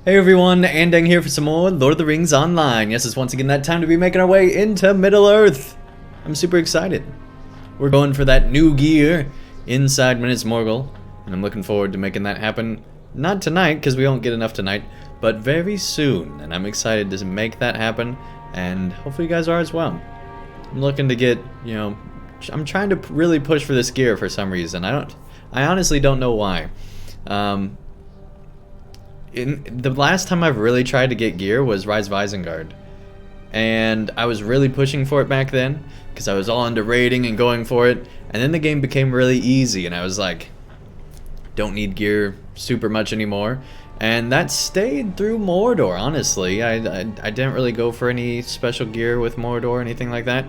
Hey everyone, Andang here for some more Lord of the Rings Online. Yes, it's once again that time to be making our way into Middle-earth. I'm super excited. We're going for that new gear inside Minas Morgul, and I'm looking forward to making that happen. Not tonight, because we won't get enough tonight, but very soon. And I'm excited to make that happen, and hopefully you guys are as well. I'm looking to get, I'm trying to really push for this gear for some reason. I honestly don't know why. The last time I've really tried to get gear was Rise of Isengard, and I was really pushing for it back then because I was all into raiding and going for it, and then the game became really easy and I was like, don't need gear super much anymore, and that stayed through Mordor. Honestly, I didn't really go for any special gear with Mordor or anything like that.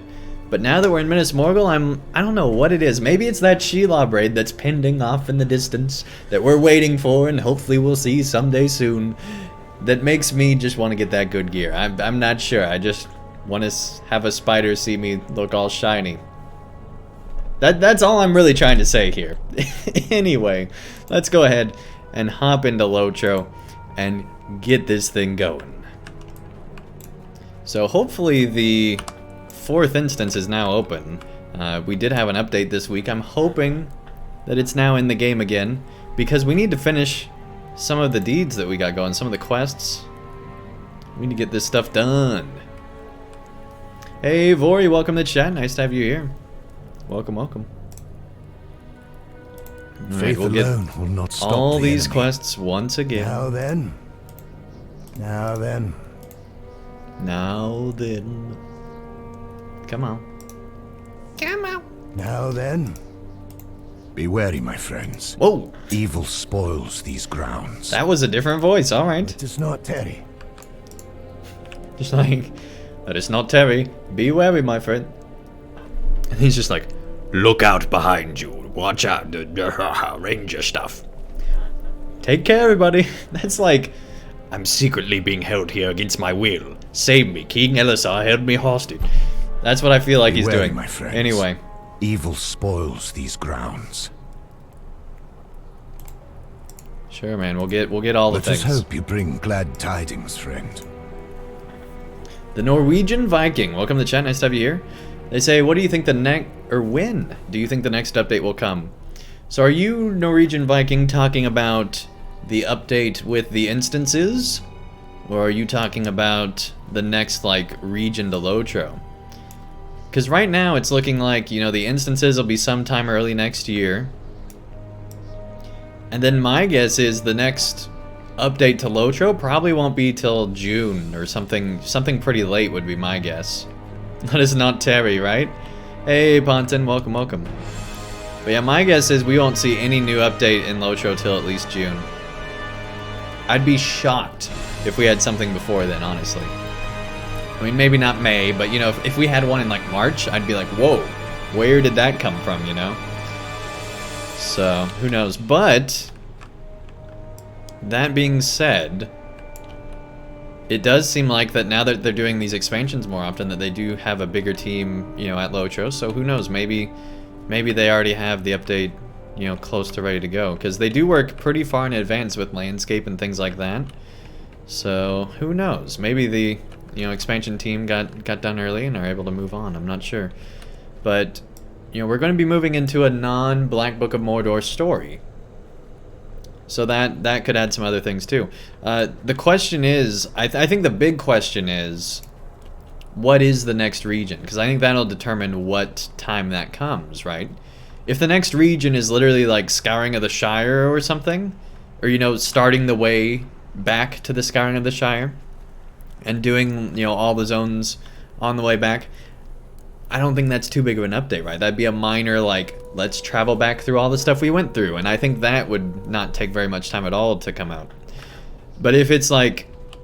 But now that we're in Minas Morgul, I don't know what it is. Maybe it's that Shelob raid that's pending off in the distance that we're waiting for and hopefully we'll see someday soon, that makes me just want to get that good gear. I'm not sure. I just want to have a spider see me look all shiny. That's all I'm really trying to say here. Anyway, let's go ahead and hop into LOTRO and get this thing going. So hopefully the 4th instance is now open. We did have an update this week. I'm hoping that it's now in the game again, because we need to finish some of the deeds that we got going, some of the quests. We need to get this stuff done. Hey Vori, welcome to chat. Nice to have you here. Welcome, welcome. Faith we'll alone will not stop all the these enemy. quests once again. Now then. Now then. Now then. Come on. Come on. Now then. Be wary, my friends. Whoa. Evil spoils these grounds. That was a different voice, alright. It is not Terry. Just like, that is not Terry. Be wary, my friend. And he's just like, look out behind you. Watch out, the ranger stuff. Take care, everybody. That's like, I'm secretly being held here against my will. Save me. King Elisar held me hostage. That's what I feel like he's doing. My friends. Anyway. Evil spoils these grounds. Sure, man. We'll get all the things. Let us hope you bring glad tidings, friend. The Norwegian Viking. Welcome to the chat. Nice to have you here. They say, what do you think when do you think the next update will come? So are you, Norwegian Viking, talking about the update with the instances? Or are you talking about the next, region to LOTRO? Because right now it's looking like, the instances will be sometime early next year. And then my guess is the next update to LOTRO probably won't be till June or something pretty late would be my guess. That is not Terry, right? Hey, Ponton, welcome, welcome. But yeah, my guess is we won't see any new update in LOTRO till at least June. I'd be shocked if we had something before then, honestly. I mean, maybe not May, but, if we had one in, March, I'd be like, whoa, where did that come from, So, who knows? But, that being said, it does seem like that now that they're doing these expansions more often, that they do have a bigger team, at LOTRO. So who knows? Maybe they already have the update, close to ready to go, because they do work pretty far in advance with landscape and things like that. So who knows? Maybe the expansion team got done early and are able to move on. I'm not sure, but we're going to be moving into a non-Black Book of Mordor story. So that could add some other things too. The question is, I think the big question is, what is the next region? Because I think that'll determine what time that comes, right? If the next region is literally like Scouring of the Shire or something, or starting the way back to the Scouring of the Shire, and doing all the zones on the way back, I don't think that's too big of an update, right? That'd be a minor, let's travel back through all the stuff we went through, and I think that would not take very much time at all to come out. But if it's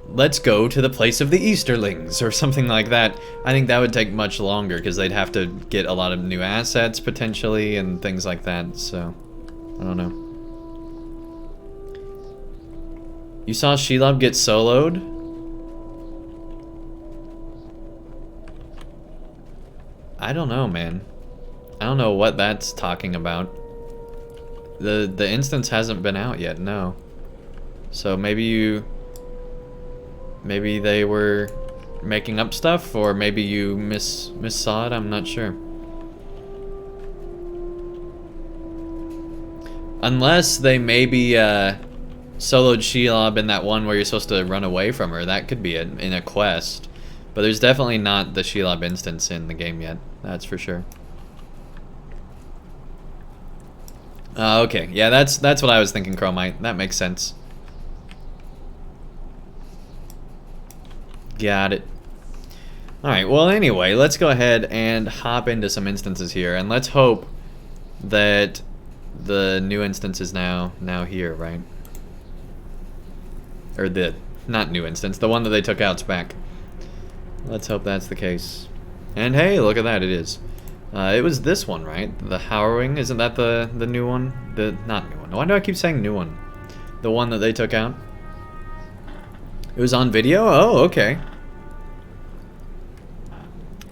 let's go to the place of the Easterlings, or something like that, I think that would take much longer, because they'd have to get a lot of new assets, potentially, and things like that, so, I don't know. You saw Shelob get soloed? I don't know, man. I don't know what that's talking about. The instance hasn't been out yet, no. So maybe you Maybe they were making up stuff, or maybe you missaw it, I'm not sure. Unless they maybe soloed Shelob in that one where you're supposed to run away from her. That could be it, in a quest. But there's definitely not the Shelob instance in the game yet. That's for sure. Okay, yeah, that's what I was thinking, Chromite. That makes sense. Got it. Alright, well anyway, let's go ahead and hop into some instances here, and let's hope that the new instance is now here, right? Or the, not new instance, the one that they took out's back. Let's hope that's the case. And hey, look at that, it is. It was this one, right? The Harrowing, isn't that the new one? Not new one. Why do I keep saying new one? The one that they took out? It was on video? Oh, okay.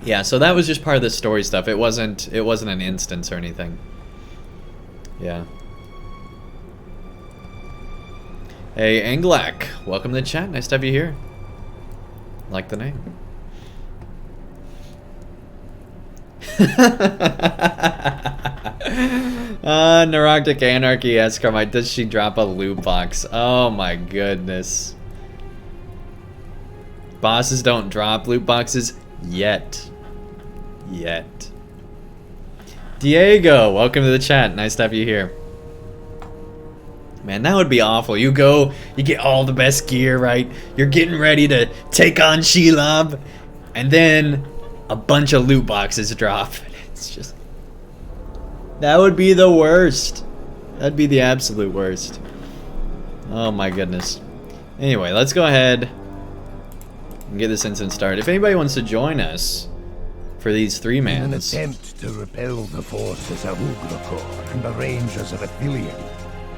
Yeah, so that was just part of the story stuff. It wasn't an instance or anything. Yeah. Hey, Anglak, welcome to the chat. Nice to have you here. Like the name. Neuroctic Anarchy Escarmite, does she drop a loot box? Oh my goodness. Bosses don't drop loot boxes yet. Diego, welcome to the chat. Nice to have you here. Man, that would be awful. You go, you get all the best gear, right? You're getting ready to take on Shelob, and then a bunch of loot boxes drop. It's just... that would be the worst. That'd be the absolute worst. Oh my goodness. Anyway, let's go ahead and get this instance started. If anybody wants to join us for these 3-mans... In an attempt to repel the forces of Ugrokor and the Rangers of Athelion,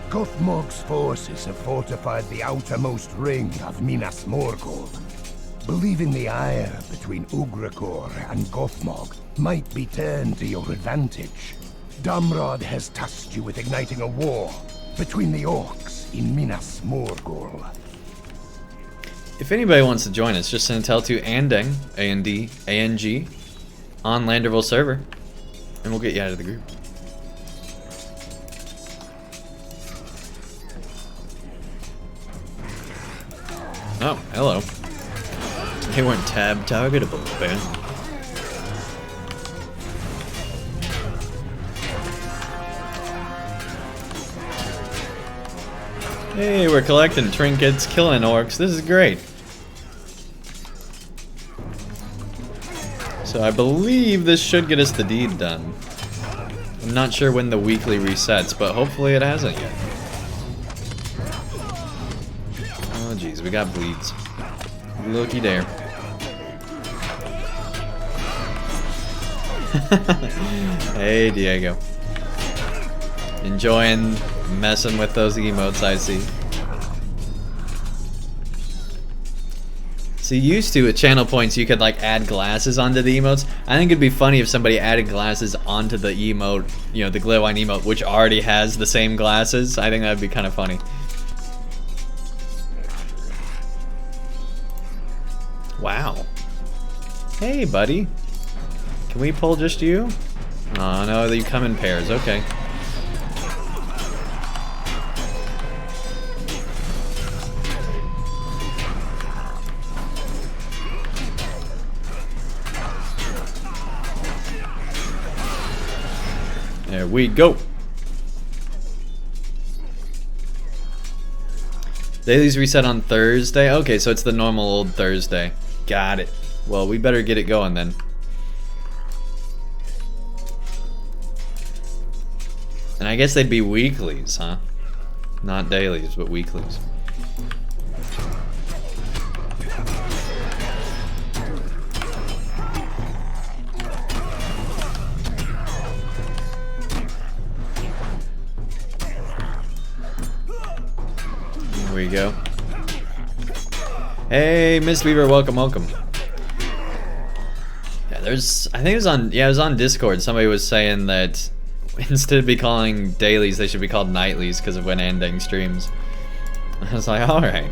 Gothmog's forces have fortified the outermost ring of Minas Morgul. Believing the ire between Ugrokor and Gothmog might be turned to your advantage, Damrod has tasked you with igniting a war between the orcs in Minas Morgul. If anybody wants to join us, just send a tell to Andang, A-N-D-A-N-G, on Landerville server, and we'll get you out of the group. Oh, hello. They weren't tab targetable, apparently. Hey, we're collecting trinkets, killing orcs. This is great. So I believe this should get us the deed done. I'm not sure when the weekly resets, but hopefully it hasn't yet. Oh jeez, we got bleeds. Looky there. Hey Diego. Enjoying messing with those emotes, I see. See, used to with channel points you could like add glasses onto the emotes. I think it'd be funny if somebody added glasses onto the emote, you know, the Glowine emote, which already has the same glasses. I think that'd be kind of funny. Wow. Hey, buddy. Can we pull just you? Oh no, you come in pairs. Okay. There we go. Dailies reset on Thursday. Okay, so it's the normal old Thursday. Got it. Well, we better get it going then. And I guess they'd be weeklies, huh? Not dailies, but weeklies. Here we go. Hey, Miss Weaver, welcome, welcome. Yeah, I think it was on Discord. Somebody was saying that instead of be calling dailies, they should be called nightlies because of when Andang streams. I was like, alright.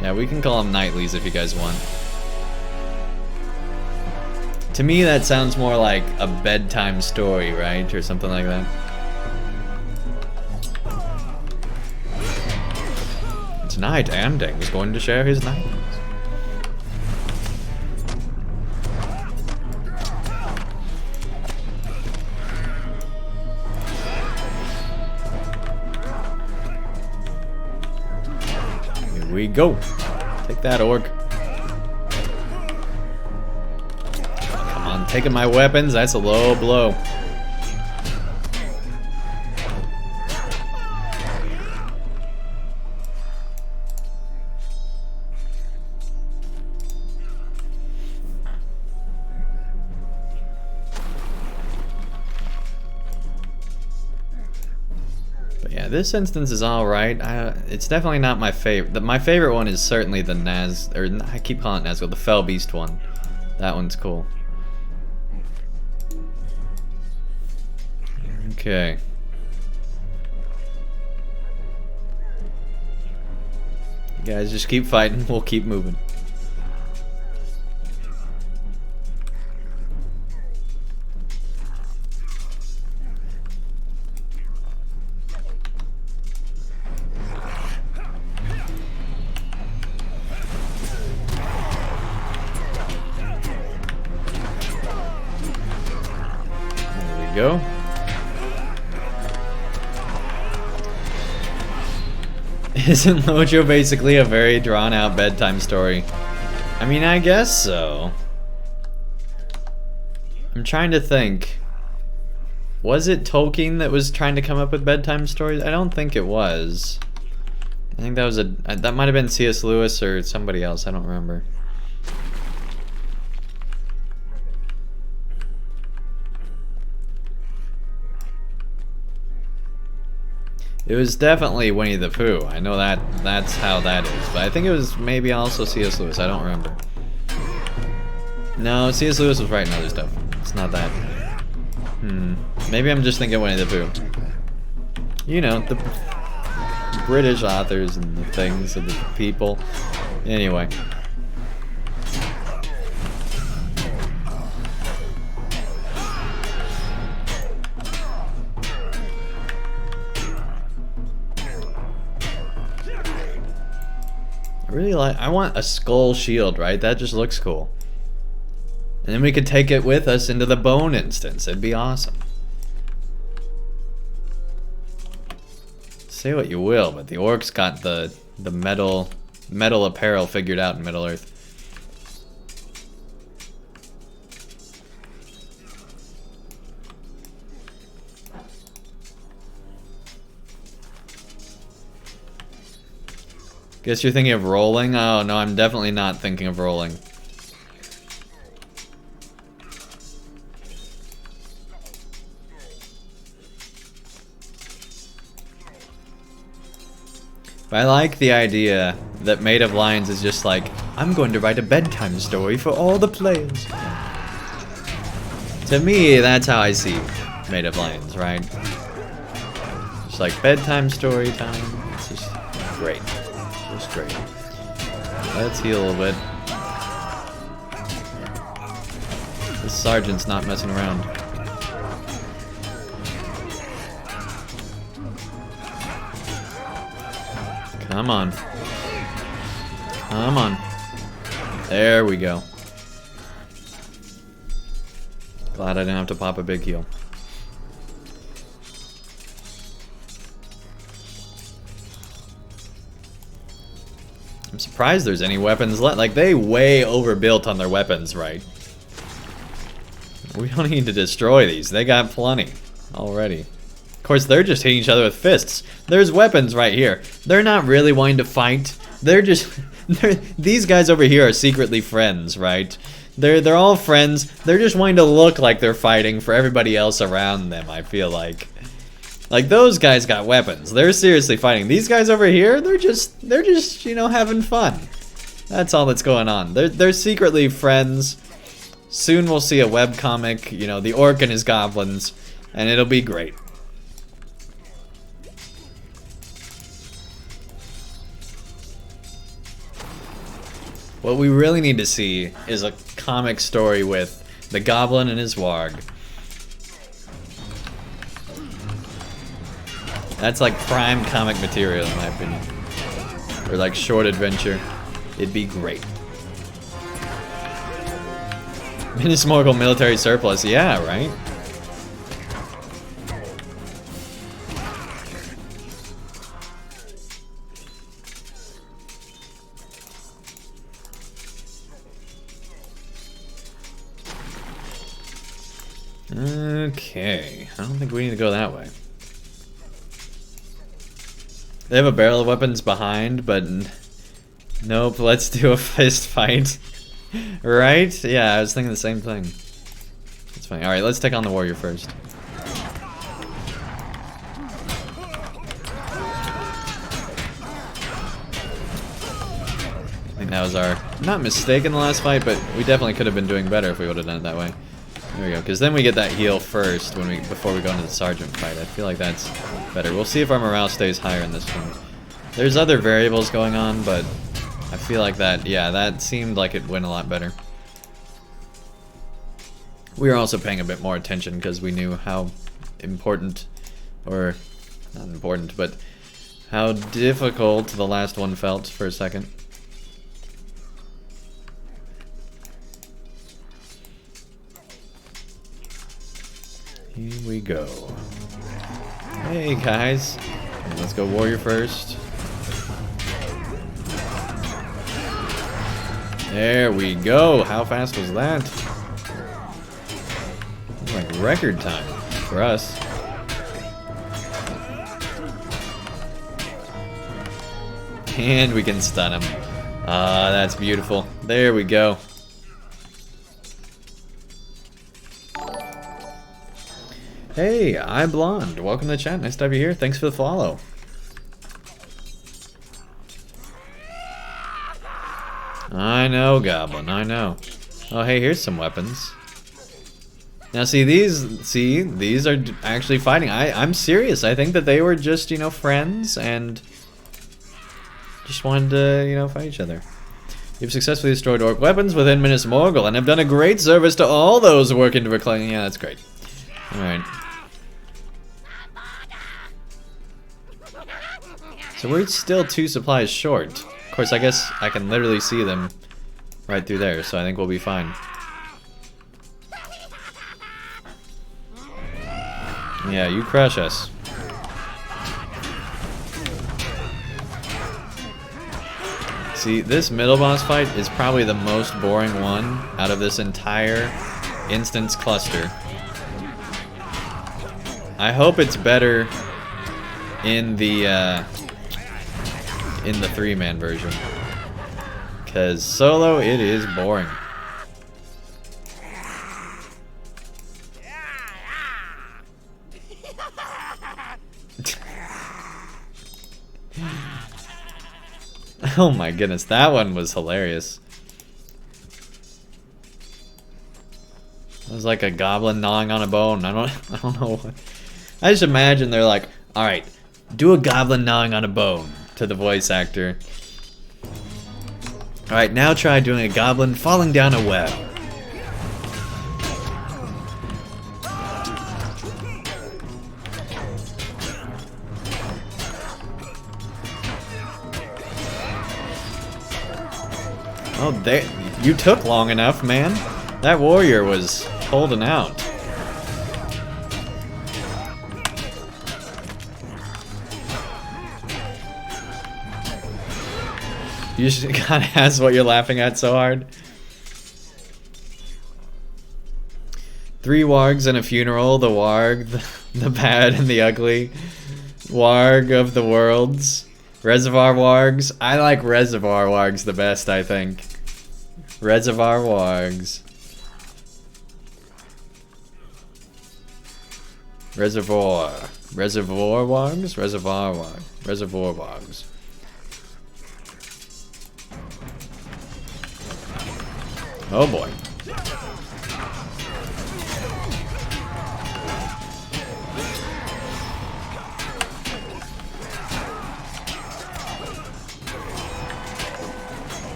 Yeah, we can call them nightlies if you guys want. To me, that sounds more like a bedtime story, right? Or something like that. Tonight, Andang is going to share his nightlies. Here we go. Take that, orc. Come on, taking my weapons. That's a low blow. Yeah, this instance is alright. It's definitely not my favorite. My favorite one is certainly the I keep calling it Nazgul, the Fell Beast one. That one's cool. Okay. You guys just keep fighting, we'll keep moving. Go. Isn't LOTRO basically a very drawn-out bedtime story? I mean, I guess so. I'm trying to think. Was it Tolkien that was trying to come up with bedtime stories? I don't think it was. I think that was that might have been C.S. Lewis or somebody else. I don't remember. It was definitely Winnie the Pooh. I know that's how that is. But I think it was maybe also C.S. Lewis. I don't remember. No, C.S. Lewis was writing other stuff. It's not that. Maybe I'm just thinking Winnie the Pooh. You know, the British authors and the things and the people. Anyway. I want a skull shield, right? That just looks cool. And then we could take it with us into the bone instance. It'd be awesome. Say what you will, but the orcs got the metal apparel figured out in Middle Earth. Guess you're thinking of rolling? Oh, no, I'm definitely not thinking of rolling. But I like the idea that Made of Lions is just like, I'm going to write a bedtime story for all the players. To me, that's how I see Made of Lions, right? Just like bedtime story time. It's just great. Just great. Let's heal a little bit. This sergeant's not messing around. Come on. Come on. There we go. Glad I didn't have to pop a big heal. I'm surprised there's any weapons left. Like, they way overbuilt on their weapons, right? We don't need to destroy these. They got plenty already. Of course, they're just hitting each other with fists. There's weapons right here. They're not really wanting to fight. They're just... these guys over here are secretly friends, right? They're all friends. They're just wanting to look like they're fighting for everybody else around them, I feel like. Like, those guys got weapons. They're seriously fighting. These guys over here, they're just, you know, having fun. That's all that's going on. They're secretly friends. Soon we'll see a webcomic, you know, the orc and his goblins, and it'll be great. What we really need to see is a comic story with the goblin and his warg. That's like prime comic material in my opinion. Or like short adventure. It'd be great. Minas Morgul military surplus, yeah, right? Okay, I don't think we need to go that way. They have a barrel of weapons behind, but nope, let's do a fist fight. Right? Yeah, I was thinking the same thing. That's fine. Alright, let's take on the warrior first. I think that was our, not mistake in the last fight, but we definitely could have been doing better if we would have done it that way. There we go, because then we get that heal first before we go into the sergeant fight. I feel like that's better. We'll see if our morale stays higher in this one. There's other variables going on, but I feel like that, yeah, that seemed like it went a lot better. We were also paying a bit more attention because we knew how important, or not important, but how difficult the last one felt for a second. Here we go. Hey guys, let's go warrior first. There we go. How fast was that? Like record time for us. And we can stun him. Ah, that's beautiful. There we go. Hey, I'm Blonde. Welcome to the chat. Nice to have you here. Thanks for the follow. I know, Goblin. I know. Oh, hey, here's some weapons. Now, these are actually fighting. I'm serious. I think that they were just, you know, friends and just wanted to, you know, fight each other. You've successfully destroyed orc weapons within Minas Morgul and have done a great service to all those working to reclaim. Yeah, that's great. All right. So we're still 2 supplies short. Of course, I guess I can literally see them right through there, so I think we'll be fine. Yeah, you crush us. See, this middle boss fight is probably the most boring one out of this entire instance cluster. I hope it's better in the 3-man version, because solo it is boring. Oh my goodness, that one was hilarious. It was like a goblin gnawing on a bone. I don't know what. I just imagine they're like, all right, do a goblin gnawing on a bone to the voice actor. All right, now try doing a goblin falling down a well. Oh, there, you took long enough, man. That warrior was holding out. You just gotta ask what you're laughing at so hard. 3 wargs and a funeral. The warg, the bad and the ugly. Warg of the worlds. Reservoir wargs. I like reservoir wargs the best, I think. Reservoir wargs. Reservoir. Reservoir wargs? Reservoir warg. Reservoir wargs. Oh boy.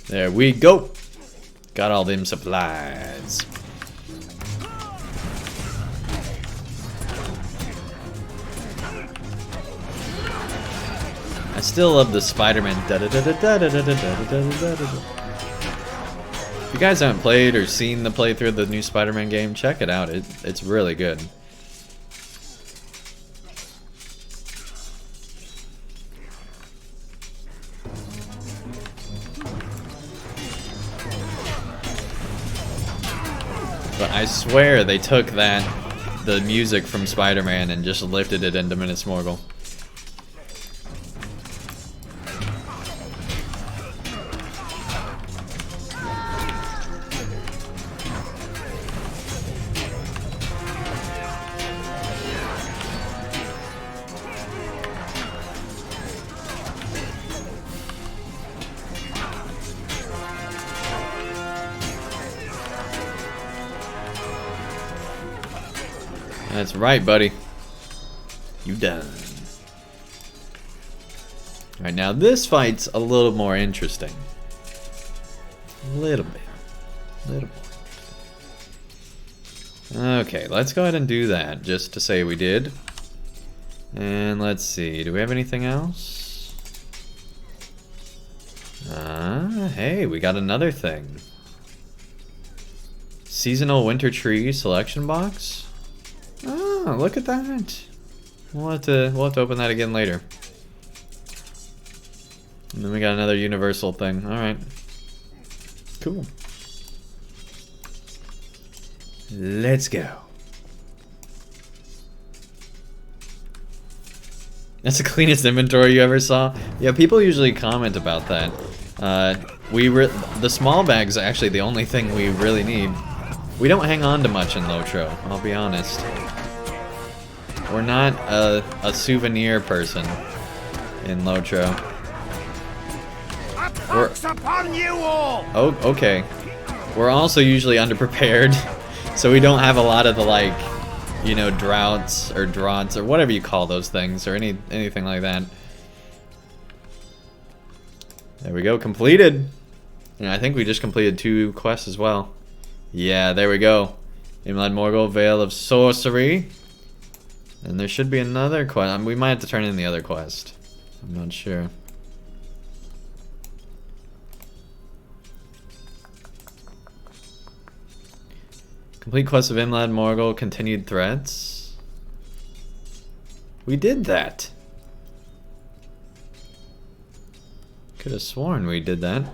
There we go. Got all them supplies. I still love the Spider-Man. If you guys haven't played or seen the playthrough of the new Spider-Man game, check it out. It's really good. But I swear they took the music from Spider-Man and just lifted it into Minas Morgul. That's right, buddy. You done. Alright, now this fight's a little more interesting. A little bit. A little more. Okay, let's go ahead and do that, just to say we did. And let's see, do we have anything else? Hey, we got another thing. Seasonal winter tree selection box? Oh, look at that. We'll have to open that again later. And then we got another universal thing. Alright. Cool. Let's go. That's the cleanest inventory you ever saw? Yeah, people usually comment about that. The small bag's actually the only thing we really need. We don't hang on to much in LOTRO, I'll be honest. We're not a souvenir person in LOTRO. Upon you all! Oh, okay. We're also usually underprepared, so we don't have a lot of the, like, you know, droughts or whatever you call those things, or anything like that. There we go, completed. And I think we just completed 2 quests as well. Yeah, there we go. Inland Morgul, Veil of Sorcery. And there should be another quest. We might have to turn in the other quest. I'm not sure. Complete quest of Inland Morgul, continued threats. We did that. Could have sworn we did that.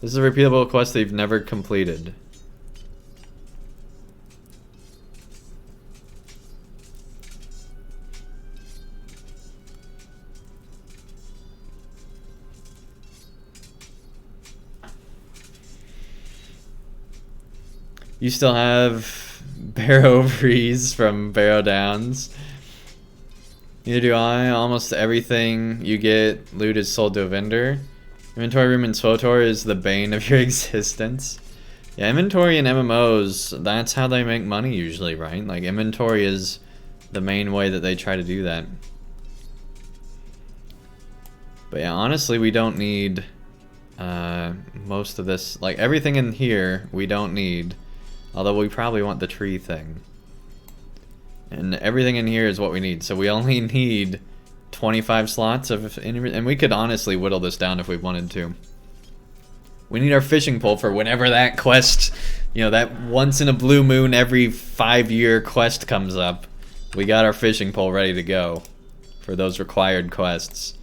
This is a repeatable quest that you've never completed. You still have bear ovaries from Barrow Downs. Neither do I. Almost everything you get loot is sold to a vendor. Inventory room in SWTOR is the bane of your existence. Yeah, inventory in MMOs, that's how they make money usually, right? Like, inventory is the main way that they try to do that. But yeah, honestly, we don't need most of this. Like, everything in here, we don't need. Although we probably want the tree thing. And everything in here is what we need. So we only need 25 slots of, and we could honestly whittle this down if we wanted to. We need our fishing pole for whenever that quest, you know, that once in a blue moon every 5-year quest comes up. We got our fishing pole ready to go for those required quests.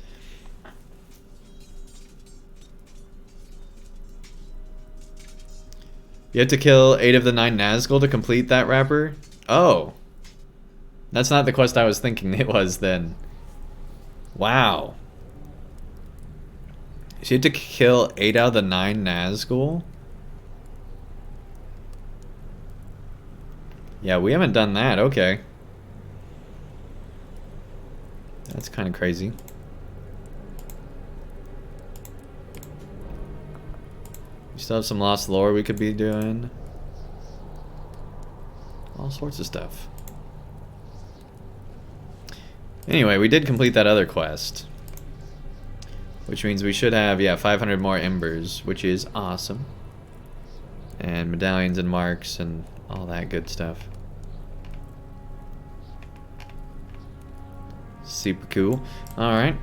You have to kill 8 of the 9 Nazgul to complete that wrapper? Oh. That's not the quest I was thinking it was then. Wow. So you have to kill 8 out of the 9 Nazgul? Yeah, we haven't done that. Okay. That's kind of crazy. We still have some lost lore we could be doing. All sorts of stuff. Anyway, we did complete that other quest. Which means we should have, yeah, 500 more embers, which is awesome. And medallions and marks and all that good stuff. Super cool. Alright.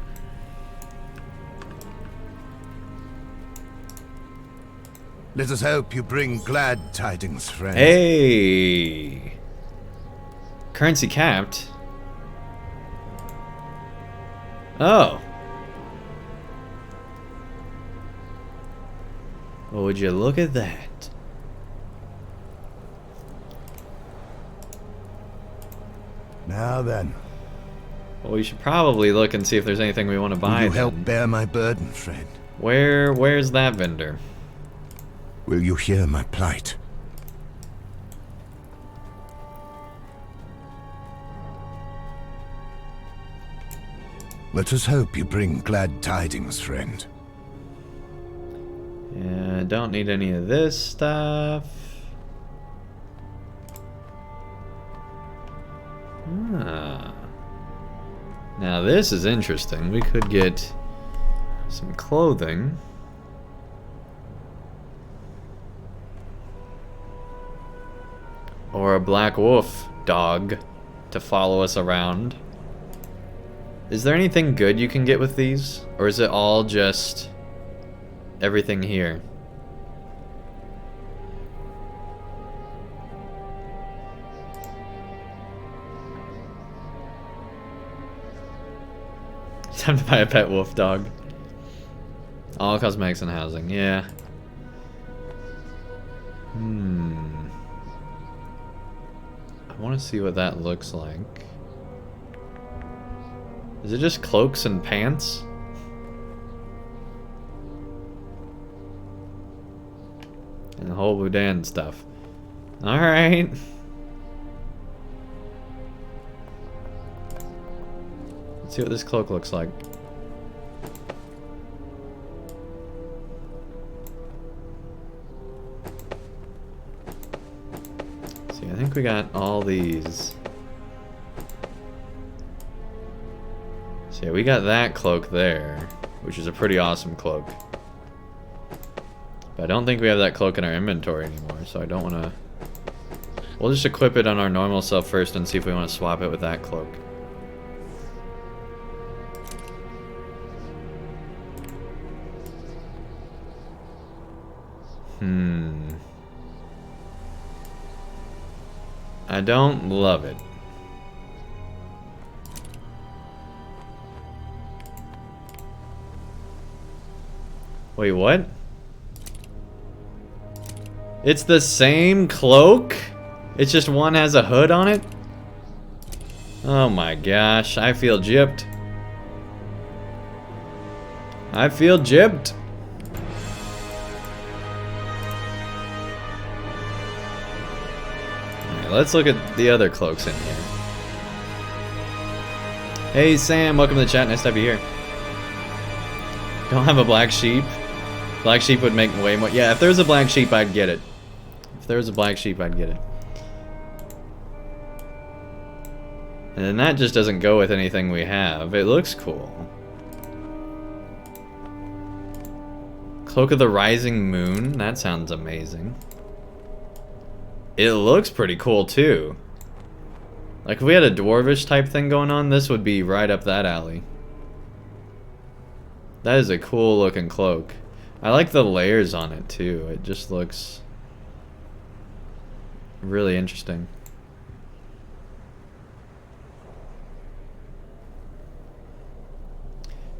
Let us hope you bring glad tidings, friend. Hey! Currency capped. Oh. Well, would you look at that? Now then. Well, we should probably look and see if there's anything we want to buy. Will you help then. bear my burden, friend? Where's that vendor? Will you hear my plight? Let us hope you bring glad tidings, friend. Yeah, don't need any of this stuff. Ah. Now this is interesting. We could get some clothing. Or a black wolf dog to follow us around. Is there anything good you can get with these? Or is it all just everything here? Time to buy a pet wolf dog. All cosmetics and housing, yeah. I want to see what that looks like. Is it just cloaks and pants? And the whole Wudan stuff. Alright. Let's see what this cloak looks like. See, I think we got all these. So yeah, we got that cloak there, which is a pretty awesome cloak. But I don't think we have that cloak in our inventory anymore, so I don't want to... We'll just equip it on our normal self first and see if we want to swap it with that cloak. I don't love it. Wait, what? It's the same cloak? It's just one has a hood on it? Oh my gosh, I feel gypped. I feel gypped. Let's look at the other cloaks in here. Hey Sam, welcome to the chat. Nice to have you here. Don't have a black sheep. Black sheep would make way more. Yeah, if there was a black sheep, I'd get it. If there was a black sheep, I'd get it. And then that just doesn't go with anything we have. It looks cool. Cloak of the Rising Moon. That sounds amazing. It looks pretty cool too. Like if we had a dwarvish type thing going on, this would be right up that alley. That is a cool looking cloak. I like the layers on it too. It just looks really interesting.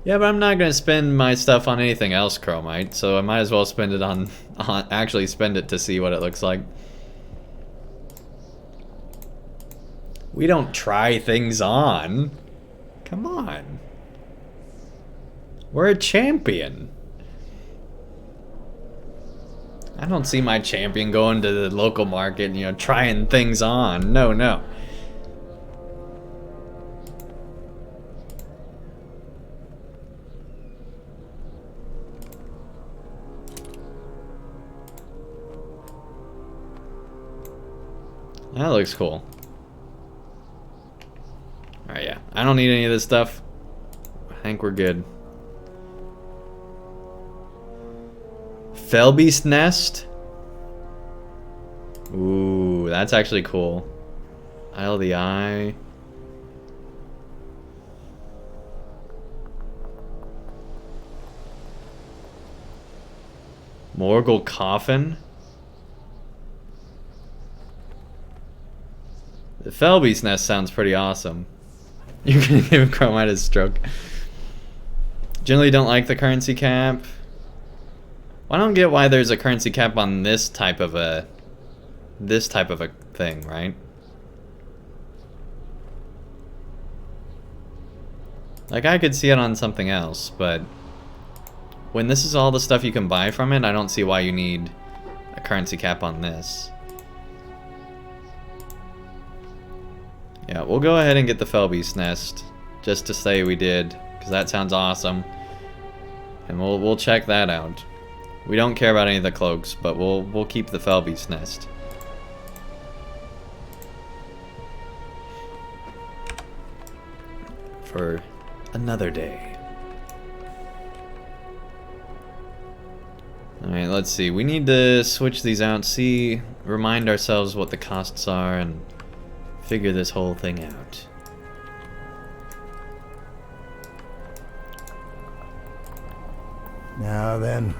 Yeah, but I'm not gonna spend my stuff on anything else, Chromite, so I might as well spend it on actually spend it to see what it looks like. We don't try things on. Come on. We're a champion. I don't see my champion going to the local market and, you know, trying things on. No, no. That looks cool. Alright, yeah. I don't need any of this stuff. I think we're good. Felbeast Nest? Ooh, that's actually cool. Isle of the Eye. Morgul Coffin? The Felbeast Nest sounds pretty awesome. You're gonna give Chromite a stroke. Generally don't like the currency cap. I don't get why there's a currency cap on this type of a thing, right? Like, I could see it on something else, but when this is all the stuff you can buy from it, I don't see why you need a currency cap on this. Yeah, we'll go ahead and get the Felbeast Nest, just to say we did, because that sounds awesome. And we'll check that out. We don't care about any of the cloaks, but we'll keep the Felbeast Nest. For another day. Alright, let's see. We need to switch these out, remind ourselves what the costs are, and figure this whole thing out. Now then.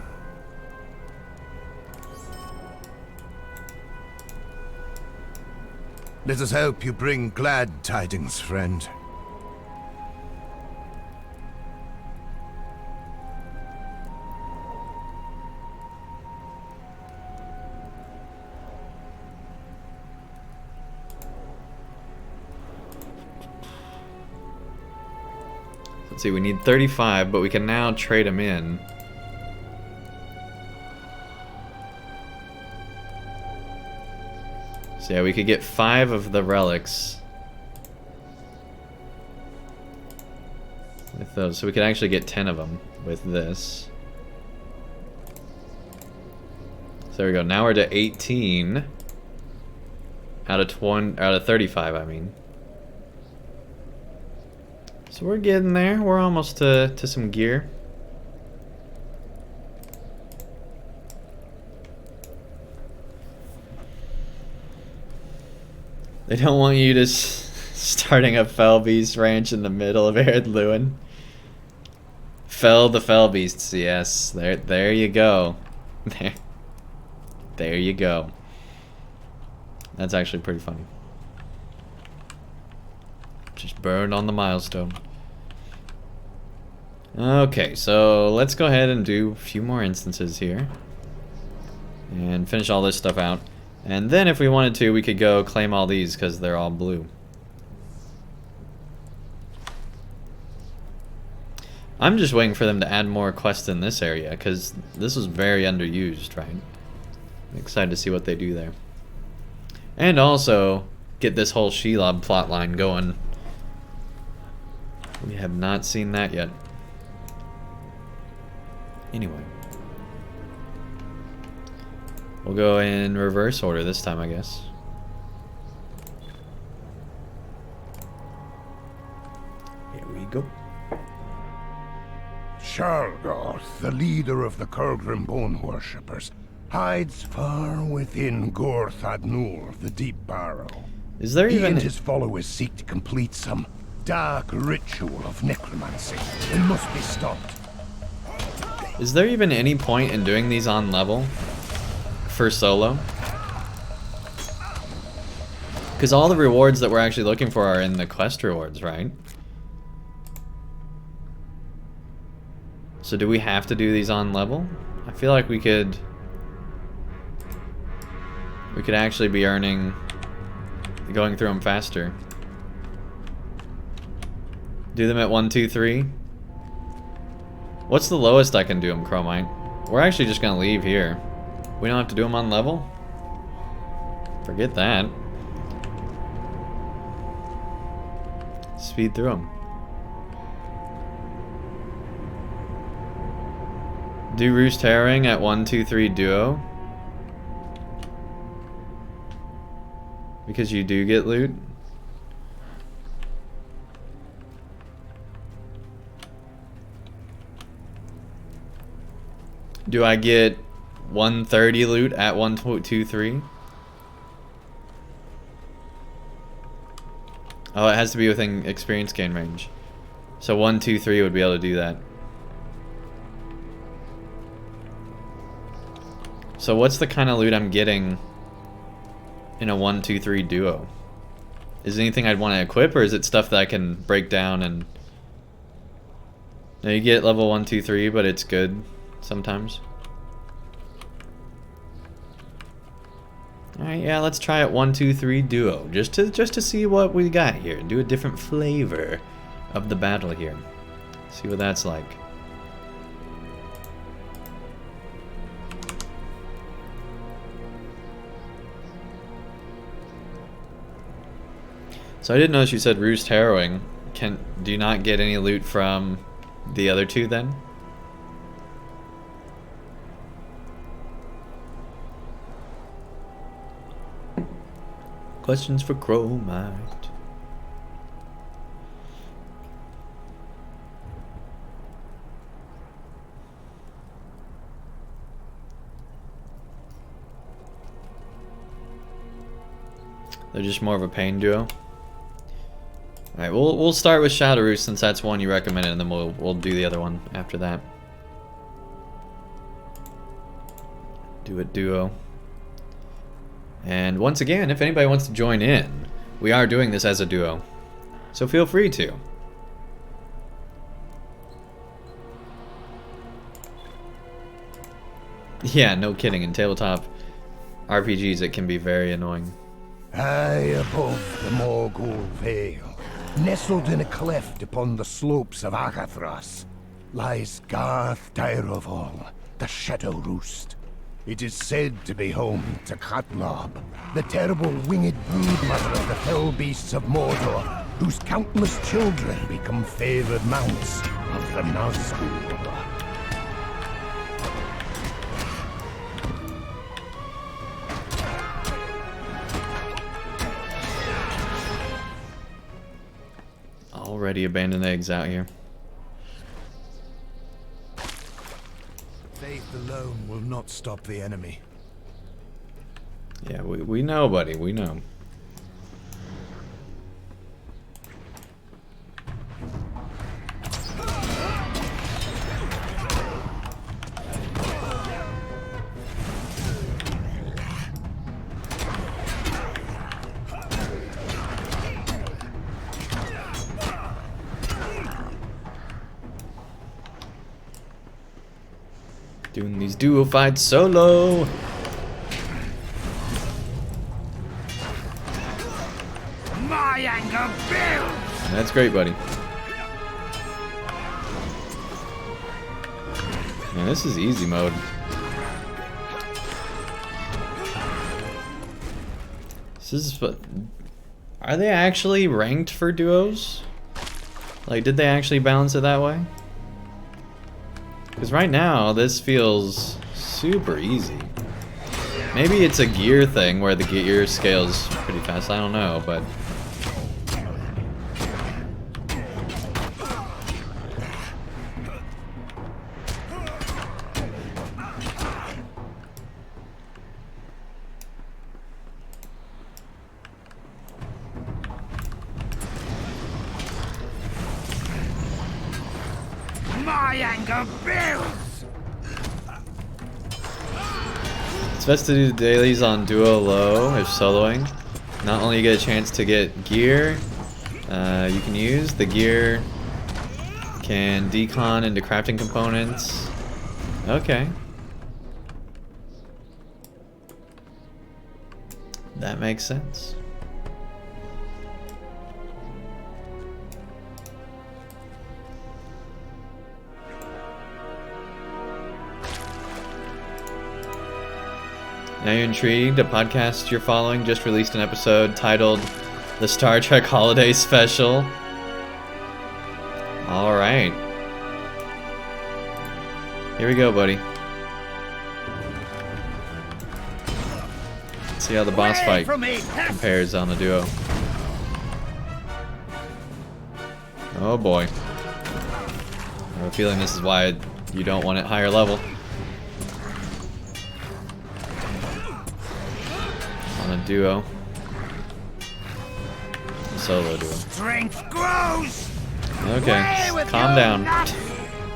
Let us hope you bring glad tidings, friend. Let's see, we need 35, but we can now trade them in. So yeah, we could get 5 of the relics with those. So we could actually get 10 of them with this. So there we go. Now we're to 18 out of 35, I mean. So we're getting there. We're almost to some gear. They don't want you to starting a Felbeast ranch in the middle of Arid Lewin. Fell the Felbeasts, yes. There you go. There you go. That's actually pretty funny. Just burned on the milestone. Okay, so let's go ahead and do a few more instances here. And finish all this stuff out. And then if we wanted to, we could go claim all these because they're all blue. I'm just waiting for them to add more quests in this area because this was very underused, right? I'm excited to see what they do there. And also get this whole Shelob plotline going. We have not seen that yet. Anyway. We'll go in reverse order this time, I guess. Here we go. Shargoth, the leader of the Kurgrim Bone Worshippers, hides far within Gorth Adnur, the Deep Barrow. Is there He even... and his followers seek to complete some dark ritual of necromancy. It must be stopped. Is there even any point in doing these on level? For solo? Because all the rewards that we're actually looking for are in the quest rewards, right? So do we have to do these on level? I feel like we could actually be earning, going through them faster. Do them at 1, 2, 3. What's the lowest I can do them, Chromite? We're actually just gonna leave here. We don't have to do them on level? Forget that. Speed through them. Do Roost Harrowing at 1, 2, 3 duo. Because you do get loot. Do I get 130 loot at 123. Oh, it has to be within experience gain range. So 123 would be able to do that. So what's the kind of loot I'm getting in a 1-2-3 duo? Is it anything I'd want to equip, or is it stuff that I can break down and... Now you get level 1-2-3, but it's good sometimes. Alright, yeah, let's try it 1-2-3 duo. Just to see what we got here. Do a different flavor of the battle here. See what that's like. So I didn't notice you said Roost Harrowing. Do you not get any loot from the other two then? Questions for Chromite. They're just more of a pain duo. Alright, we'll start with Shadow Roost since that's one you recommended, and then we'll do the other one after that. Do it duo. And once again, if anybody wants to join in, we are doing this as a duo. So feel free to. Yeah, no kidding. In tabletop RPGs, it can be very annoying. High above the Morgul Vale, nestled in a cleft upon the slopes of Agathras, lies Garth Dairovol, the Shadow Roost. It is said to be home to Katlob, the terrible winged broodmother of the fell beasts of Mordor, whose countless children become favored mounts of the Nazgul. Already abandoned eggs out here. Faith alone will not stop the enemy. Yeah, we know, buddy. We know. Doing these duo fights solo. My anger builds! That's great, buddy. Man, this is easy mode. This is... Are they actually ranked for duos? Like, did they actually balance it that way? Because right now, this feels super easy. Maybe it's a gear thing where the gear scales pretty fast. I don't know, but... My anger builds! It's best to do the dailies on duo low if soloing. Not only you get a chance to get gear you can use, the gear can decon into crafting components. Okay. That makes sense. Now you're intrigued? A podcast you're following just released an episode titled The Star Trek Holiday Special. Alright. Here we go, buddy. Let's see how the boss fight compares on the duo. Oh boy. I have a feeling this is why you don't want it higher level. a duo. A solo duo. Strength grows! Okay, calm down.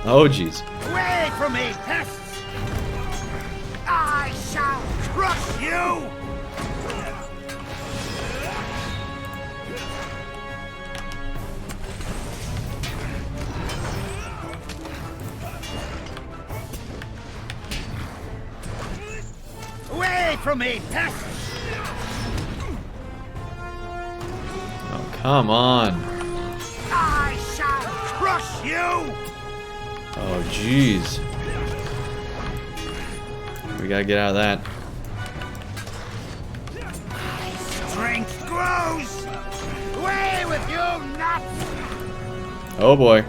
Oh, jeez. Away from me, pests! I shall crush you! Away from me, pests! Oh, come on. I shall crush you! Oh, jeez. We gotta get out of that. Strength grows! Away with you, nuts! Oh boy.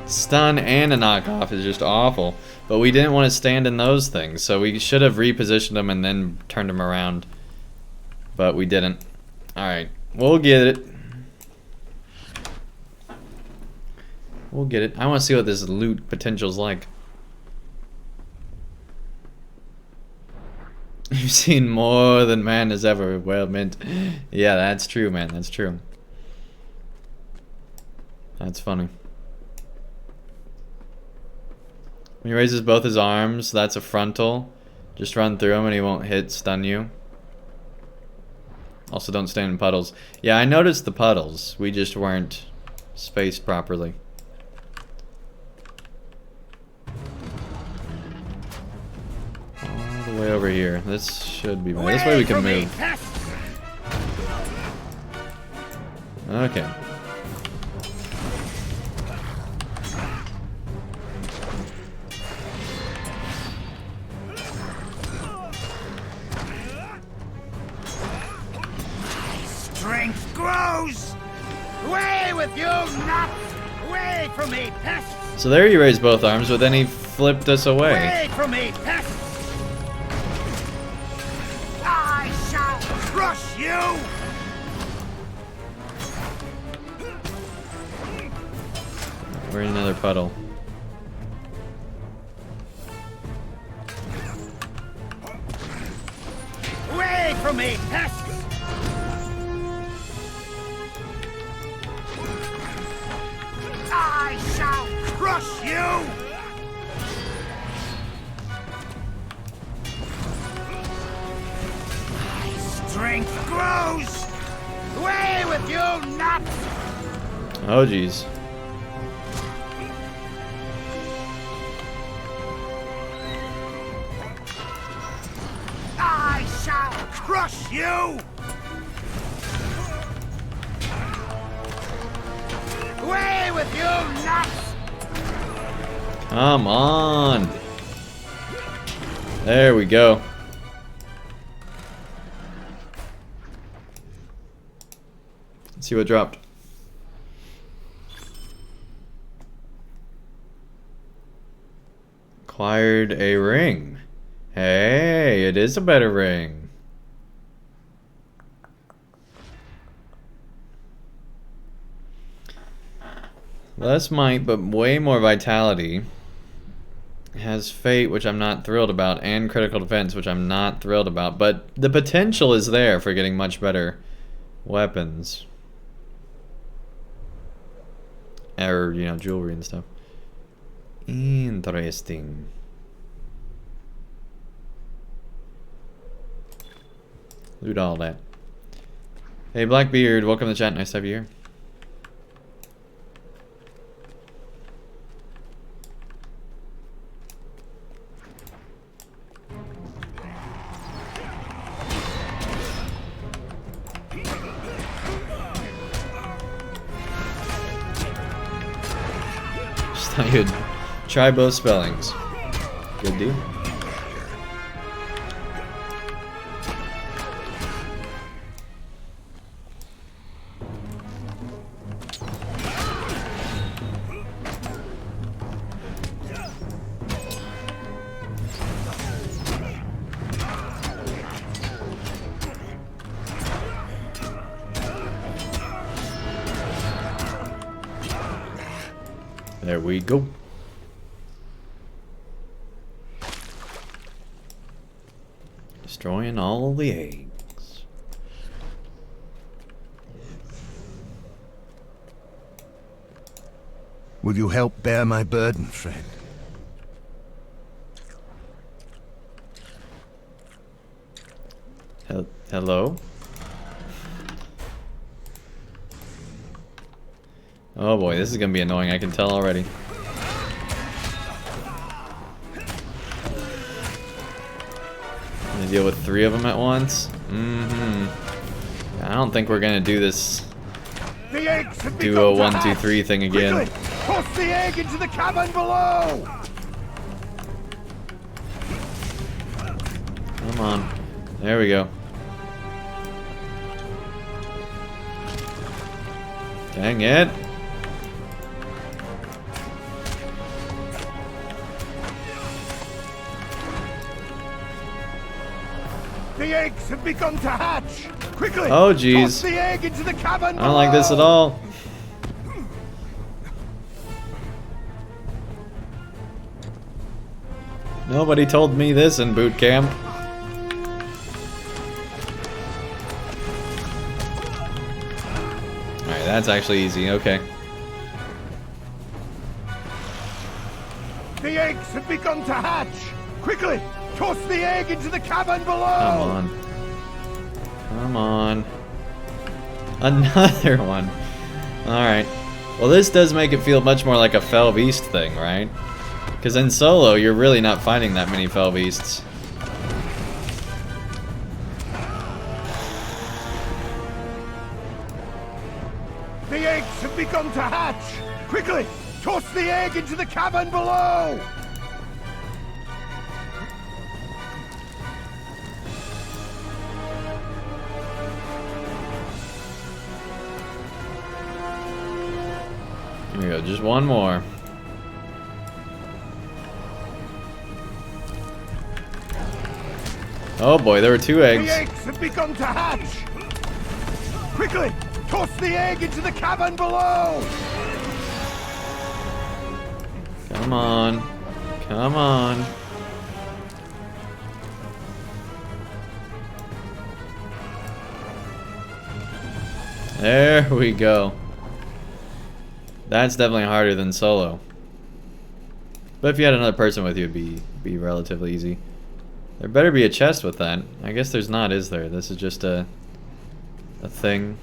Stun and a knockoff is just awful. But we didn't want to stand in those things, so we should have repositioned them and then turned them around. But we didn't. Alright, we'll get it. We'll get it. I want to see what this loot potential's like. You've seen more than man has ever well meant. Yeah, that's true, man. That's true. That's funny. When he raises both his arms, that's a frontal. Just run through him and he won't stun you. Also, don't stand in puddles. Yeah, I noticed the puddles. We just weren't spaced properly. All the way over here. This should be better. This way we can move. Okay. Strength grows! Away with you, nuts! Away from me, pests! So there he raised both arms, but then he flipped us away. Away from me, pests! I shall crush you! We're in another puddle. Away from me, pests! I shall crush you! My strength grows! Away with you, nuts! Oh, jeez. I shall crush you! Away with you, nuts! Come on. There we go. Let's see what dropped. Acquired a ring. Hey, it is a better ring. Less might, but way more vitality. Has fate, which I'm not thrilled about, and critical defense, which I'm not thrilled about. But the potential is there for getting much better weapons. Or, you know, jewelry and stuff. Interesting. Loot all that. Hey, Blackbeard, welcome to the chat. Nice to have you here. Just thought you'd try both spellings. Good deal. There we go. Destroying all the eggs. Will you help bear my burden, friend? Hello? Oh boy, this is gonna be annoying, I can tell already. Gonna deal with 3 of them at once? I don't think we're gonna do this duo 1, 2, 3 thing again. Quickly, toss the egg into the cavern below! Come on. There we go. Dang it. The eggs have begun to hatch! Quickly! Oh jeez. Toss the egg into the cavern I don't like this at all. Nobody told me this in boot camp. Alright, that's actually easy, okay. The eggs have begun to hatch! Quickly! Toss the egg into the cavern below! Come on. Come on. Another one. Alright. Well, this does make it feel much more like a Fell Beast thing, right? Because in solo, you're really not finding that many Fell Beasts. The eggs have begun to hatch! Quickly! Toss the egg into the cavern below! Here we go, just one more. Oh boy, there were 2 eggs. The eggs have begun to hatch! Quickly! Toss the egg into the cavern below! Come on. Come on. There we go. That's definitely harder than solo. But if you had another person with you, it'd be relatively easy. There better be a chest with that. I guess there's not, is there? This is just a thing.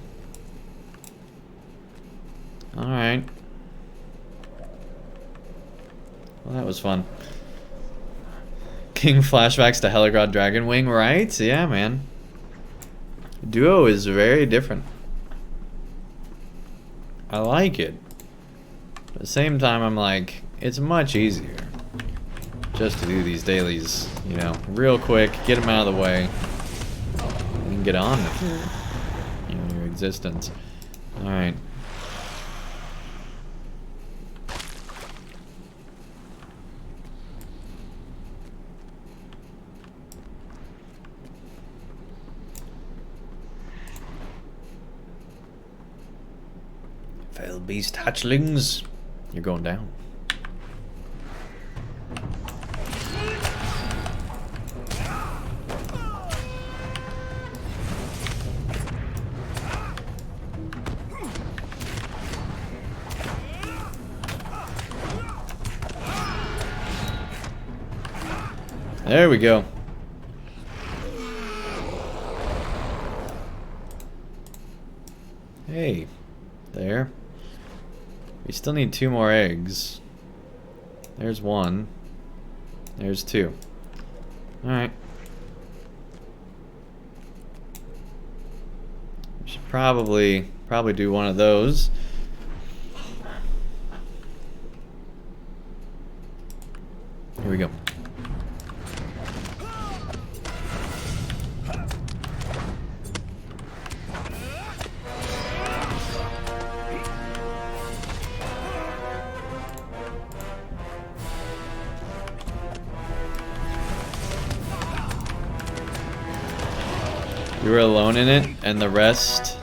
Alright. Well, that was fun. King flashbacks to Heligrod Dragonwing, right? Yeah, man. Duo is very different. I like it. At the same time, I'm like, it's much easier just to do these dailies, you know, real quick, get them out of the way, and get on with your existence. Alright. Fell beast hatchlings, you're going down. There we go. Hey, there. We still need 2 more eggs. There's 1. There's 2. Alright. We should probably do one of those. Here we go. You were alone in it, and the rest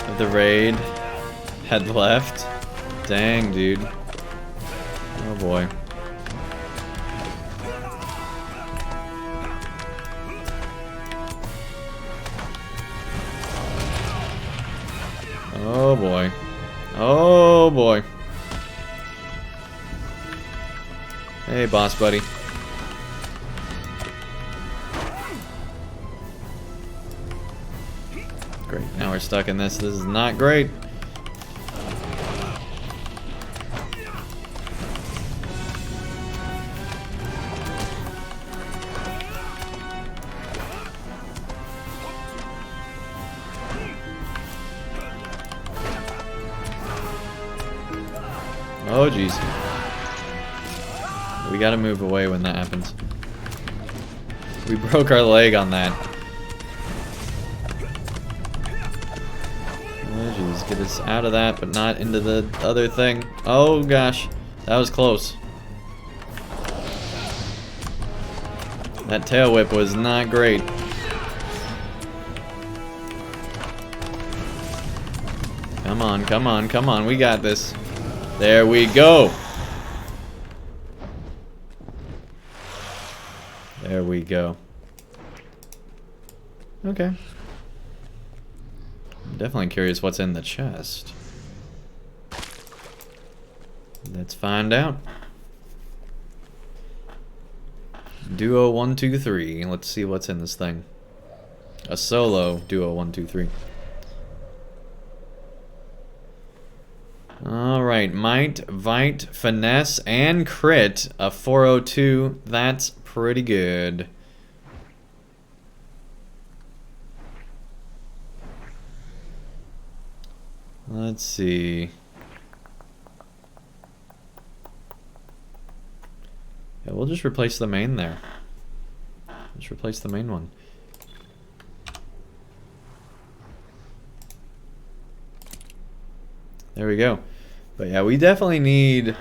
of the raid had left? Dang, dude. Oh boy. Oh boy. Oh boy. Hey, boss buddy. Great, now we're stuck in this. This is not great. Oh jeez. We gotta move away when that happens. We broke our leg on that. Oh jeez, get us out of that, but not into the other thing. Oh gosh, that was close. That tail whip was not great. Come on, come on, come on, we got this. There we go. There we go. Okay. I'm definitely curious what's in the chest. Let's find out. Duo 1, 2, 3. Let's see what's in this thing. A solo duo 1, 2, 3. Alright, might, vite, finesse, and crit. A 402. That's pretty good. Let's see. Yeah, we'll just replace the main there. Just replace the main one. There we go. But yeah, we definitely need.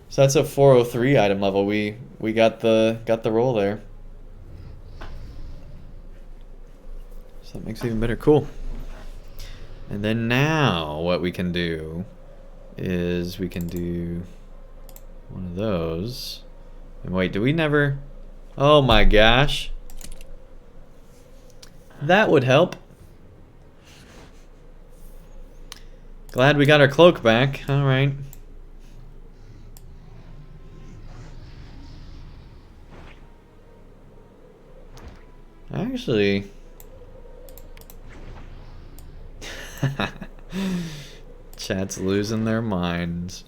So that's a 403 item level. We got the roll there. So that makes it even better. Cool. And then now what we can do is we can do one of those. And wait, do we never? Oh my gosh. That would help. Glad we got our cloak back. Alright. Actually... Chat's losing their minds.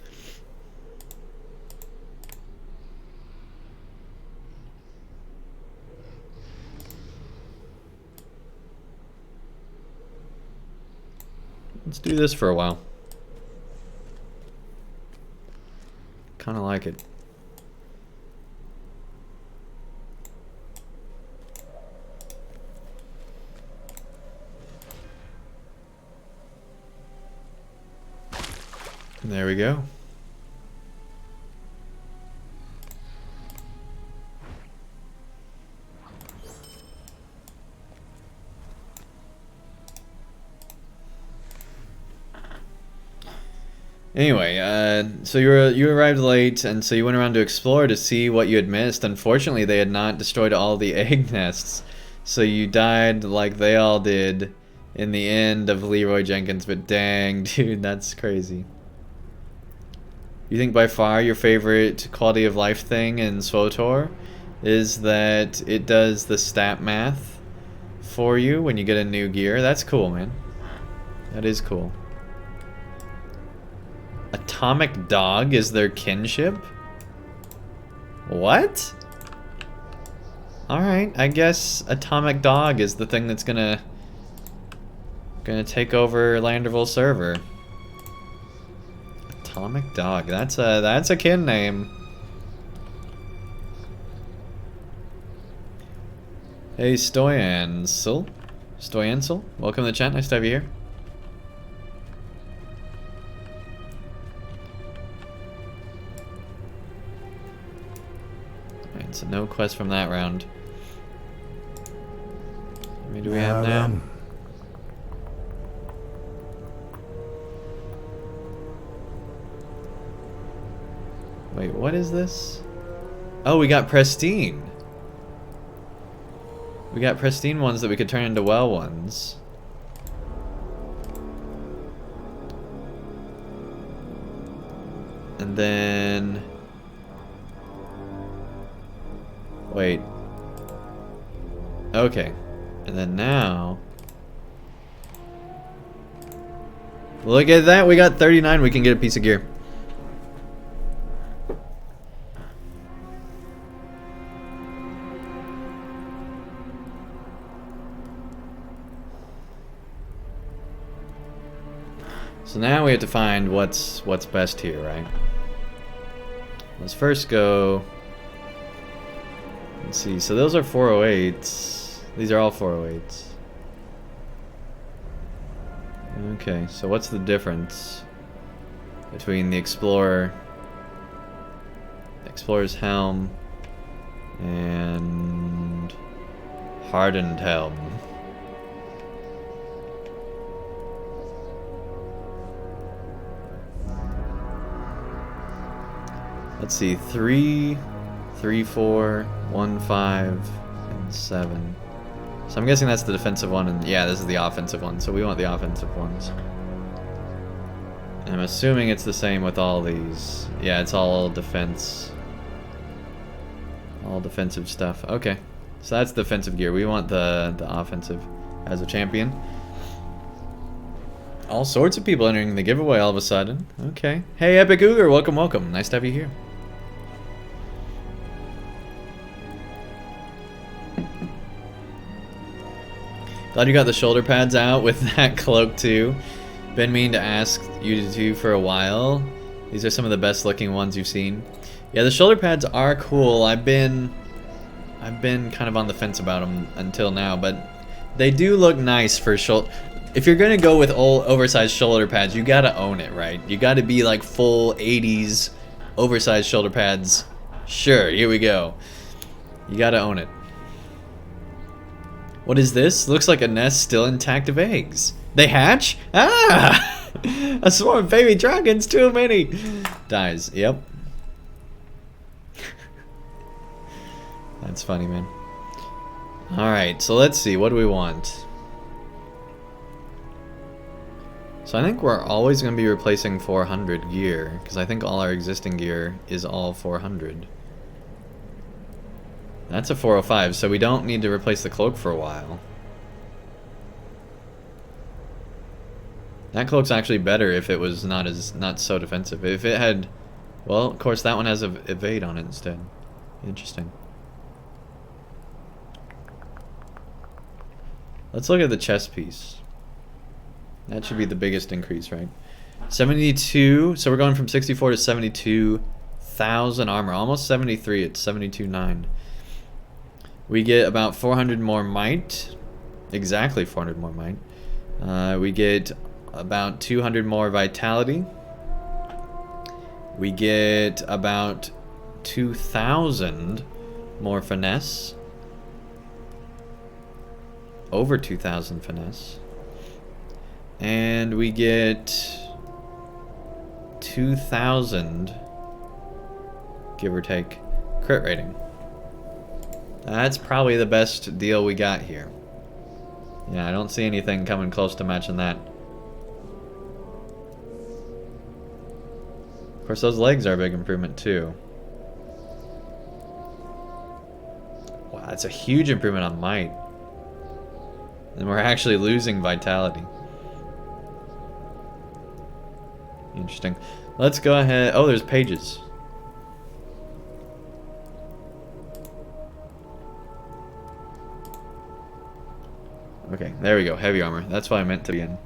Let's do this for a while. Kind of like it. There we go. Anyway, so you arrived late, and so you went around to explore to see what you had missed. Unfortunately, they had not destroyed all the egg nests, so you died like they all did in the end of Leroy Jenkins. But dang, dude, that's crazy. You think by far your favorite quality of life thing in SWTOR is that it does the stat math for you when you get a new gear? That's cool, man. That is cool. Atomic Dog is their kinship? What? Alright, I guess Atomic Dog is the thing that's gonna take over Landerville server. Atomic Dog, that's a kin name. Hey Stoyansel, welcome to the chat, nice to have you here. Alright, so no quest from that round. How many do we have now? Wait, what is this? Oh, we got pristine. We got pristine ones that we could turn into well ones. And then... Wait. Okay. And then now... Look at that, we got 39, we can get a piece of gear. So now we have to find what's best here, right? Let's first go... Let's see, so those are 408s. These are all 408s. Okay, so what's the difference between the Explorer's helm and hardened helm? Let's see, 3, 3, 4, 1, 5, and 7. So I'm guessing that's the defensive one, and yeah, this is the offensive one, so we want the offensive ones. And I'm assuming it's the same with all these. Yeah, it's all defense. All defensive stuff. Okay, so that's defensive gear. We want the offensive as a champion. All sorts of people entering the giveaway all of a sudden. Okay. Hey, Epic Cougar, welcome, welcome. Nice to have you here. Glad you got the shoulder pads out with that cloak too. Been meaning to ask you to for a while. These are some of the best looking ones you've seen. Yeah, the shoulder pads are cool. I've been kind of on the fence about them until now, but they do look nice for shoulder. If you're gonna go with old oversized shoulder pads, you gotta own it, right? You gotta be like full 80s oversized shoulder pads. Sure, here we go. You gotta own it. What is this? Looks like a nest still intact of eggs. They hatch? Ah! A swarm of baby dragons, too many! Dies, yep. That's funny, man. Alright, so let's see, what do we want? So I think we're always going to be replacing 400 gear, because I think all our existing gear is all 400. That's a 405, so we don't need to replace the cloak for a while. That cloak's actually better if it was not so defensive. If it had, well, of course that one has evade on it instead. Interesting. Let's look at the chest piece. That should be the biggest increase, right? 72, so we're going from 64 to 72,000 armor. Almost 73, it's 72.9. We get about 400 more might. Exactly 400 more might. We get about 200 more vitality. We get about 2,000 more finesse. Over 2,000 finesse. And we get 2,000, give or take, crit rating. That's probably the best deal we got here. Yeah, I don't see anything coming close to matching that. Of course, those legs are a big improvement too. Wow, that's a huge improvement on might. And we're actually losing vitality. Interesting. Let's go ahead. Oh, there's pages. Okay, there we go. Heavy armor. That's what I meant to be in.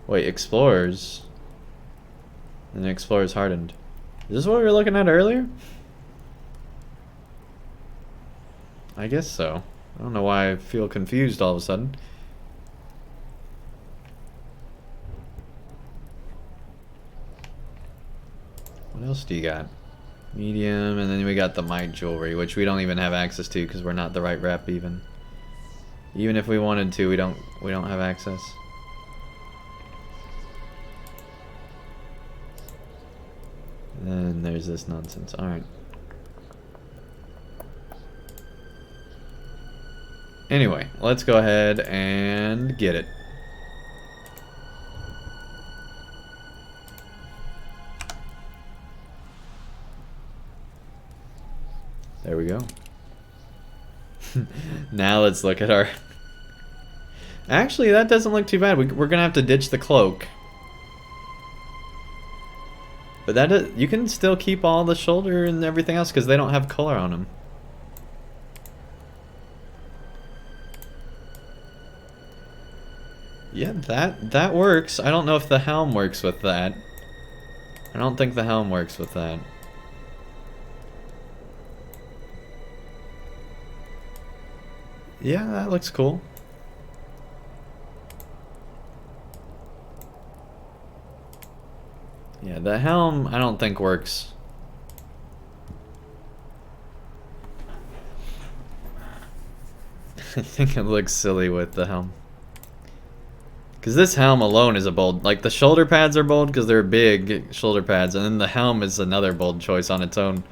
Wait, explorers. And explorers hardened. Is this what we were looking at earlier? I guess so. I don't know why I feel confused all of a sudden. What else do you got? Medium, and then we got the might jewelry, which we don't even have access to because we're not the right rep even. Even if we wanted to, we don't have access. And then there's this nonsense. Alright. Anyway, let's go ahead and get it. There we go. Now let's look at our... Actually, that doesn't look too bad. We're gonna have to ditch the cloak. But that is, you can still keep all the shoulder and everything else because they don't have color on them. Yeah, that works. I don't know if the helm works with that. I don't think the helm works with that. Yeah, that looks cool. Yeah, the helm I don't think works. I think it looks silly with the helm. Because this helm alone is a bold... Like, the shoulder pads are bold because they're big shoulder pads, and then the helm is another bold choice on its own.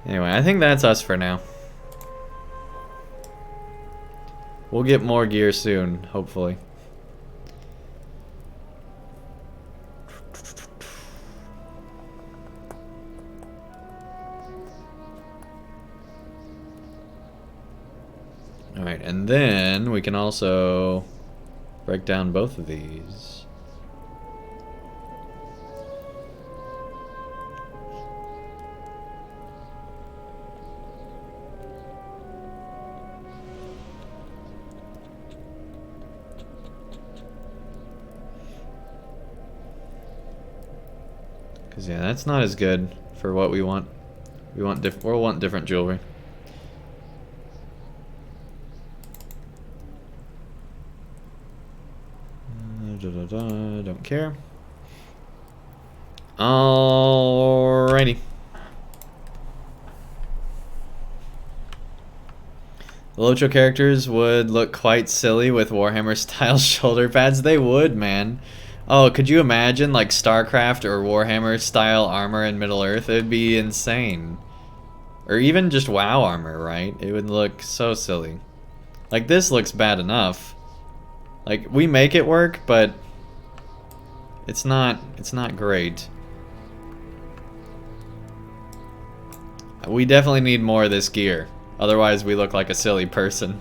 Anyway, I think that's us for now. We'll get more gear soon, hopefully. Alright, and then we can also break down both of these. Because, yeah, that's not as good for what we want. We'll want different jewelry. Don't care. Alrighty. The LOTRO characters would look quite silly with Warhammer style shoulder pads. They would, man. Oh, could you imagine like StarCraft or Warhammer style armor in Middle-earth? It'd be insane. Or even just WoW armor, right? It would look so silly. Like, this looks bad enough. Like, we make it work, but it's not great. We definitely need more of this gear. Otherwise, we look like a silly person.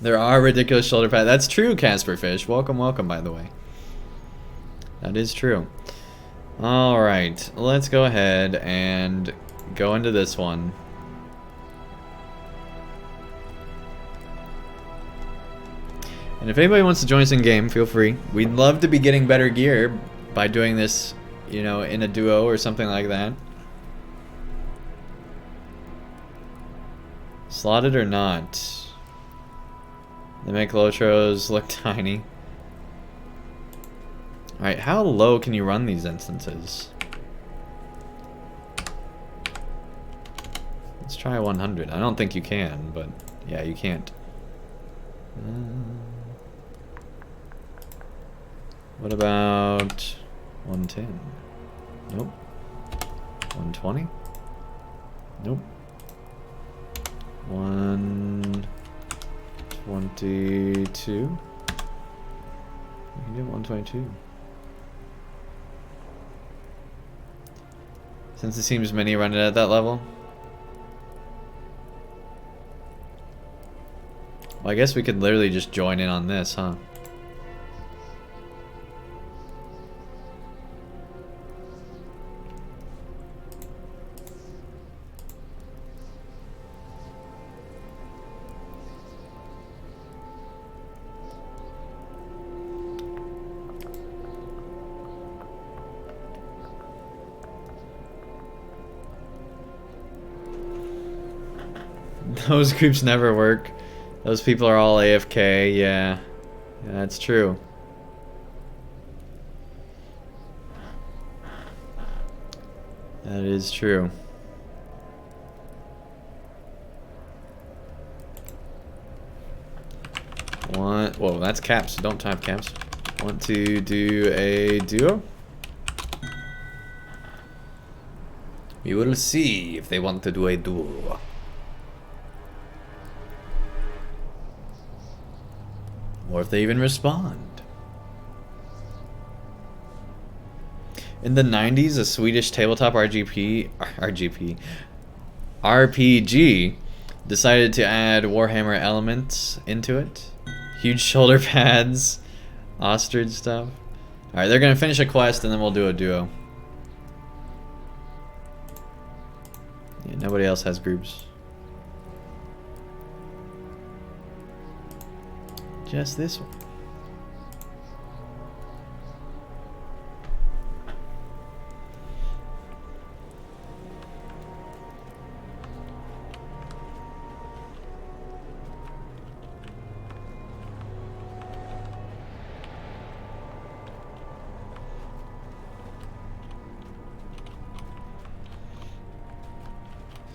There are ridiculous shoulder pads. That's true, Casper Fish. Welcome, welcome, by the way. That is true. Alright, let's go ahead and go into this one. And if anybody wants to join us in game, feel free. We'd love to be getting better gear by doing this, you know, in a duo or something like that. Slotted or not? They make Lotros look tiny. Alright, how low can you run these instances? Let's try 100. I don't think you can, but yeah, you can't. What about 110? Nope. 120? Nope. 122? You can do 122. Since it seems many run it at that level. Well, I guess we could literally just join in on this, huh? Those groups never work. Those people are all AFK, yeah. Yeah, that's true. That is true. Whoa, that's caps. Don't type caps. Want to do a duo? We will see if they want to do a duo. Or if they even respond. In the 90s, a Swedish tabletop RPG decided to add Warhammer elements into it. Huge shoulder pads, ostrich stuff. Alright, they're gonna finish a quest and then we'll do a duo. Yeah, nobody else has groups. Just this one.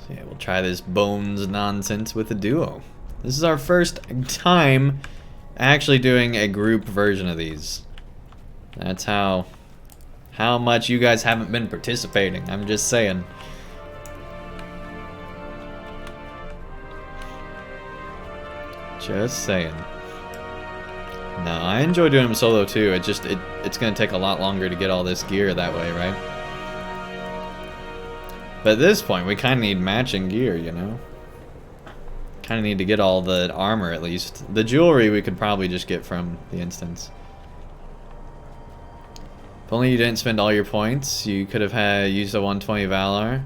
So yeah, we'll try this bones nonsense with a duo. This is our first time actually doing a group version of these. That's how much you guys haven't been participating. I'm just saying. Just saying. No, I enjoy doing them solo too. It's gonna take a lot longer to get all this gear that way, right? But at this point, we kind of need matching gear, you know? Kind of need to get all the armor at least. The jewelry we could probably just get from the instance. If only you didn't spend all your points, you could have used a 120 Valor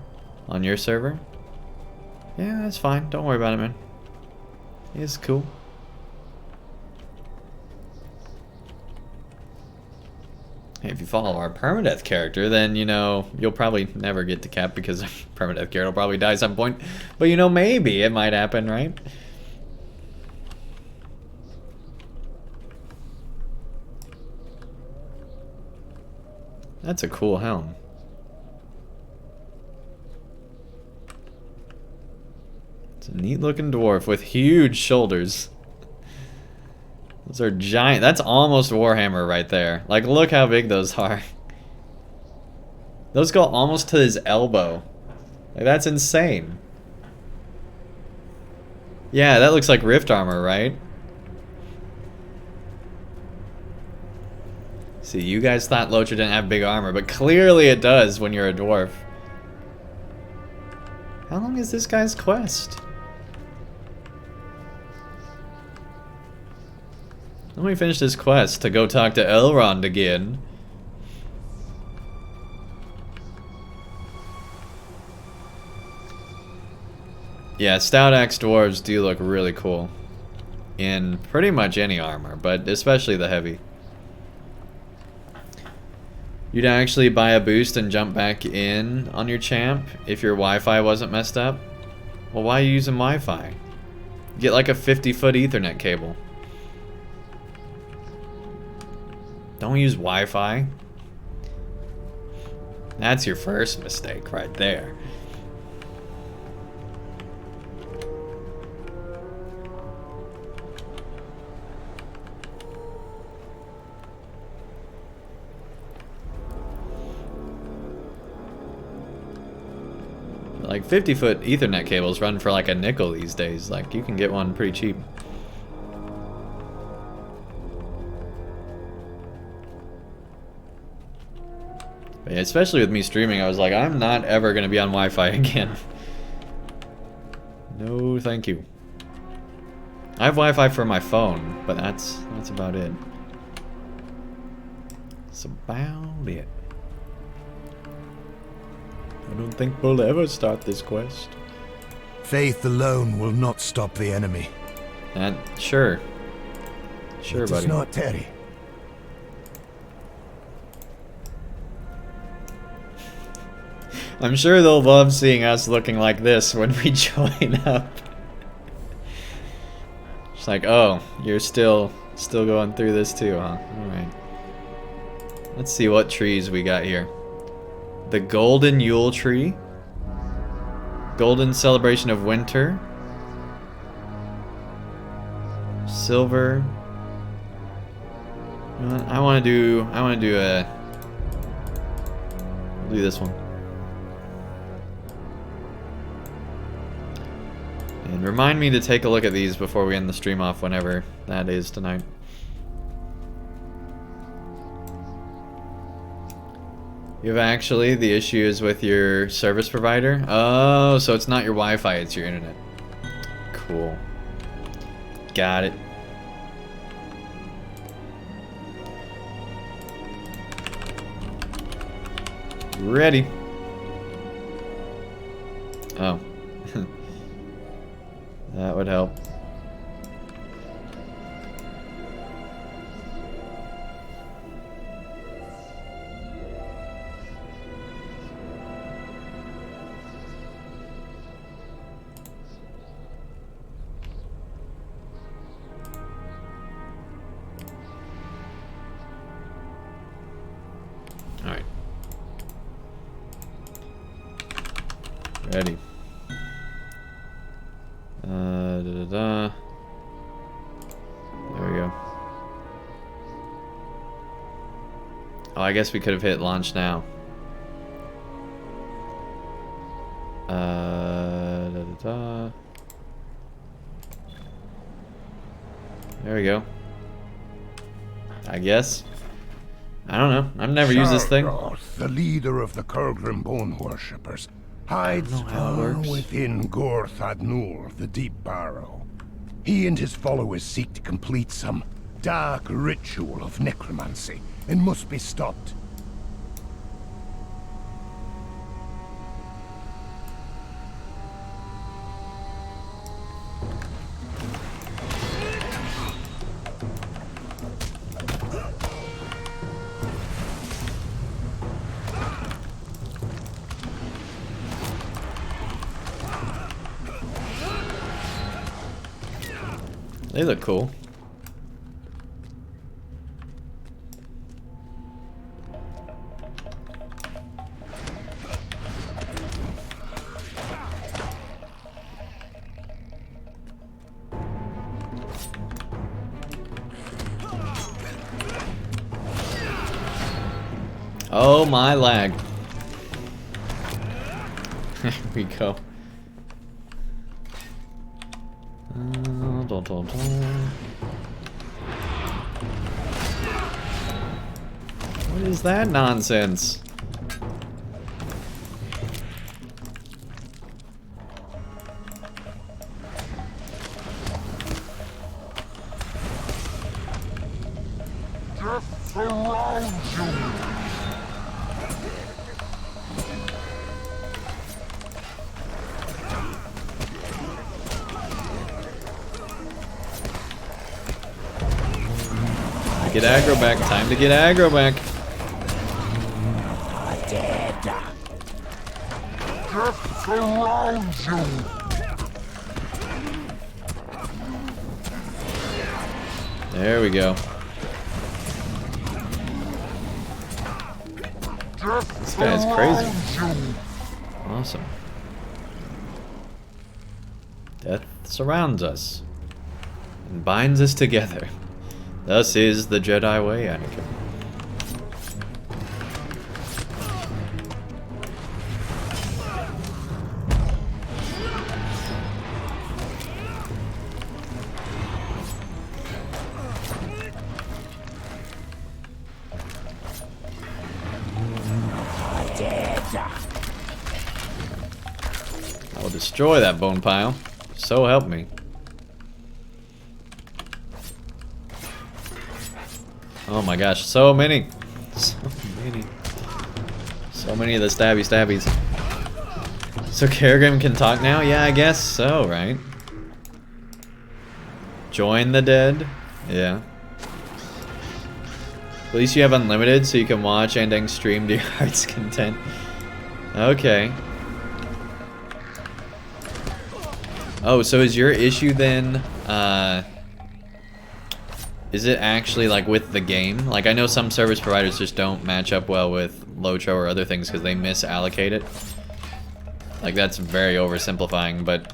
on your server. Yeah, that's fine. Don't worry about it, man. It's cool. Hey, if you follow our permadeath character, then, you know, you'll probably never get to cap because permadeath character will probably die at some point. But, you know, maybe it might happen, right? That's a cool helm. It's a neat looking dwarf with huge shoulders. Those are giant. That's almost Warhammer right there. Like, look how big those are. Those go almost to his elbow. Like, that's insane. Yeah, that looks like Rift armor, right? See, you guys thought LOTRO didn't have big armor, but clearly it does when you're a dwarf. How long is this guy's quest? Let me finish this quest to go talk to Elrond again. Yeah, Stout Axe Dwarves do look really cool. In pretty much any armor, but especially the heavy. You'd actually buy a boost and jump back in on your champ if your Wi-Fi wasn't messed up? Well, why are you using Wi-Fi? Get like a 50-foot Ethernet cable. Don't use Wi-Fi. That's your first mistake right there. Like 50-foot Ethernet cables run for like a nickel these days. Like, you can get one pretty cheap. But yeah, especially with me streaming, I was like, I'm not ever going to be on Wi-Fi again. No, thank you. I have Wi-Fi for my phone, but that's about it. That's about it. I don't think we'll ever start this quest. Faith alone will not stop the enemy. And sure. Sure, buddy. It's not Terry. I'm sure they'll love seeing us looking like this when we join up. It's like, oh, you're still going through this too, huh? Alright. Let's see what trees we got here. The Golden Yule Tree. Golden Celebration of Winter. Silver. You know what? I want to do this one. And remind me to take a look at these before we end the stream off, whenever that is tonight. You have actually, the issue is with your service provider? Oh, so it's not your Wi-Fi, it's your internet. Cool. Got it. Ready. Oh. That would help. Alright. Ready. There we go. Oh, I guess we could have hit launch now. There we go. I guess. I don't know. I've never used this thing. Sargoth, the leader of the Kurgrim Bone Worshippers, hides how it far works. within Gorth Adnur, the Deep Barrow. He and his followers seek to complete some dark ritual of necromancy and must be stopped. They look cool. Oh my lag. There we go. What is that nonsense? Death surrounds you! Get aggro back. Time to get aggro back. Dead. Death surrounds you! There we go. This guy's crazy. Awesome. Death surrounds us and binds us together. Thus is the Jedi way, Anakin. I will destroy that bone pile. So help me. Oh my gosh, so many. So many. So many of the stabby stabbies. So Kerrigan can talk now? Yeah, I guess so, right? Join the dead? Yeah. At least you have unlimited so you can watch Andang stream to your heart's content. Okay. Oh, so is your issue then, is it actually like with the game? Like I know some service providers just don't match up well with LOTRO or other things because they misallocate it. Like that's very oversimplifying, but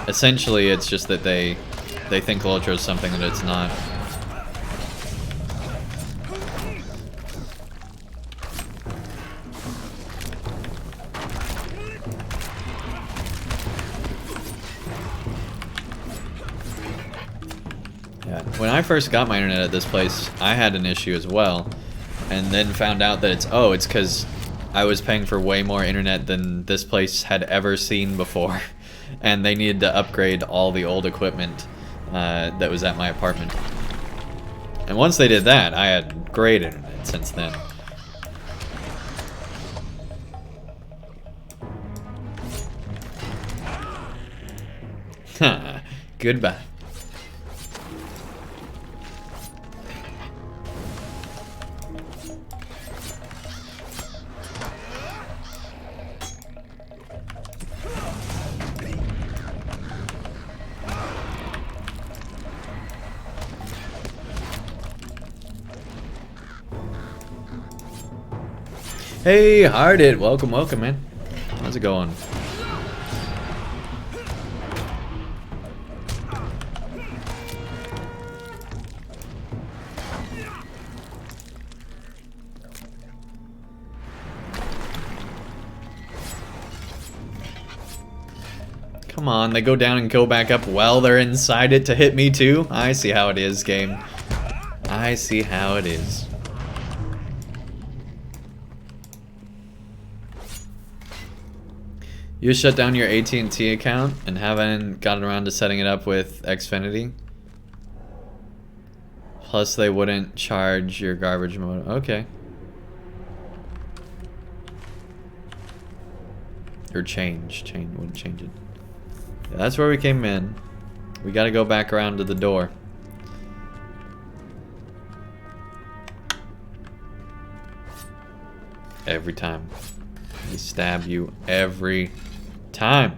essentially it's just that they think LOTRO is something that it's not. Yeah. When I first got my internet at this place, I had an issue as well, and then found out that it's because I was paying for way more internet than this place had ever seen before. And they needed to upgrade all the old equipment that was at my apartment. And once they did that, I had great internet since then. Goodbye. Hey, Hearted, welcome, welcome, man. How's it going? Come on, they go down and go back up while they're inside it to hit me too? I see how it is, game. I see how it is. You shut down your AT&T account and haven't gotten around to setting it up with Xfinity? Plus they wouldn't charge your garbage modem. Okay. Or wouldn't change it. Yeah, that's where we came in. We gotta go back around to the door. Every time. We stab you every time.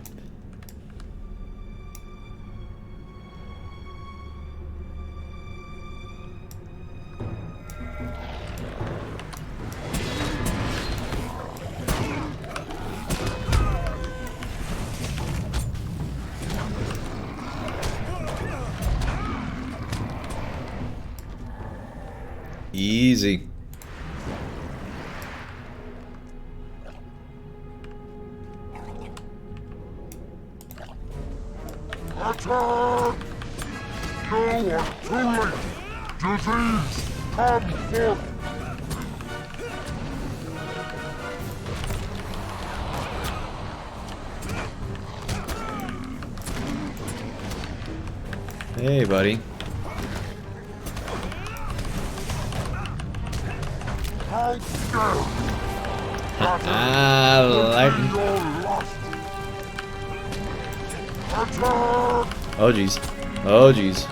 Easy. Attack! You are too late! Disease, come forth! Hey, buddy. Lightning. Oh jeez. Oh jeez.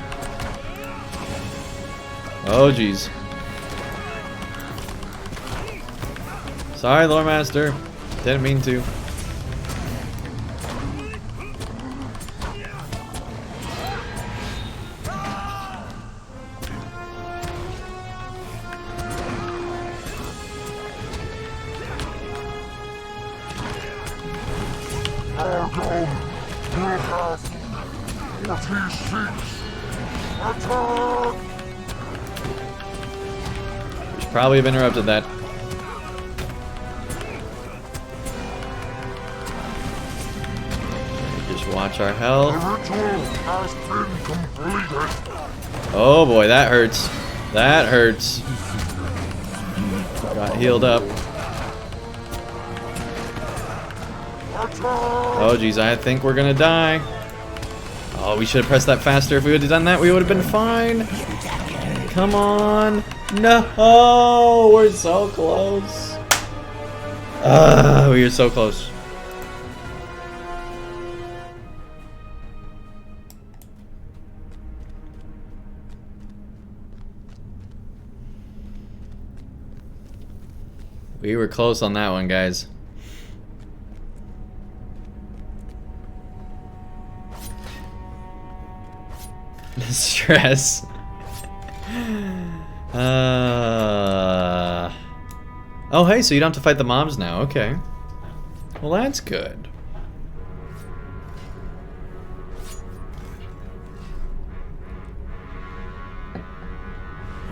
Oh jeez. Sorry, Lore Master. Didn't mean to. Probably have interrupted that. Just watch our health. Oh boy, that hurts. That hurts. Got healed up. Oh geez, I think we're gonna die. Oh, we should have pressed that faster. If we would have done that, we would have been fine. Come on. No, we're so close. We are so close. We were close on that one, guys. Stress. Oh, hey, so you don't have to fight the mobs now. Okay. Well, that's good.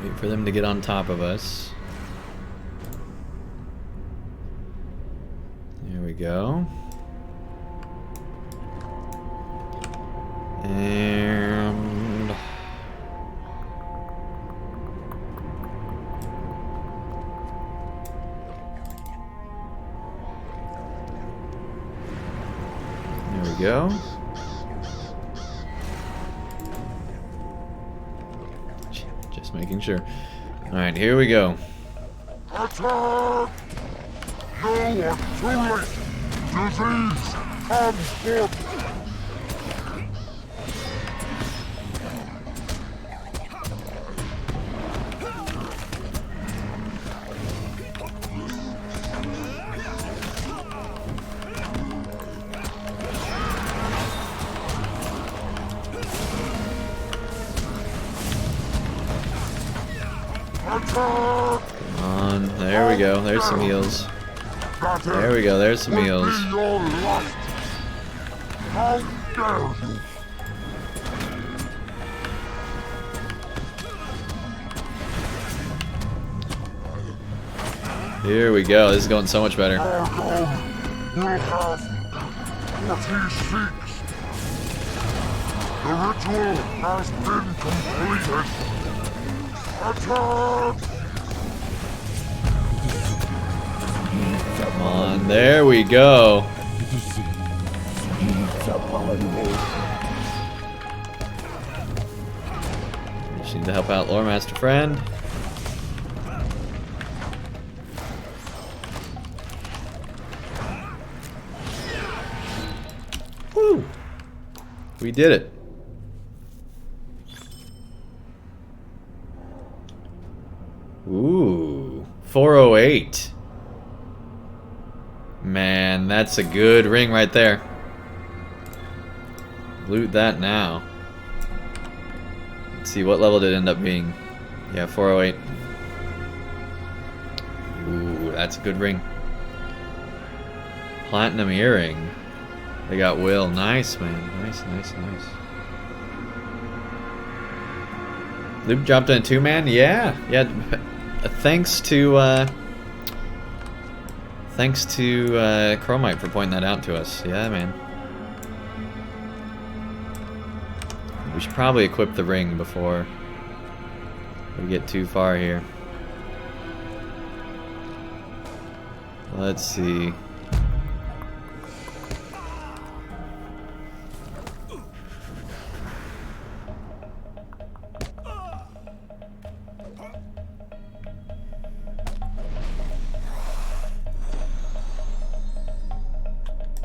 Wait for them to get on top of us. There we go. And... we go. Just making sure. Alright, here we go. Attack! No, too late! Disease comes forth! Attack! Come on, there we go. There's some heals. There we go, there's some heals. Your lust. How dare you! Here we go. This is going so much better. Argon will have what he seeks. The ritual has been completed. Attack! Come on, there we go. Just need to help out Lore Master Friend. Woo! We did it. Ooh, 408. Man, that's a good ring right there. Loot that now. Let's see, what level did it end up being? Yeah, 408. Ooh, that's a good ring. Platinum earring. They got Will. Nice, man. Nice, nice, nice. Loop dropped in a 2-man? Yeah. Yeah. Thanks to Chromite for pointing that out to us. Yeah, man. We should probably equip the ring before we get too far here. Let's see.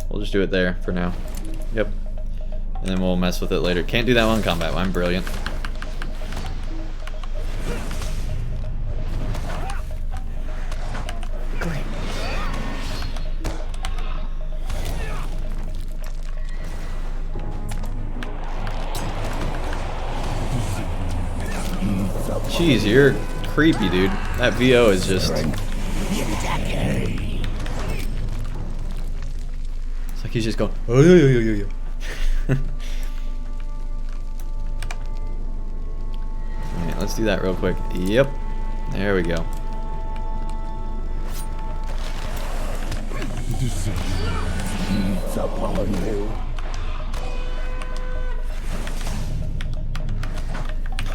We'll just do it there for now. Yep. And then we'll mess with it later. Can't do that one in combat. I'm brilliant. Great. Jeez, you're creepy, dude. That VO is just... It's like he's just going... Oh, yeah. Alright, let's do that real quick. Yep. There we go.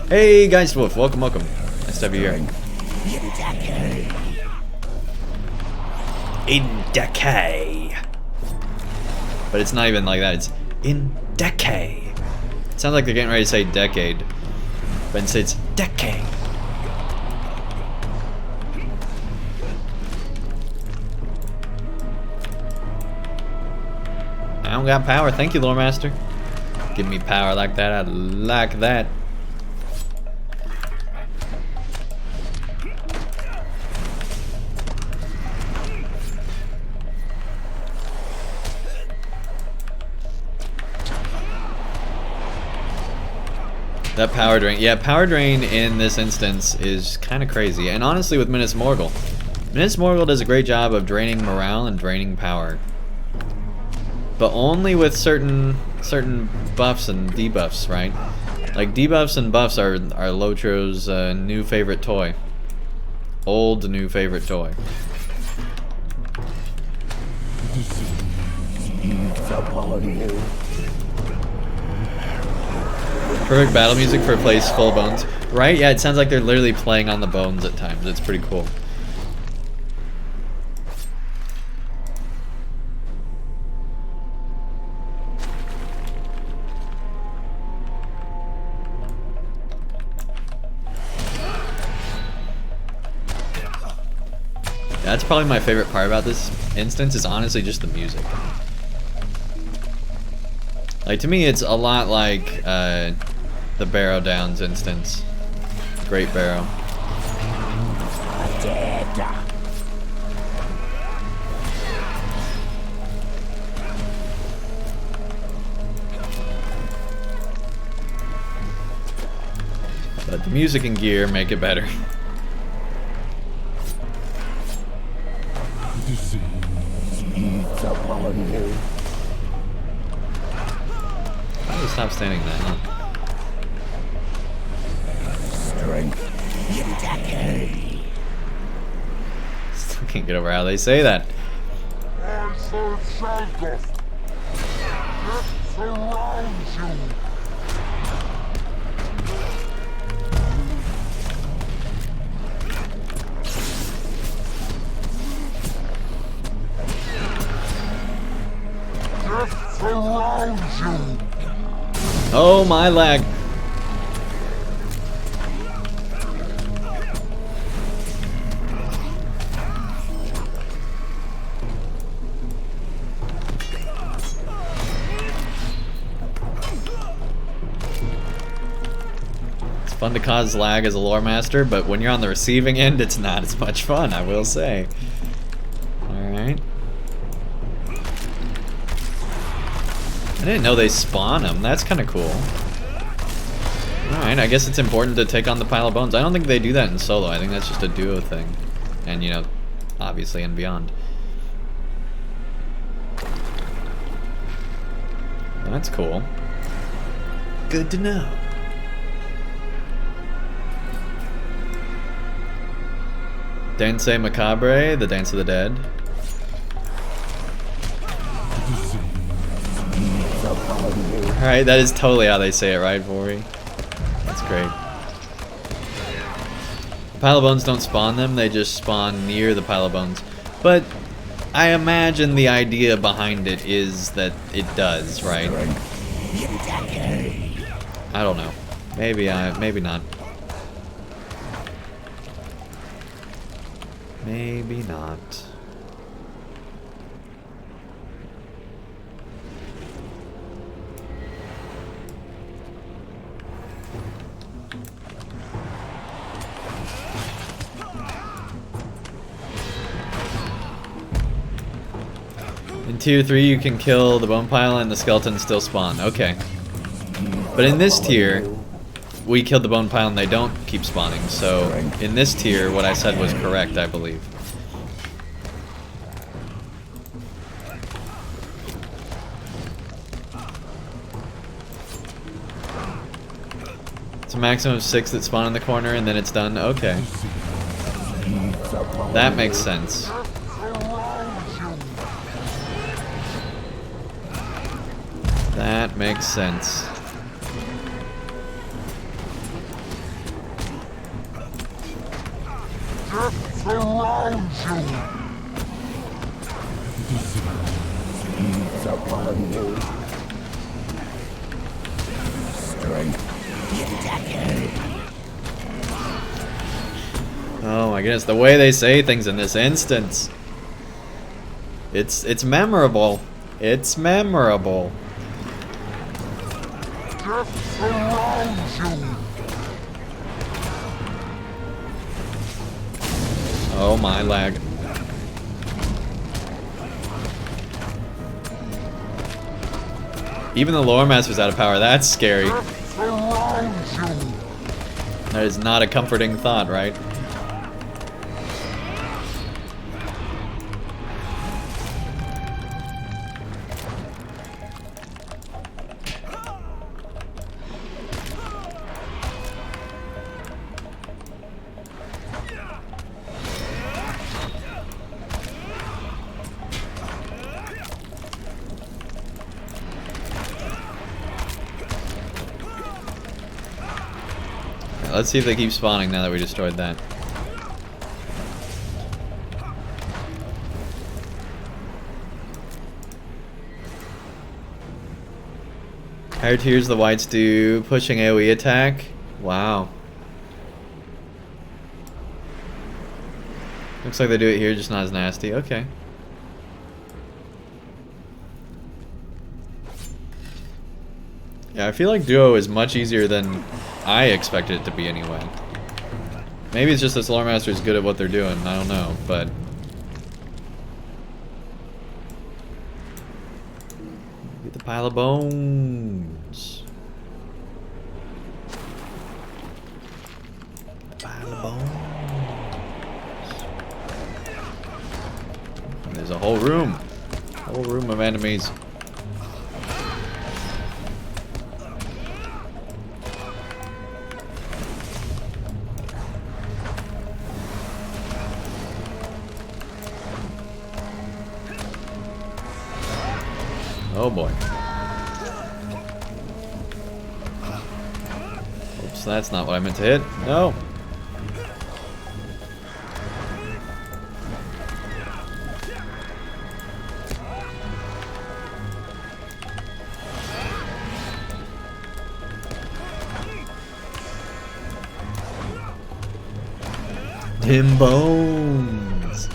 Hey, Geist Wolf. Welcome, welcome. Nice to have you here. In decay. But it's not even like that. It's in decay. It sounds like they're getting ready to say decade. But instead it's decay. I don't got power. Thank you, Lore Master. Give me power like that. I like that. That power drain. Yeah, power drain in this instance is kind of crazy. And honestly, with Minas Morgul. Minas Morgul does a great job of draining morale and draining power. But only with certain buffs and debuffs, right? Like, debuffs and buffs are Lotro's new favorite toy. Old new favorite toy. Perfect battle music for a place full of bones. Right? Yeah, it sounds like they're literally playing on the bones at times. It's pretty cool. That's probably my favorite part about this instance is honestly just the music. Like, to me, it's a lot like the Barrow Downs instance. Great Barrow. But the music and gear make it better. Why do you stop standing there? Huh? Strength in decay. Still can't get over how they say that. I serve Shalgoth. Death surrounds you. Death surrounds you. Oh my lag. It's fun to cause lag as a lore master, but when you're on the receiving end, it's not as much fun, I will say. Alright. I didn't know they spawn them. That's kind of cool. Alright, I guess it's important to take on the pile of bones. I don't think they do that in solo. I think that's just a duo thing. And, you know, obviously and beyond. That's cool. Good to know. Danse Macabre, the Dance of the Dead. Alright, that is totally how they say it, right, Vori? That's great. Pile of bones don't spawn them, they just spawn near the pile of bones. But I imagine the idea behind it is that it does, right? I don't know. Maybe not. Maybe not. In tier 3 you can kill the bone pile and the skeletons still spawn. Okay. But in this tier, we killed the bone pile and they don't keep spawning. So in this tier, what I said was correct, I believe. It's a maximum of 6 that spawn in the corner and then it's done. Okay. That makes sense. That makes sense. Death surrounds you. Feeds upon you. Strength in decay. Oh my goodness, the way they say things in this instance. It's memorable. It's memorable. Death surrounds you. Oh my lag. Even the lore master's out of power. That's scary. Death surrounds you. That is not a comforting thought, right? Let's see if they keep spawning now that we destroyed that. Higher tiers the whites do pushing AoE attack. Wow. Looks like they do it here, just not as nasty. Okay. Yeah, I feel like duo is much easier than I expected it to be anyway. Maybe it's just this Lore Master is good at what they're doing. I don't know, but... Get the pile of bones. Pile of bones. And there's a whole room. Whole room of enemies. Oh boy. Oops, that's not what I meant to hit. No. Dim bones.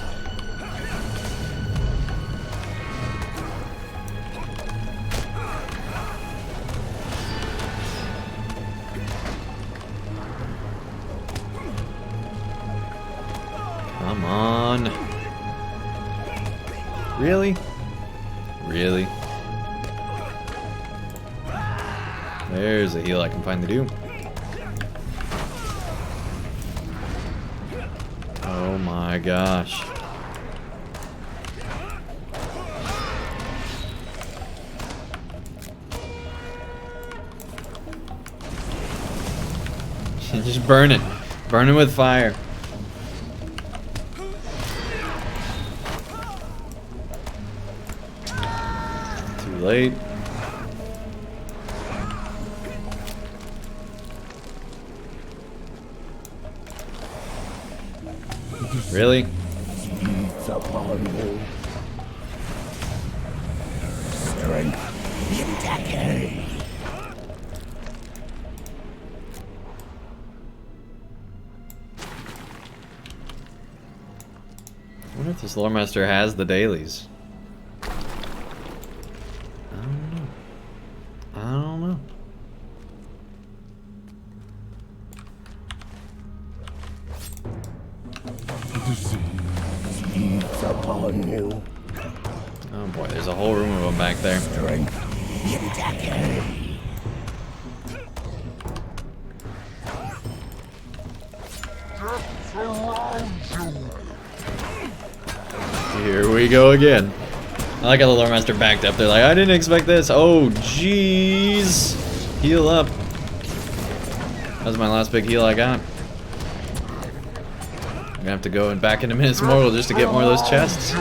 Come on. Really? Really? There's a heal I can finally do. Oh my gosh. Just burn it. Burn it with fire. Too late. Really? Feeds upon you. Strength in decay. I wonder if this Lore Master has the dailies. I don't know. I don't know. Feeds upon you. Oh boy, there's a whole room of them back there. Strength in decay. Death surrounds you. Here we go again. I like how the Lore Master backed up. They're like, I didn't expect this. Oh, jeez. Heal up. That was my last big heal I got. I'm gonna have to go back into Minas Morgul just to get more of those chests.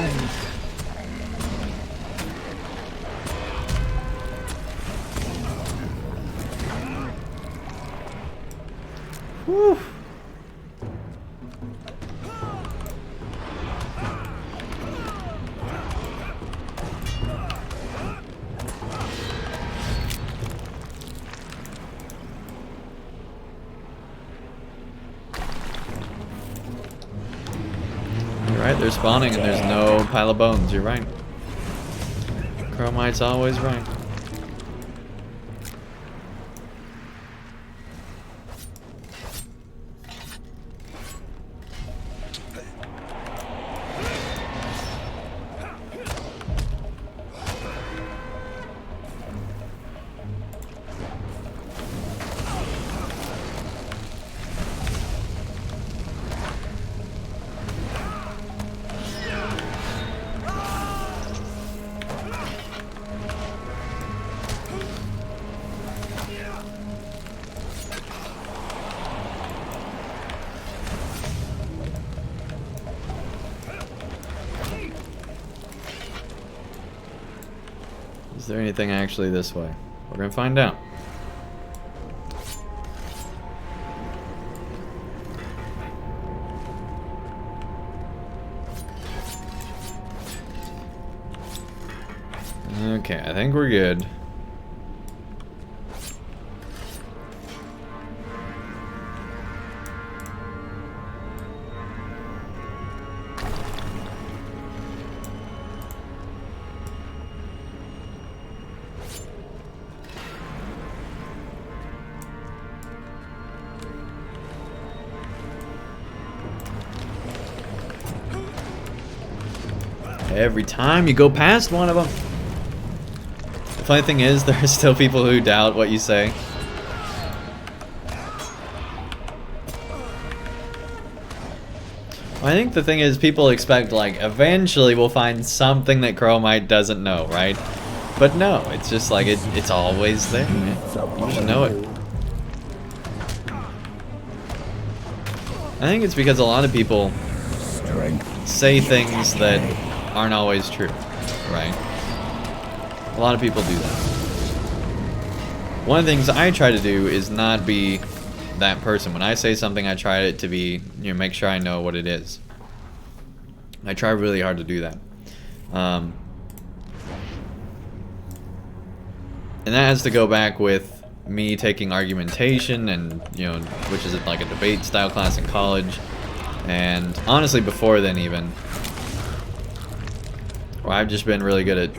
Whew. You're right, they're spawning and there's no pile of bones. You're right. Chromite's always right. Is there anything actually this way? We're gonna find out. Okay, I think we're good. Every time you go past one of them. The funny thing is, there are still people who doubt what you say. I think the thing is, people expect, like, eventually we'll find something that Chromite doesn't know, right? But no, it's just like, it's always there, man. You just know it. I think it's because a lot of people say things that aren't always true, right? A lot of people do that. One of the things I try to do is not be that person. When I say something, I try it to be, you know, make sure I know what it is. I try really hard to do that. And that has to go back with me taking argumentation and, you know, which is like a debate style class in college. And honestly, before then even, where I've just been really good at,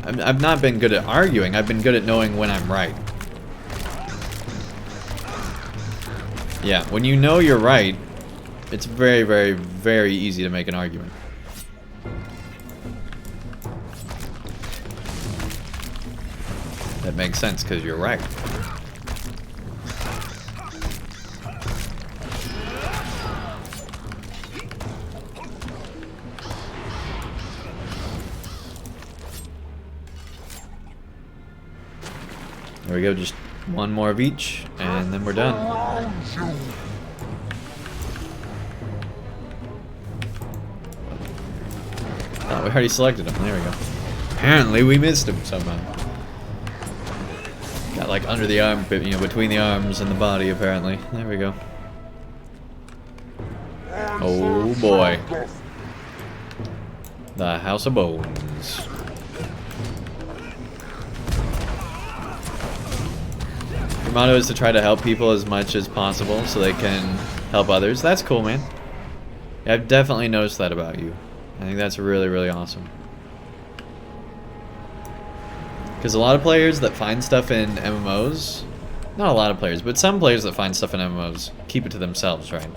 I've not been good at arguing, I've been good at knowing when I'm right. Yeah, when you know you're right, it's very, very, very easy to make an argument. That makes sense because you're right. There we go, just one more of each, and then we're done. Oh, we already selected him. There we go. Apparently, we missed him somehow. Got like under the armpit, you know, between the arms and the body, apparently. There we go. Oh boy. The House of Bones. Your motto is to try to help people as much as possible so they can help others. That's cool, man. Yeah, I've definitely noticed that about you. I think that's really, really awesome. Because a lot of players that find stuff in MMOs, not a lot of players, but some players that find stuff in MMOs keep it to themselves, right?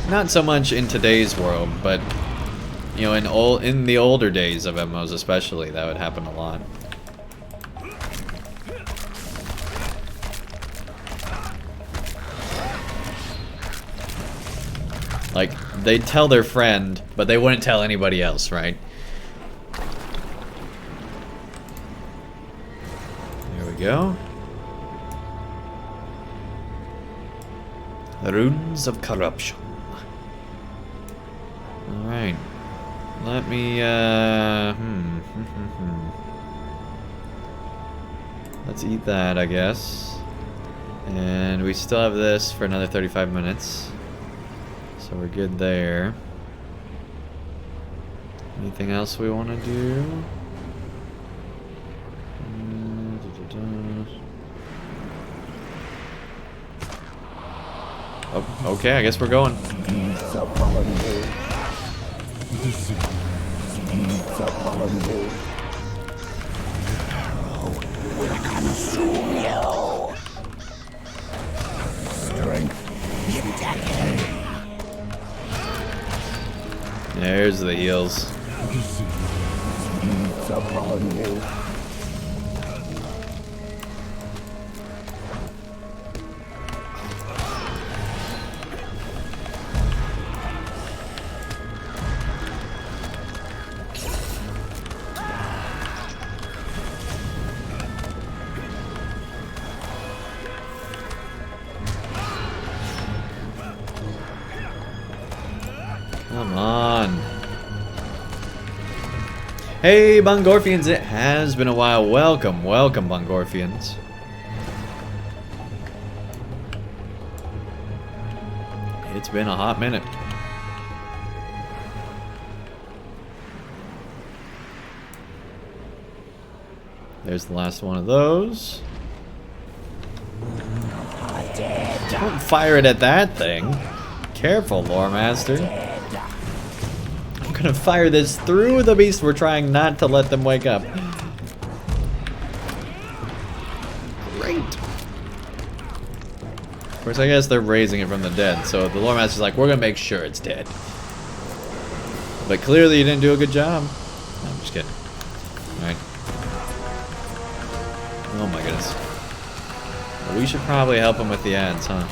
Not so much in today's world, but you know, in the older days of MMOs especially, that would happen a lot. Like, they'd tell their friend, but they wouldn't tell anybody else, right? There we go. The Runes of Corruption. Alright. Let me, Let's eat that, I guess. And we still have this for another 35 minutes. So we're good there. Anything else we want to do? Oh, okay, I guess we're going. There's the heals. Come on. Hey, Bungorfians, it has been a while. Welcome, welcome, Bungorfians. It's been a hot minute. There's the last one of those. Don't fire it at that thing. Careful, Lore Master. I'm gonna fire this through the beast. We're trying not to let them wake up. Great. Of course, I guess they're raising it from the dead, so the lore master's like, we're gonna make sure it's dead. But clearly you didn't do a good job. No, I'm just kidding. Alright. Oh my goodness. Well, we should probably help him with the ads, huh?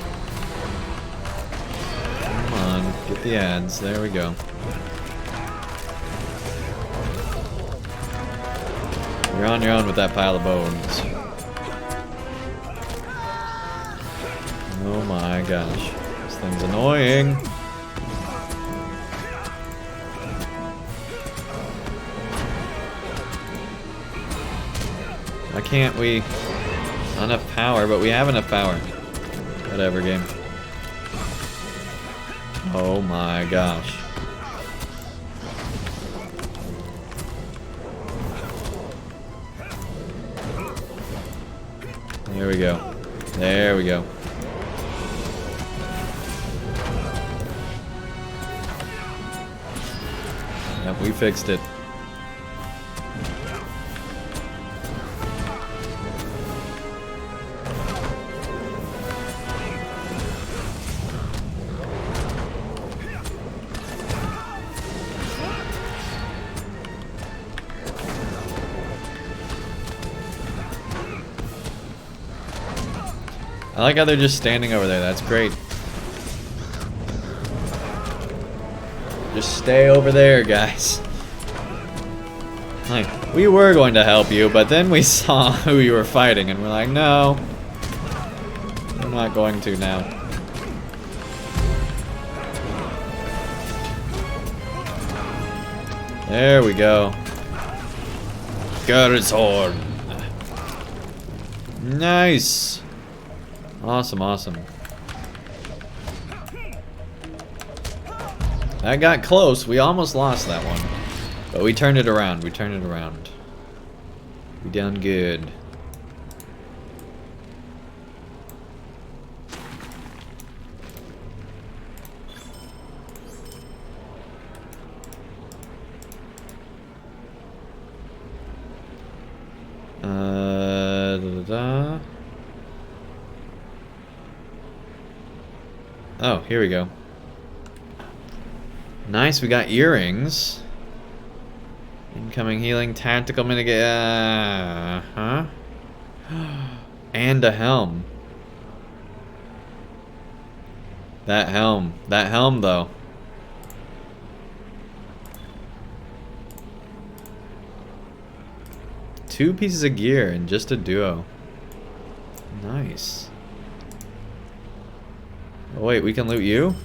Come on, get the ads. There we go. You're on your own with that pile of bones. Oh my gosh. This thing's annoying. Why can't we? Not enough power, but we have enough power. Whatever, game. Oh my gosh. There we go. There we go. Yep, we fixed it. I like how they're just standing over there. That's great. Just stay over there, guys. Like, we were going to help you, but then we saw who you were fighting, and we're like, no. We're not going to now. There we go. Got its horn. Nice. Awesome, awesome. That got close. We almost lost that one. But we turned it around. We turned it around. We done good. Da-da-da. Oh, here we go. Nice, we got earrings. Incoming healing, tactical mitigate. Huh? And a helm. That helm though. Two pieces of gear and just a duo. Nice. Oh wait, we can loot you?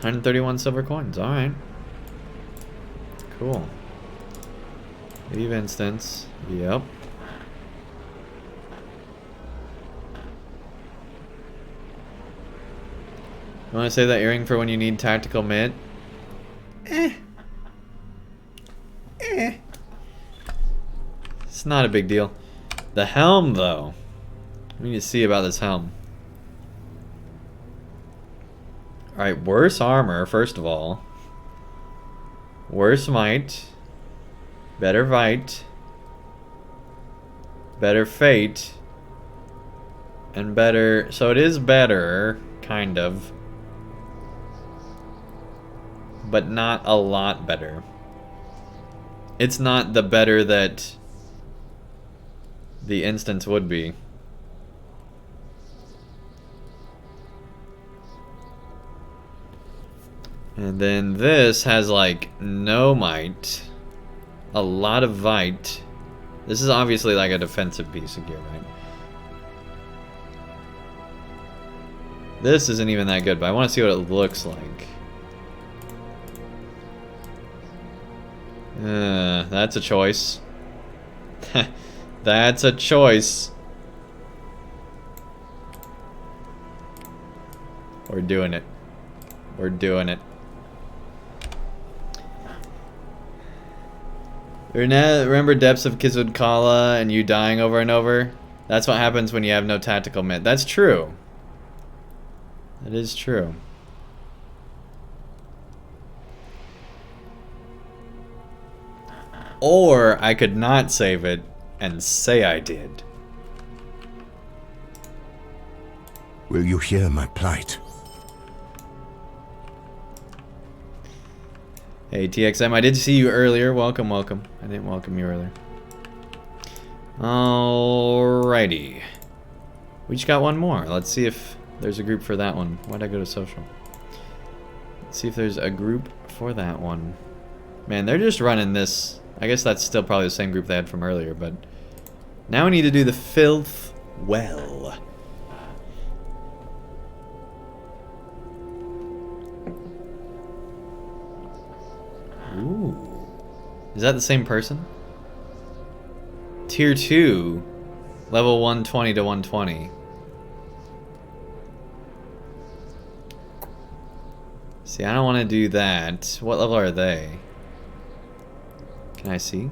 131 silver coins, alright. Cool. Leave instance. Yep. You want to save that earring for when you need tactical mitt? It's not a big deal. The helm, though. We need to see about this helm. Alright, worse armor, first of all. Worse might. Better fight. Better fate. And better... So it is better, kind of. But not a lot better. It's not the better that the instance would be. And then this has like no might, a lot of vite. This is obviously like a defensive piece of gear, right? This isn't even that good, but I want to see what it looks like. That's a choice. That's a choice. We're doing it. We're doing it. Remember Depths of Kizudkala and you dying over and over? That's what happens when you have no tactical mitt. That's true. That is true. Or I could not save it and say I did. Will you hear my plight? Hey TXM, I did see you earlier. Welcome, welcome. I didn't welcome you earlier. Alrighty. We just got one more. Let's see if there's a group for that one. Why'd I go to social? Let's see if there's a group for that one. Man, they're just running this. I guess that's still probably the same group they had from earlier, but now we need to do the filth well. Ooh. Is that the same person? Tier 2, level 120 to 120. See, I don't want to do that. What level are they? Can I see?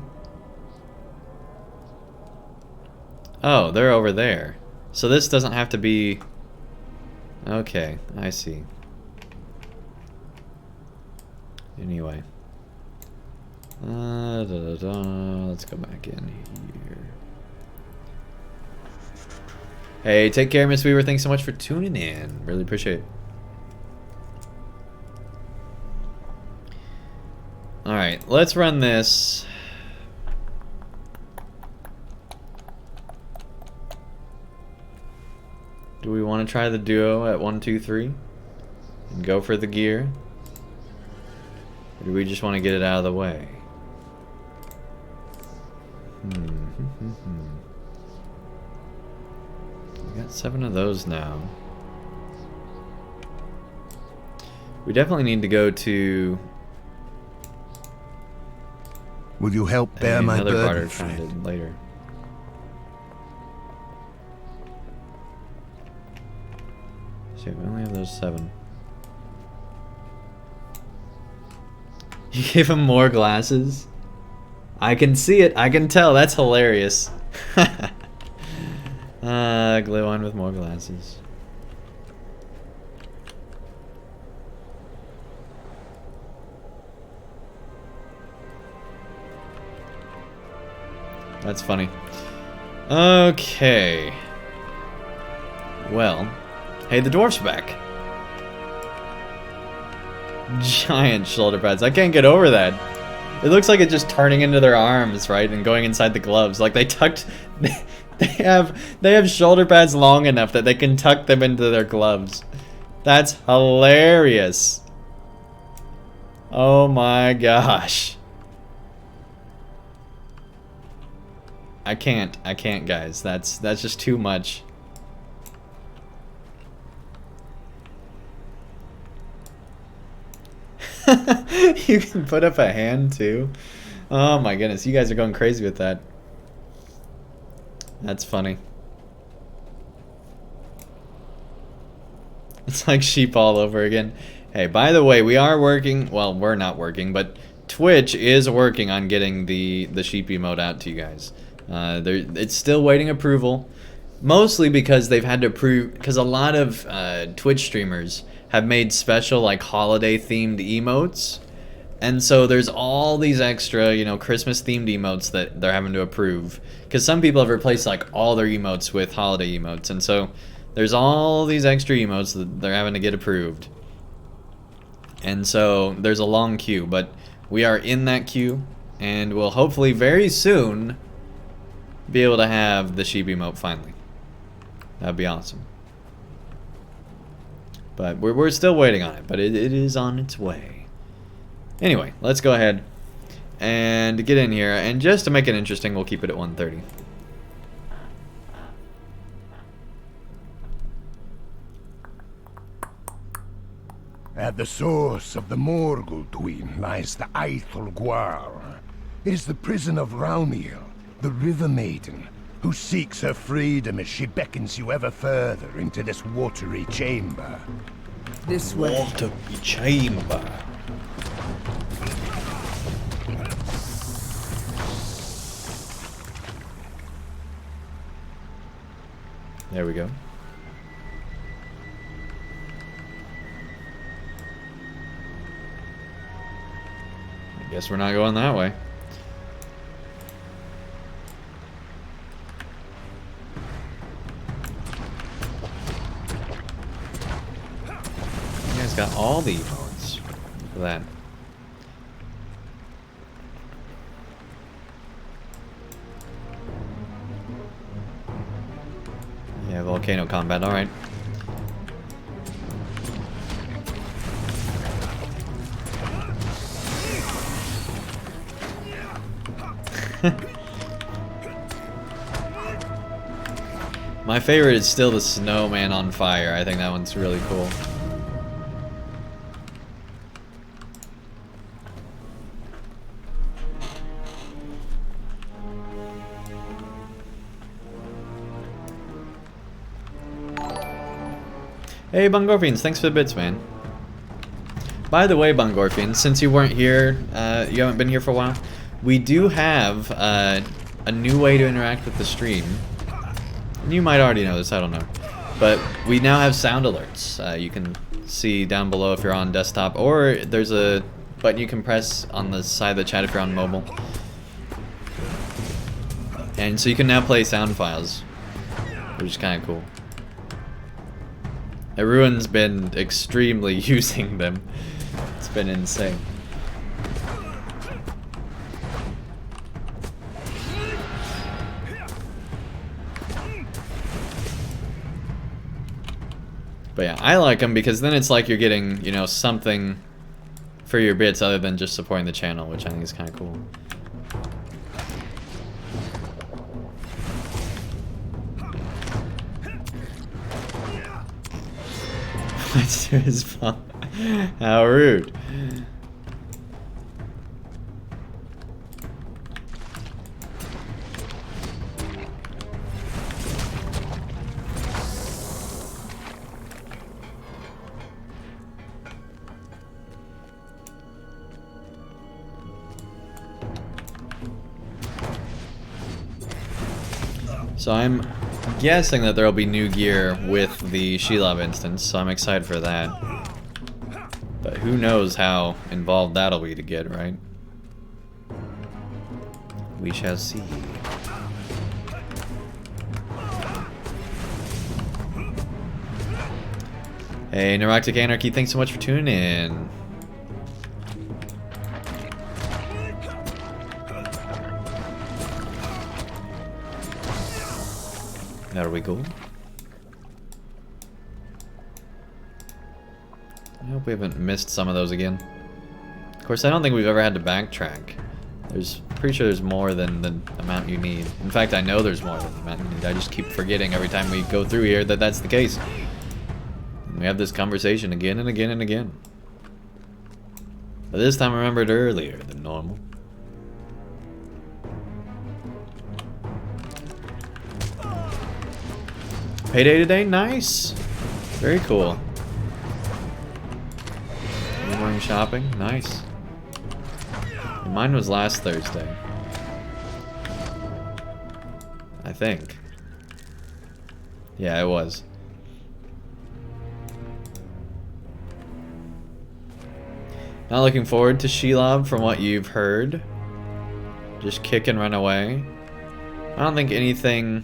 Oh, they're over there. So this doesn't have to be... Okay, I see. Anyway. Let's go back in here. Hey, take care, Miss Weaver. Thanks so much for tuning in. Really appreciate it. Alright, let's run this. Do we want to try the duo at 1, 2, 3? And go for the gear? Or do we just want to get it out of the way? We got 7 of those now. We definitely need to go to... Will you help bear my another burden, barter friend? founded later. Shit, we only have those 7. You gave him more glasses? I can see it. I can tell. That's hilarious. Glue on with more glasses. That's funny. Okay. Well, hey, the dwarf's back. Giant shoulder pads. I can't get over that. It looks like it's just turning into their arms, right, and going inside the gloves. Like they tucked. They have shoulder pads long enough that they can tuck them into their gloves. That's hilarious. Oh my gosh. I can't, guys. That's just too much. You can put up a hand too. Oh my goodness, you guys are going crazy with that. That's funny. It's like sheep all over again. Hey, by the way, we are working, well, we're not working, but Twitch is working on getting the sheep emote out to you guys. It's still waiting approval, mostly because they've had to approve, because a lot of Twitch streamers have made special like holiday themed emotes, and so there's all these extra, you know, Christmas themed emotes that they're having to approve, because some people have replaced like all their emotes with holiday emotes, and so there's all these extra emotes that they're having to get approved, and so there's a long queue, but we are in that queue, and we'll hopefully very soon be able to have the sheep emote finally. That'd be awesome. But we're still waiting on it, but it is on its way. Anyway, let's go ahead and get in here, and just to make it interesting, we'll keep it at 1:30. At the source of the Morgul Twin lies the Aethel Gwar. It is the prison of Raumiel, the River Maiden, who seeks her freedom as she beckons you ever further into this watery chamber. This way. Watery chamber. There we go. I guess we're not going that way. It's got all the emotes. Look at that. Yeah, volcano combat, alright. My favorite is still the snowman on fire. I think that one's really cool. Hey Bungorfians, thanks for the bits, man. By the way, Bungorfians, since you weren't here, you haven't been here for a while, we do have a new way to interact with the stream. You might already know this, I don't know. But we now have sound alerts. You can see down below if you're on desktop, or there's a button you can press on the side of the chat if you're on mobile. And so you can now play sound files, which is kind of cool. Everyone's been extremely using them. It's been insane. But yeah, I like them because then it's like you're getting, you know, something for your bits other than just supporting the channel, which I think is kind of cool. Let's do his fault. How rude. So I'm guessing that there will be new gear with the Shelob instance, so I'm excited for that. But who knows how involved that'll be to get, right? We shall see. Hey, Neurotic Anarchy, thanks so much for tuning in. There we go. I hope we haven't missed some of those again. Of course, I don't think we've ever had to backtrack. Pretty sure there's more than the amount you need. In fact, I know there's more than the amount you need. I just keep forgetting every time we go through here that that's the case. And we have this conversation again and again and again. But this time I remembered earlier than normal. Payday today? Nice! Very cool. Morning shopping? Nice. Mine was last Thursday. I think. Yeah, it was. Not looking forward to Shelob from what you've heard. Just kick and run away. I don't think anything...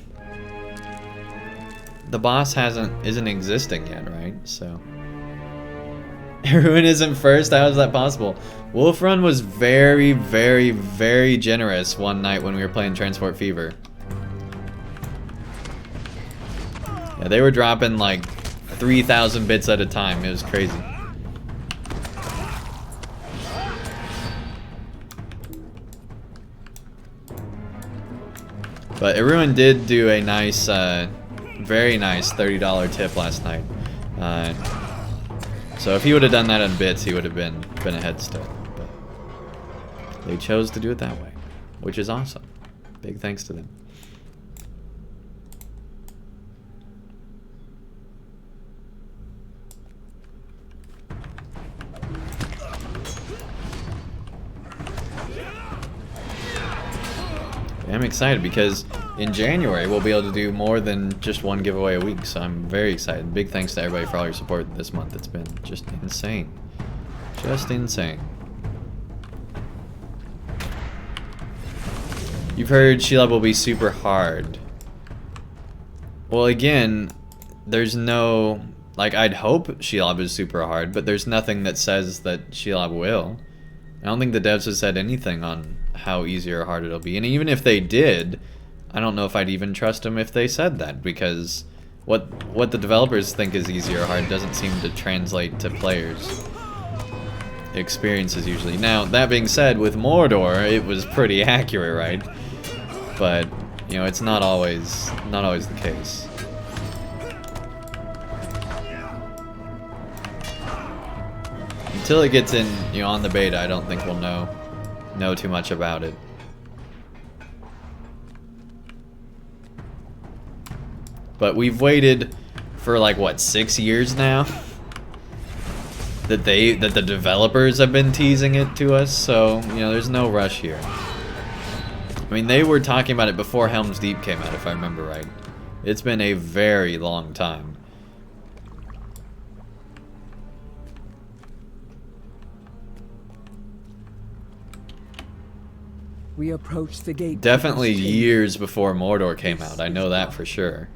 The boss isn't existing yet, right? So Ruin isn't first. How is that possible? Wolf Run was very, very, very generous one night when we were playing Transport Fever. Yeah, they were dropping like 3,000 bits at a time. It was crazy. But Ruin did do a nice. Very nice $30 tip last night. So if he would have done that in bits, he would have been ahead still. But they chose to do it that way, which is awesome. Big thanks to them. I'm excited because in January we'll be able to do more than just one giveaway a week, so I'm very excited. Big thanks to everybody for all your support this month. It's been just insane. Just insane. You've heard Shelob will be super hard. Well, again, there's no Like, I'd hope Shelob is super hard, but there's nothing that says that Shelob will. I don't think the devs have said anything on how easy or hard it'll be. And even if they did, I don't know if I'd even trust them if they said that, because what the developers think is easy or hard doesn't seem to translate to players' experiences usually. Now, that being said, with Mordor, it was pretty accurate, right? But, you know, it's not always the case. Until it gets in, you know, on the beta, I don't think we'll know too much about it. But we've waited for like what, 6 years now? that the developers have been teasing it to us, so you know, there's no rush here. I mean, they were talking about it before Helm's Deep came out, if I remember right. It's been a very long time. We approach the gate. Definitely years before Mordor came out, I know that for sure.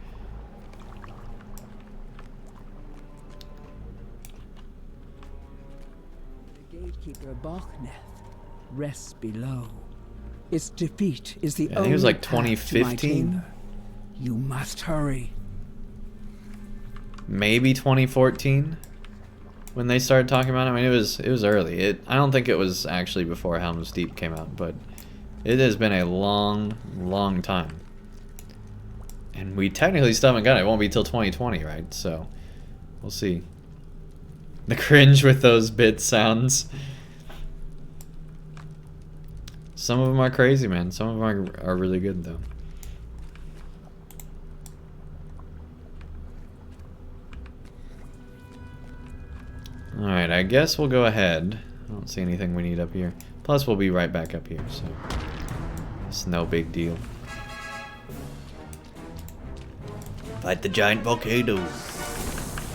The gatekeeper Bochneth rests below. Its defeat is the I think it was like path to my 2015. chamber. You must hurry. Maybe 2014 when they started talking about it. I mean, it was early. I don't think it was actually before Helm's Deep came out, but it has been a long time. And we technically still haven't got it. It won't be till 2020, right? So we'll see. The cringe with those bit sounds. Some of them are crazy, man. Some of them are really good, though. Alright, I guess we'll go ahead. I don't see anything we need up here. Plus, we'll be right back up here, so it's no big deal. Fight the giant volcano.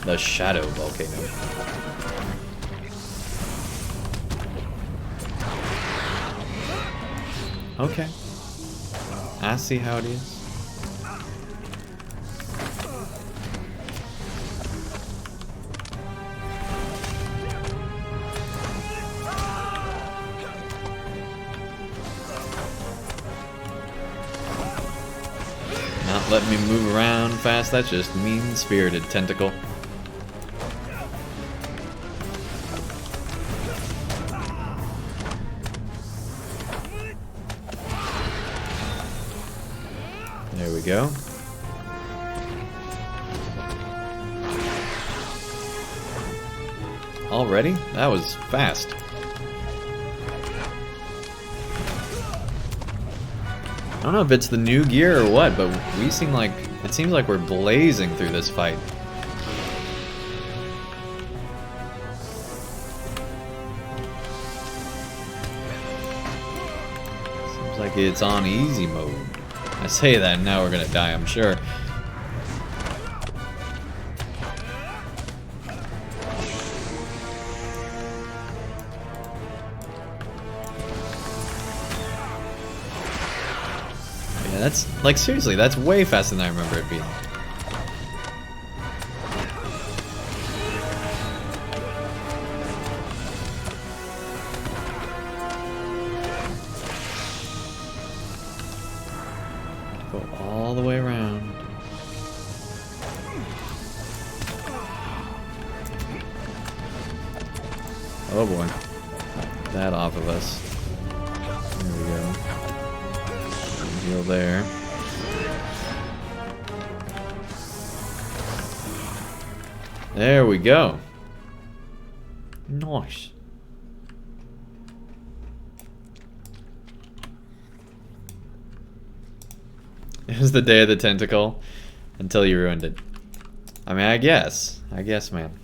The shadow volcano. Okay. I see how it is. Not letting me move around fast, that's just mean-spirited, Tentacle. There we go. Already? That was fast. I don't know if it's the new gear or what, but it seems like we're blazing through this fight. Seems like it's on easy mode. I say that and now we're gonna die, I'm sure. Yeah, that's, like, seriously, that's way faster than I remember it being. Go all the way around. Oh boy. That off of us. There we go. Heal there. There we go. Nice. It was the day of the tentacle until you ruined it. I mean, I guess, man.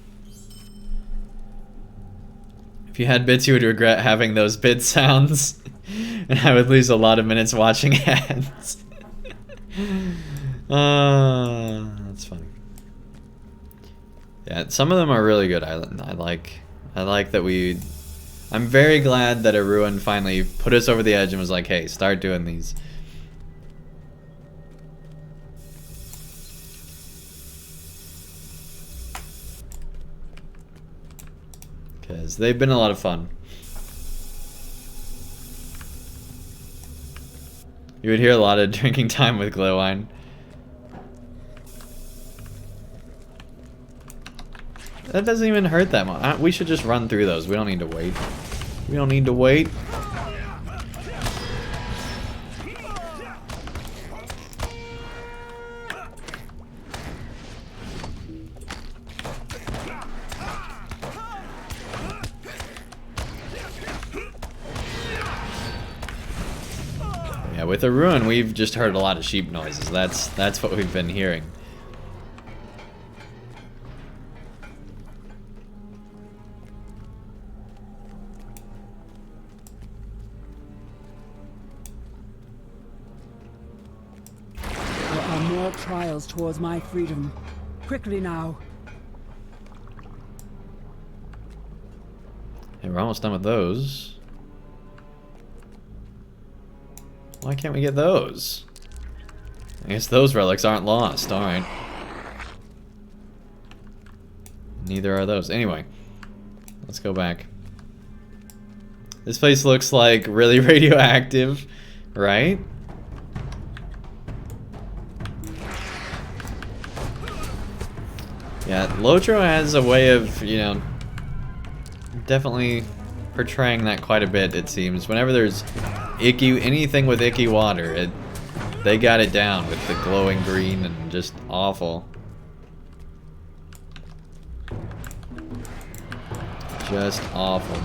If you had bits, you would regret having those bit sounds. And I would lose a lot of minutes watching ads. That's funny. Yeah, some of them are really good. I like that we... I'm very glad that Aruan finally put us over the edge and was like, hey, start doing these. because they've been a lot of fun. You would hear a lot of drinking time with Glowwine. That doesn't even hurt that much. We should just run through those. We don't need to wait. We don't need to wait. Yeah, with a ruin, we've just heard a lot of sheep noises. That's what we've been hearing. There are more trials towards my freedom. Quickly now. Hey, we're almost done with those. Why can't we get those? I guess those relics aren't lost. Alright. Neither are those. Anyway, let's go back. This place looks like really radioactive, right? Yeah, LOTRO has a way of, you know, definitely portraying that quite a bit, it seems. Whenever there's anything with icky water, they got it down with the glowing green and just awful. Just awful.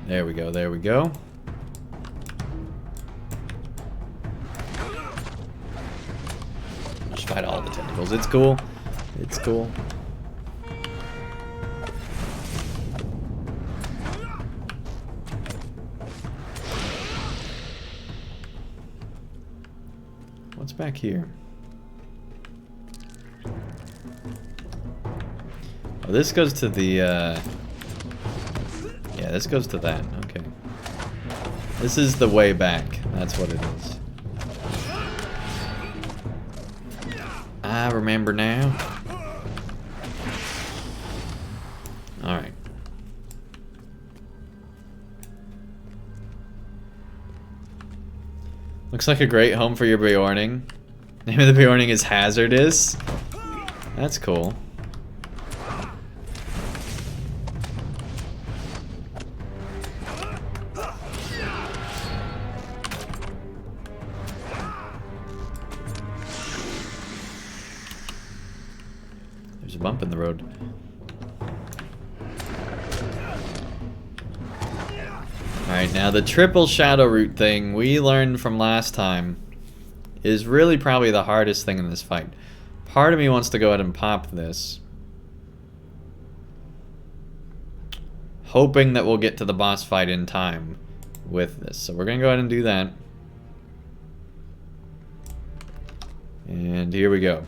There we go, there we go. Just fight all the tentacles. It's cool. It's cool. What's back here? Oh, this goes to the, yeah, this goes to that. Okay. This is the way back. That's what it is. I remember now. Alright. Looks like a great home for your Bjorning. Name of the Bjorning is Hazardous. That's cool. There's a bump in the road. Alright, now the triple shadow root thing we learned from last time is really probably the hardest thing in this fight. Part of me wants to go ahead and pop this, hoping that we'll get to the boss fight in time with this. So we're gonna go ahead and do that. And here we go.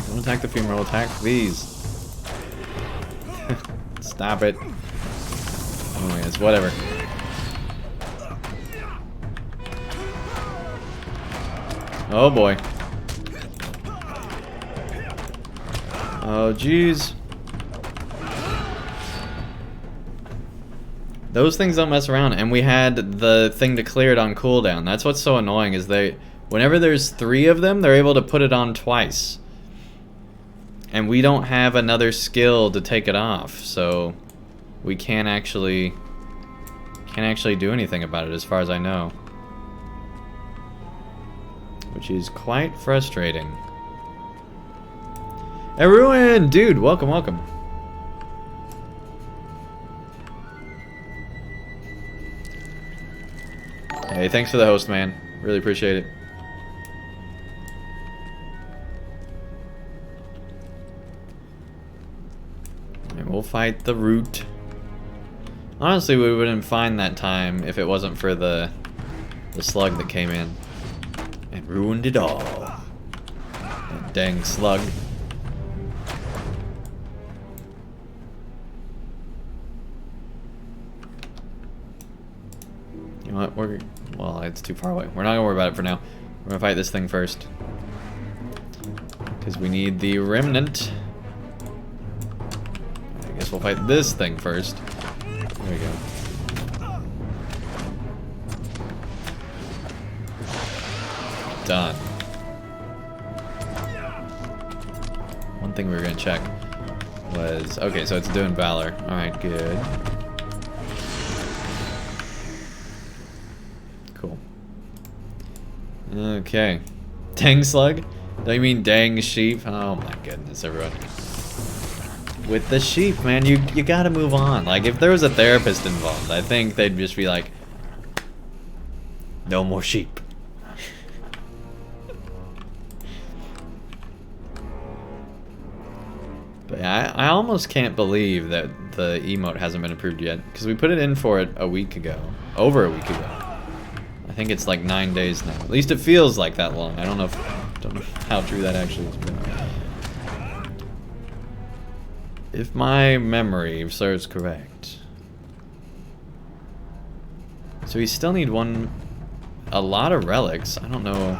Don't attack the femur, attack these. Stop it. Anyways, whatever. Oh boy. Oh jeez. Those things don't mess around, and we had the thing to clear it on cooldown. That's what's so annoying, is whenever there's 3 of them, they're able to put it on twice. And we don't have another skill to take it off, so we can't actually do anything about it as far as I know. Which is quite frustrating. Everyone, dude, welcome, welcome. Hey, thanks for the host, man. Really appreciate it. And we'll fight the root. Honestly, we wouldn't find that time if it wasn't for the slug that came in and ruined it all. dang slug. You know what? Well, it's too far away. We're not gonna worry about it for now. We're gonna fight this thing first. Because we need the remnant. I guess we'll fight this thing first. There we go. Done. One thing we were gonna check was... Okay, so it's doing Valor. Alright, good. Cool. Okay. Dang slug? Do you mean dang sheep? Oh my goodness, everyone. With the sheep, man, you gotta move on. Like, if there was a therapist involved, I think they'd just be like, no more sheep. But yeah, I almost can't believe that the emote hasn't been approved yet, because we put it in for it a week ago. Over a week ago. I think it's like 9 days now. At least it feels like that long. I don't know how true that actually is. If my memory serves correct. So we still need a lot of relics. I don't know.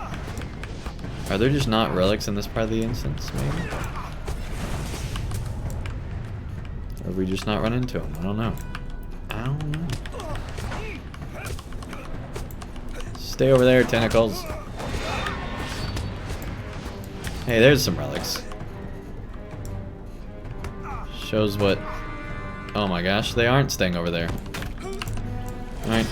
Are there just not relics in this part of the instance, maybe? Or we just not run into them? I don't know. I don't know. Stay over there, tentacles. Hey, there's some relics. Shows what... Oh my gosh, they aren't staying over there. Alright.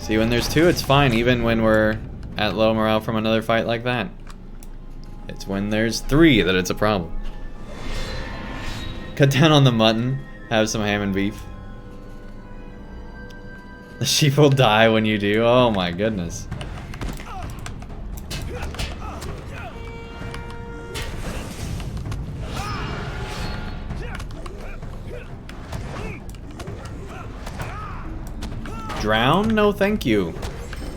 See, when there's two, it's fine, even when we're at low morale from another fight like that. It's when there's three that it's a problem. Cut down on the mutton, have some ham and beef. The sheep will die when you do. Oh my goodness. Drown? No, thank you.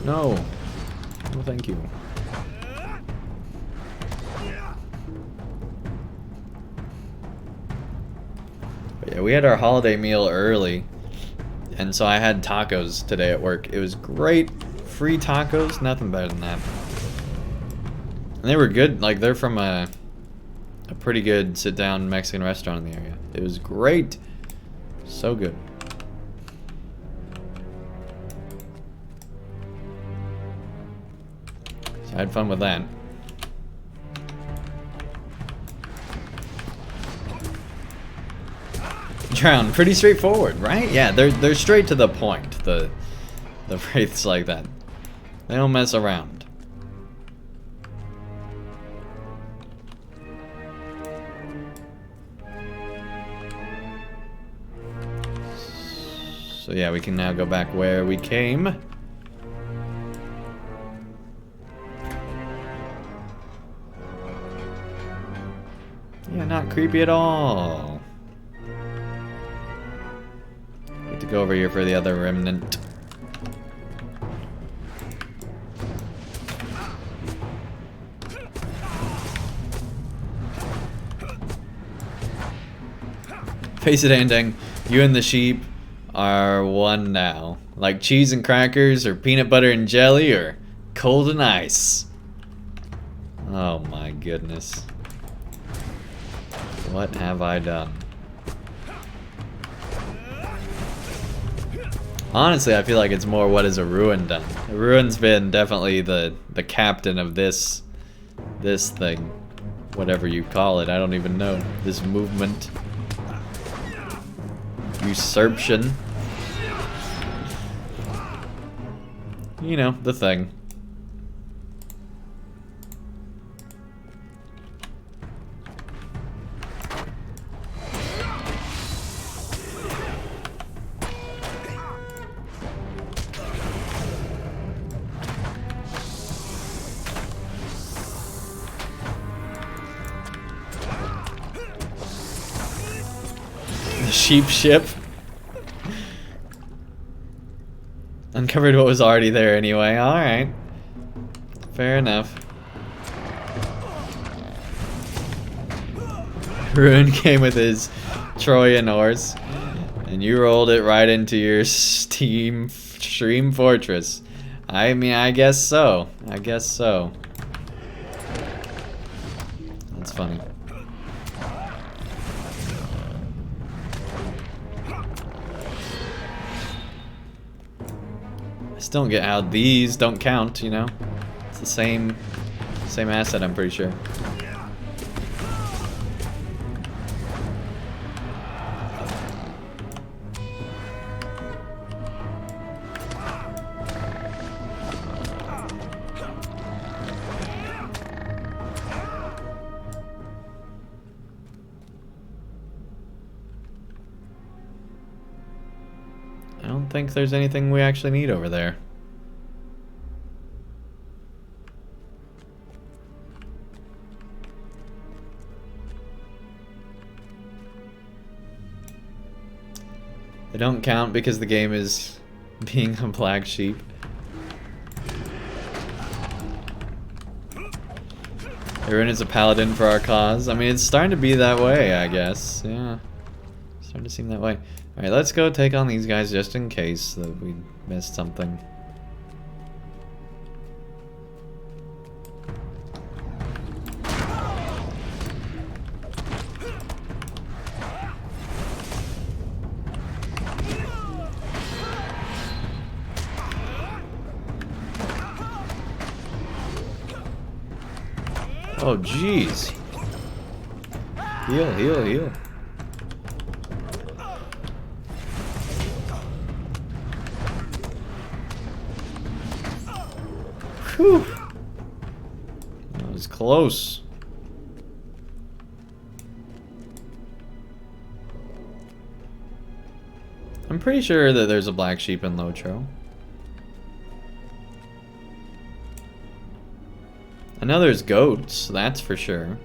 No. No, thank you. But yeah, we had our holiday meal early. And so I had tacos today at work. It was great. Free tacos. Nothing better than that. And they were good. Like, they're from a pretty good sit-down Mexican restaurant in the area. It was great. So good. I had fun with that. Drown, pretty straightforward, right? Yeah, they're straight to the point. The wraiths like that. They don't mess around. So yeah, we can now go back where we came. Yeah, not creepy at all. Need to go over here for the other remnant. Face it, Andang. You and the sheep are one now. Like cheese and crackers, or peanut butter and jelly, or cold and ice. Oh my goodness. What have I done? Honestly, I feel like it's more what has a ruin done. A ruin's been definitely the captain of this thing. Whatever you call it, I don't even know. This movement. Usurpation. You know, the thing. cheap ship. Uncovered what was already there anyway. Alright. Fair enough. Ruin came with his Trojan horse, and you rolled it right into your stream fortress. I mean, I guess so. I guess so. That's funny. I still don't get how these don't count, you know? It's the same asset, I'm pretty sure. I don't think there's anything we actually need over there. They don't count because the game is being a black sheep. Everyone is a paladin for our cause. I mean, it's starting to be that way, I guess. Yeah. Starting to seem that way. Alright, let's go take on these guys just in case that we missed something. Oh, jeez. Heal, heal, heal. Whew. That was close. I'm pretty sure that there's a black sheep in Lotro. I know there's goats, that's for sure.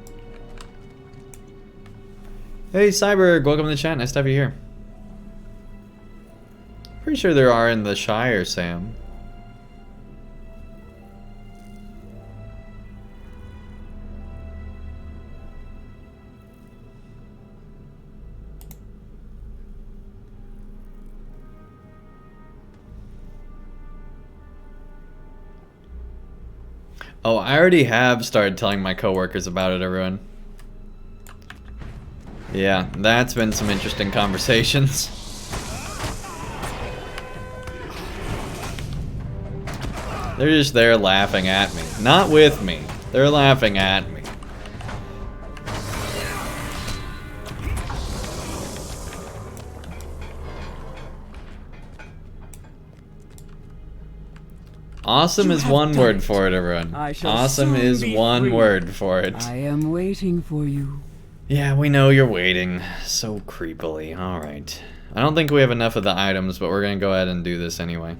Hey Cyberg, welcome to the chat, nice to have you here. Pretty sure there are in the Shire, Sam. Oh, I already have started telling my coworkers about it, everyone. Yeah, that's been some interesting conversations. They're just there laughing at me. Not with me. They're laughing at me. Awesome is one word for it, everyone. Awesome is one word for it. I am waiting for you. Yeah, we know you're waiting. So creepily. Alright. I don't think we have enough of the items, but we're gonna go ahead and do this anyway.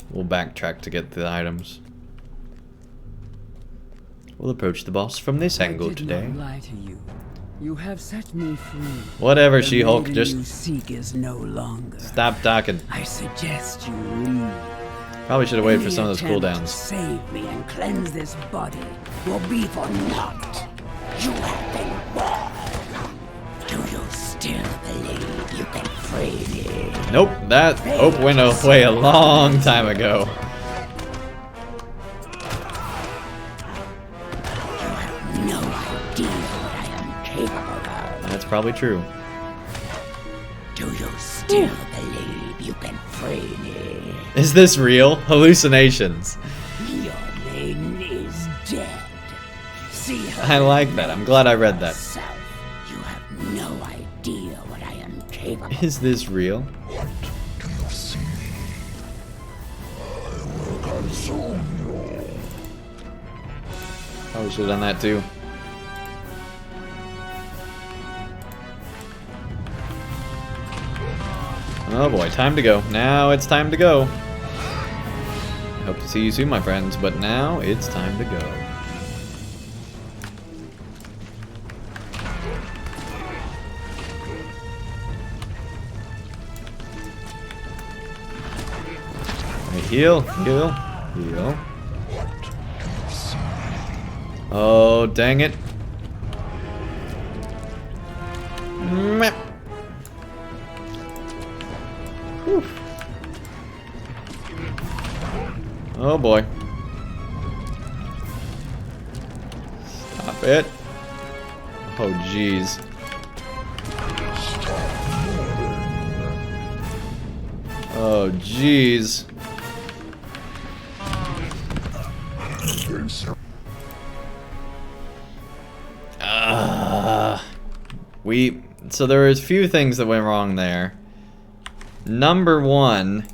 We'll backtrack to get the items. We'll approach the boss from this angle today. I did not lie to you. You have set me free. Whatever, The She-Hulk, maiden just you seek is no longer. stop talking. I suggest you leave. Probably should have waited for Any some of those attempt to cooldowns. save me and cleanse this body will be for naught. You have been warned. Do you still believe you can free me? Nope, that hope went away a long time ago. You have no idea what I am capable of. That's probably true. Do you still believe you can free me? Is this real? Hallucinations. Your maiden is dead. See her. I like that. I'm glad I read that. Yourself. You have no idea what I am capable of. Is this real? What do you see? I will consume you. Probably should have done that too. Oh boy, time to go. Now it's time to go. I hope to see you soon, my friends, but now it's time to go. Right, heal, heal, heal. Oh, dang it. Meh. Whew. Oh boy. Stop it. Oh jeez. Oh jeez. So there was a few things that went wrong there. Number one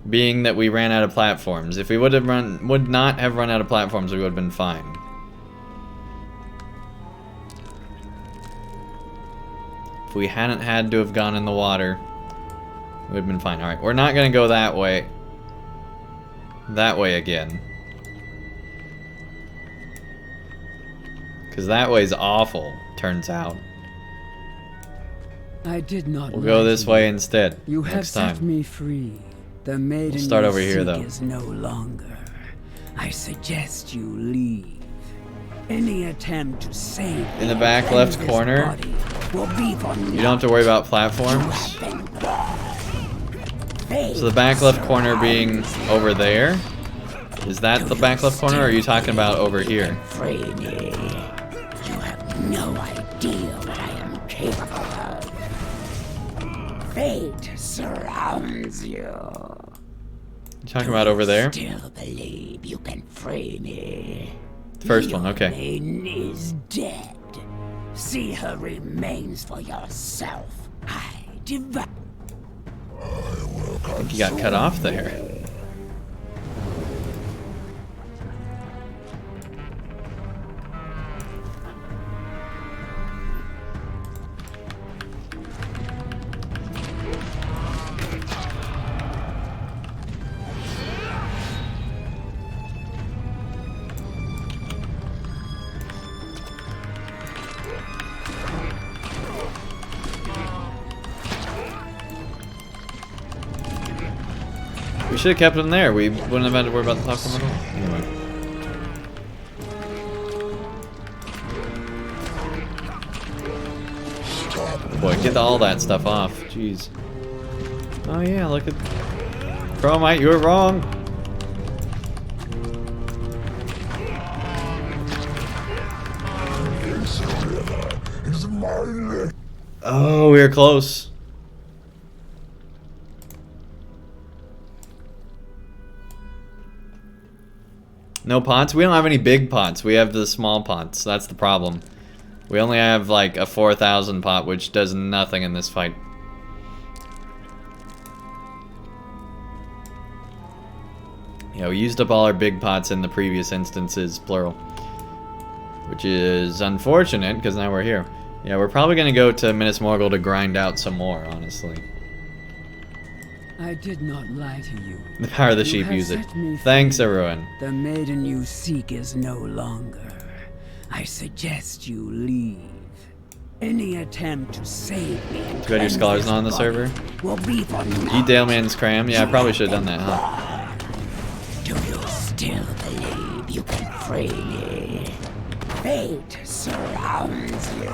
being that we ran out of platforms. If we would not have run out of platforms, we would have been fine. If we hadn't had to have gone in the water, we would have been fine. Alright, we're not gonna go that way. That way again. Because that way's awful, turns out. I did not. We'll go this way instead. You have next time. set me free. The maiden We'll start you over here, seek though. is no longer. I suggest you leave. Any attempt to save In the back left corner, will be for you don't have to worry about platforms. So the back left corner being over there, is that the back left corner, or are you talking about over here? Free me. You have no idea what I am capable of. Fate surrounds you. You talking about over there? Still believe you can free me. First one, Your okay. maiden is dead. See her remains for yourself. I devour. I think you got cut off there. We should have kept him there. We wouldn't have had to worry about the platform at all. Anyway. Oh boy, get all that stuff off. Jeez. Oh yeah, look at... Chromite, you were wrong. Oh, we were close. No pots? We don't have any big pots. We have the small pots. That's the problem. We only have like a 4,000 pot, which does nothing in this fight. Yeah, we used up all our big pots in the previous instances, plural. Which is unfortunate, because now we're here. Yeah, we're probably going to go to Minas Morgul to grind out some more, honestly. I did not lie to you. The power of the You sheep, have use it. set me Thanks, free. everyone. The maiden you seek is no longer. I suggest you leave. Any attempt to save me and Too bad your scholar's cleanse not on the this server. body will be for Eat naught. Daleman's cram. Yeah, I probably should have done that, huh? Do you still believe you can free me? Fate surrounds you.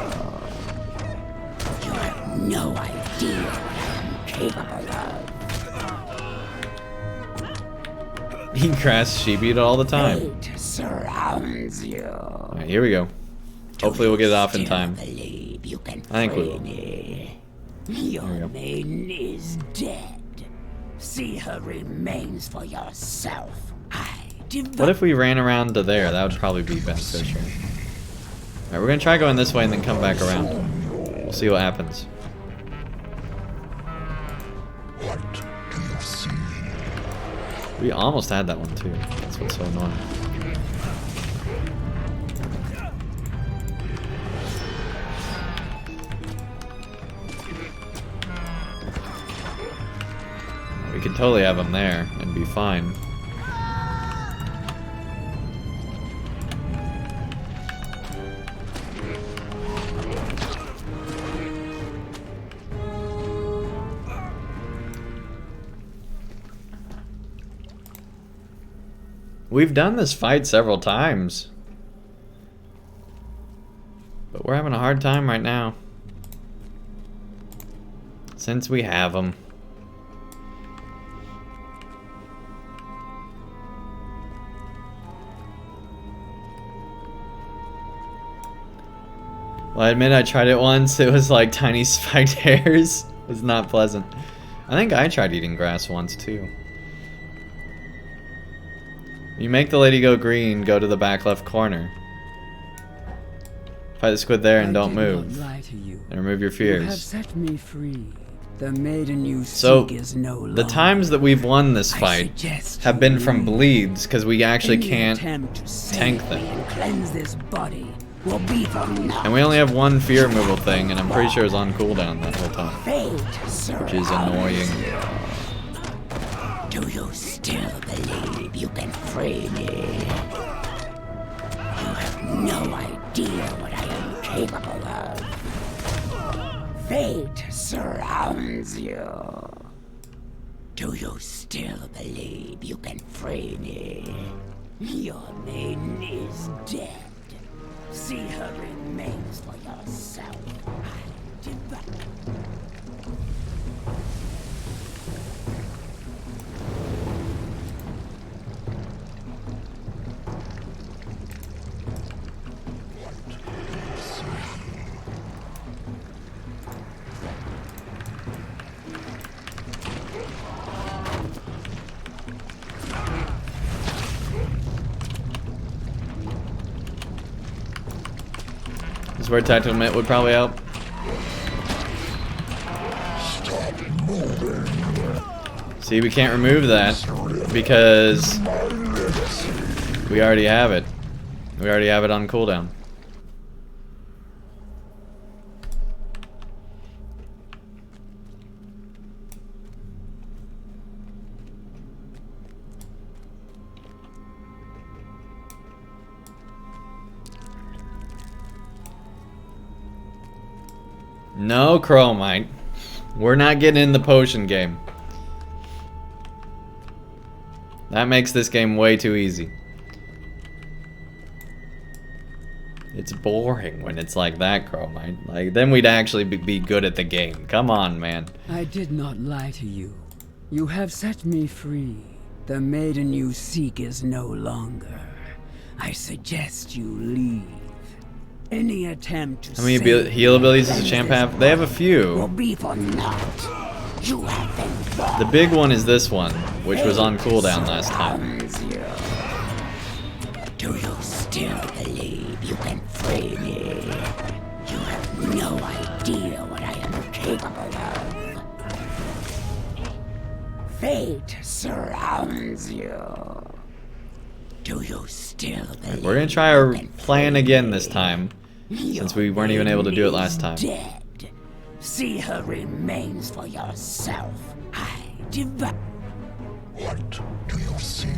You have no idea what I am capable of. Eat grass, sheep eat it all the time. Fate surrounds you. Alright, here we go. Hopefully we'll get it off in time. Believe you can I think we free will. me. we Your go. maiden is dead. See her remains for yourself. What if we ran around to there? That would probably be beneficial. Alright, we're gonna try going this way and then come back around. We'll see what happens. What do you see? We almost had that one too. That's what's so annoying. We could totally have them there and be fine. We've done this fight several times. But we're having a hard time right now. Since we have them. Well, I admit I tried it once. It was like tiny spiked hairs. It was not pleasant. I think I tried eating grass once too. You make the lady go green, go to the back left corner. Fight the squid there and don't move. And remove your fears. You have set me free. The maiden you So, seek is no longer. the times that we've won this fight have been from bleeds, because we actually can't tank them. And cleanse this body will be for naught. And we only have one fear removal thing, and I'm pretty sure it's on cooldown that whole time. Fate Which is annoying. Do you still believe you can free me? You have no idea what I am capable of. Fate surrounds you. Do you still believe you can free me? Your maiden is dead. See her remains for yourself. I devour. This is where tactical mitt would probably help. See, we can't remove that because we already have it. We already have it on cooldown. No chromite. We're not getting in the potion game. That makes this game way too easy. It's boring when it's like that, chromite. Like, then we'd actually be good at the game. Come on, man. I did not lie to you. You have set me free. The maiden you seek is no longer. I suggest you leave. Any attempt to How many heal abilities does a champ have? They have a will few. be for naught. You have been born. The big one is this one, which was on cooldown last time. Do you still believe you can free me? You have no idea what I am capable of. Fate surrounds you. Do you still believe We're gonna try our you can plan free again me? this time, since Your we weren't even able to do it maiden last is time. Dead. See her remains for yourself. I devour. What do you see?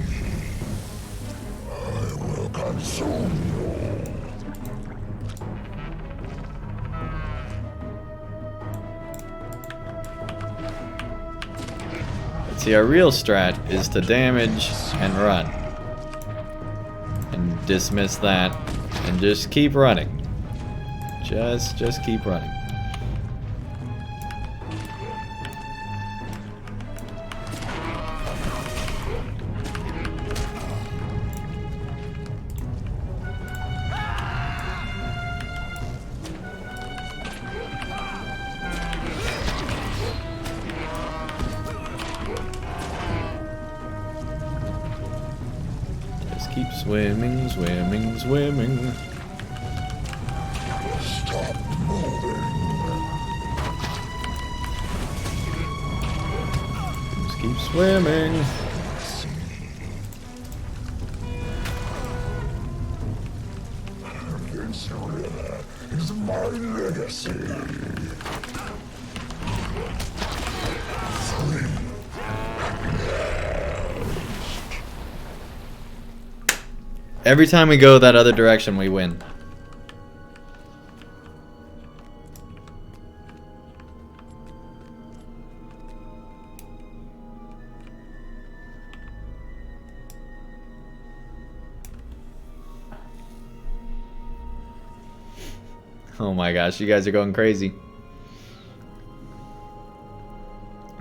I will consume you. See, our real strat is to damage and run. And dismiss that, and just keep running. Just keep running. Just keep swimming, swimming, swimming. Stop moving. Just keep swimming. This river is my legacy. Free. Every time we go that other direction, we win. Oh my gosh, you guys are going crazy.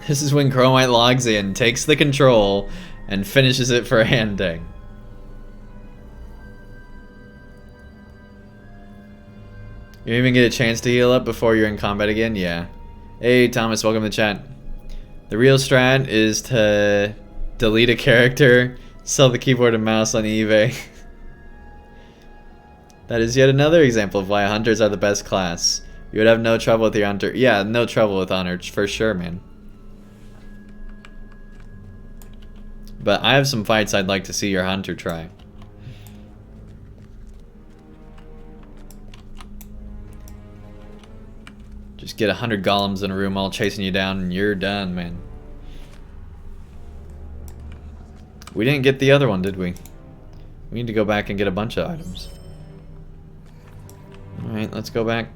This is when Chromite logs in, takes the control, and finishes it for Andang. You even get a chance to heal up before you're in combat again? Yeah. Hey Thomas, welcome to chat. The real strat is to delete a character, sell the keyboard and mouse on eBay. That is yet another example of why hunters are the best class. You would have no trouble with your hunter. Yeah, no trouble with hunter, for sure, man. But I have some fights I'd like to see your hunter try. Just get 100 golems in a room all chasing you down and you're done, man. We didn't get the other one, did we? We need to go back and get a bunch of items. Alright, let's go back.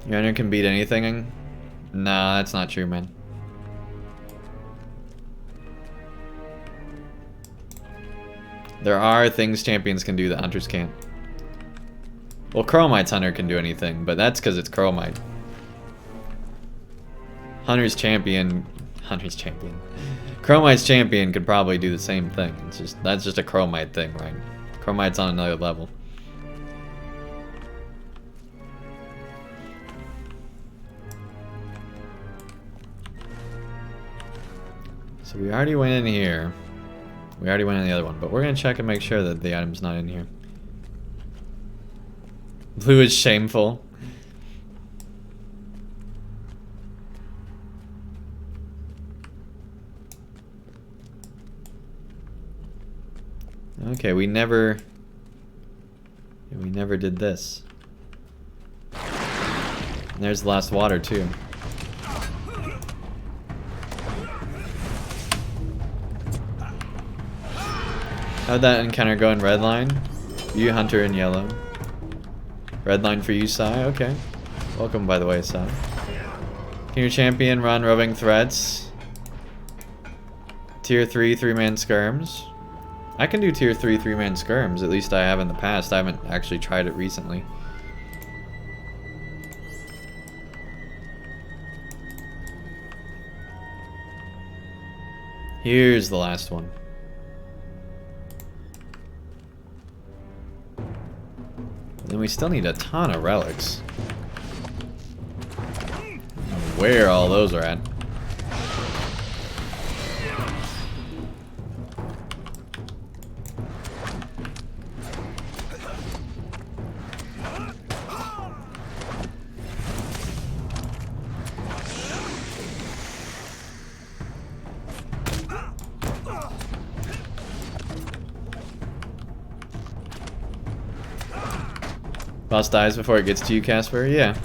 Your hunter can beat anything? Nah, that's not true, man. There are things champions can do that hunters can't. Well, Chromite's hunter can do anything, but that's because it's Chromite. Hunter's champion... Chromite's champion could probably do the same thing. It's just that's just a Chromite thing, right? Chromite's on another level. So we already went in here. We already went in the other one, but we're gonna check and make sure that the item's not in here. Blue is shameful. Okay, we never did this. And there's the last water too. How'd that encounter go in red line? You hunter in yellow. Red line for you, Sai. Okay. Welcome, by the way, Sai. Can your champion run roving threats? Tier 3 3-man skirms? I can do tier 3 3-man skirms. At least I have in the past. I haven't actually tried it recently. Here's the last one. Then we still need a ton of relics. Where all those are at. Boss dies before it gets to you, Casper? Yeah.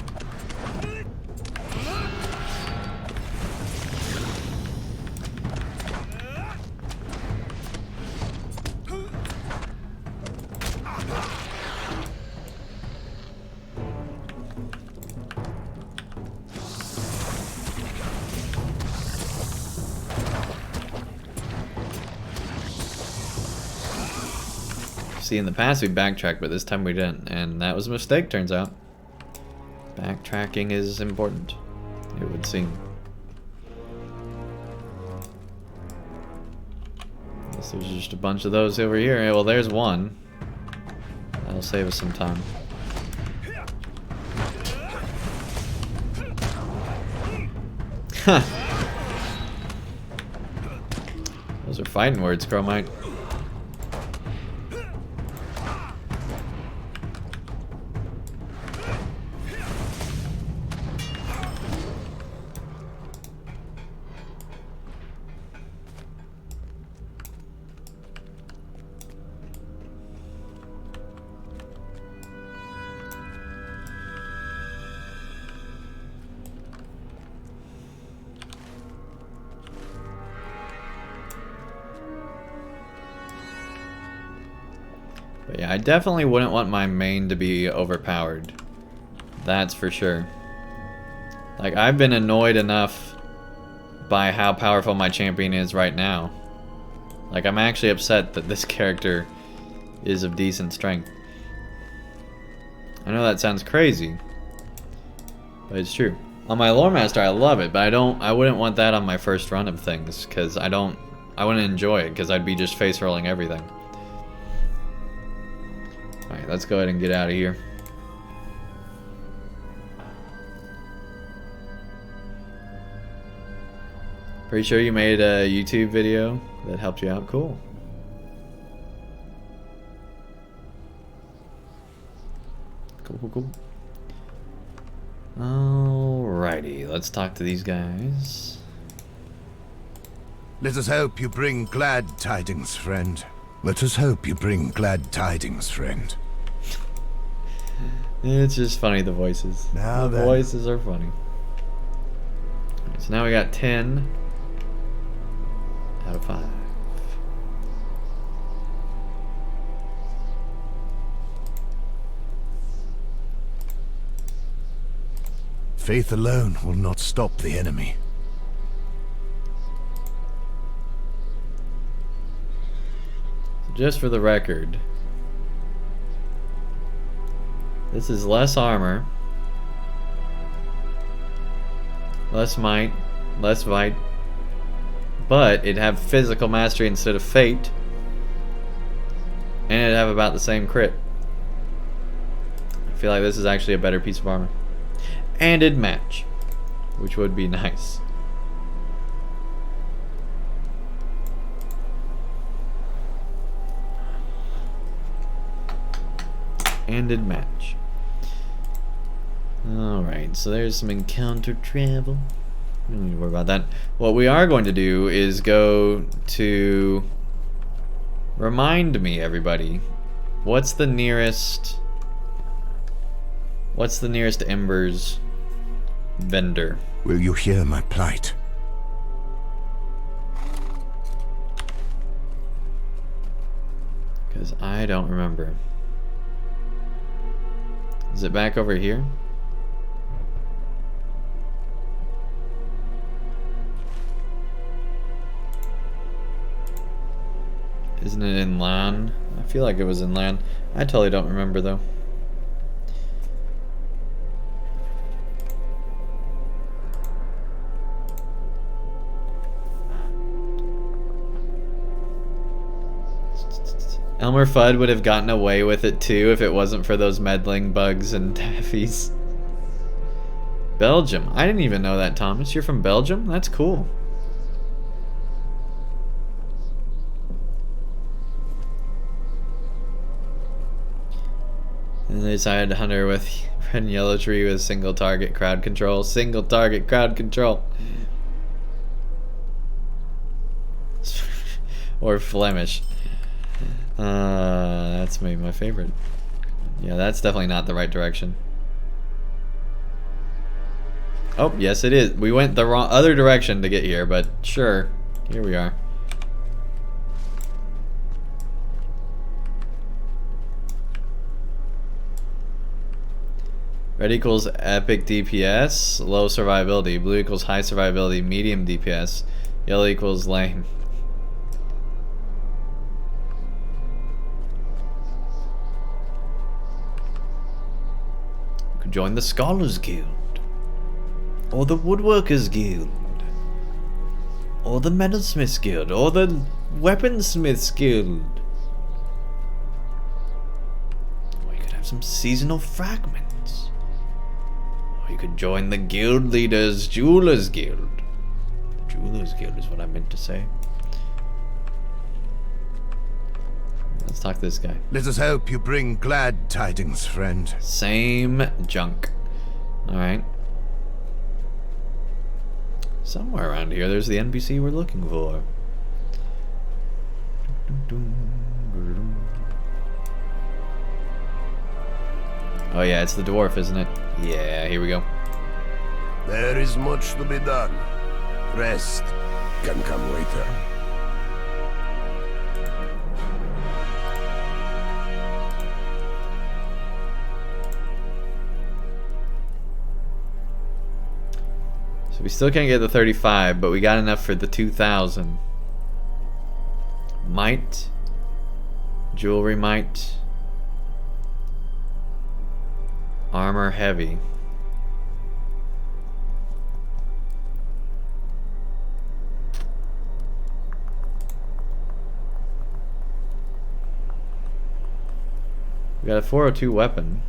See, in the past we backtracked, but this time we didn't, and that was a mistake, turns out. Backtracking is important, it would seem. Guess there's just a bunch of those over here. Yeah, well, there's one. That'll save us some time. Huh. Those are fighting words, Chromite. But yeah, I definitely wouldn't want my main to be overpowered. That's for sure. Like, I've been annoyed enough by how powerful my champion is right now. Like, I'm actually upset that this character is of decent strength. I know that sounds crazy, but it's true. On my Lore Master, I love it, but I wouldn't want that on my first run of things, because I wouldn't enjoy it, because I'd be just face rolling everything. Alright, let's go ahead and get out of here. Pretty sure you made a YouTube video that helped you out. Cool. Cool. Alrighty, let's talk to these guys. Let us hope you bring glad tidings, friend. Let us hope you bring glad tidings, friend. It's just funny, the voices. Now the then. voices are funny. So now we got 10 out of 5. Faith alone will not stop the enemy. Just for the record, this is less armor, less might, less fight, but it'd have physical mastery instead of fate, and it'd have about the same crit. I feel like this is actually a better piece of armor. And it'd match, which would be nice. And it'd match. Alright, so there's some encounter travel. We don't need to worry about that. What we are going to do is go to... Remind me, everybody. What's the nearest Embers vendor? Will you hear my plight? Because I don't remember. Is it back over here? Isn't it in Lan? I feel like it was in Lan. I totally don't remember though. Elmer Fudd would have gotten away with it too if it wasn't for those meddling bugs and taffies. Belgium. I didn't even know that, Thomas. You're from Belgium? That's cool. And they decided to hunt her with red and yellow tree with single target crowd control. Single target crowd control. Or Flemish. That's maybe my favorite. Yeah, that's definitely not the right direction. Oh, yes it is. We went the wrong other direction to get here, but sure. Here we are. Red equals epic DPS, low survivability. Blue equals high survivability, medium DPS. Yellow equals lame. Could join the Scholars Guild. Or the Woodworkers Guild. Or the Metalsmiths Guild. Or the Weaponsmiths Guild. Or you could have some seasonal fragments. Or you could join the Guild Leaders Jewelers Guild. The Jewelers Guild is what I meant to say. Let's talk to this guy. Let us hope you bring glad tidings, friend. Same junk. Alright. Somewhere around here, there's the NPC we're looking for. Oh yeah, it's the dwarf, isn't it? Yeah, here we go. There is much to be done. Rest can come later. We still can't get the 35, but we got enough for the 2,000. Might. Jewelry might. Armor heavy. We got a 402 weapon.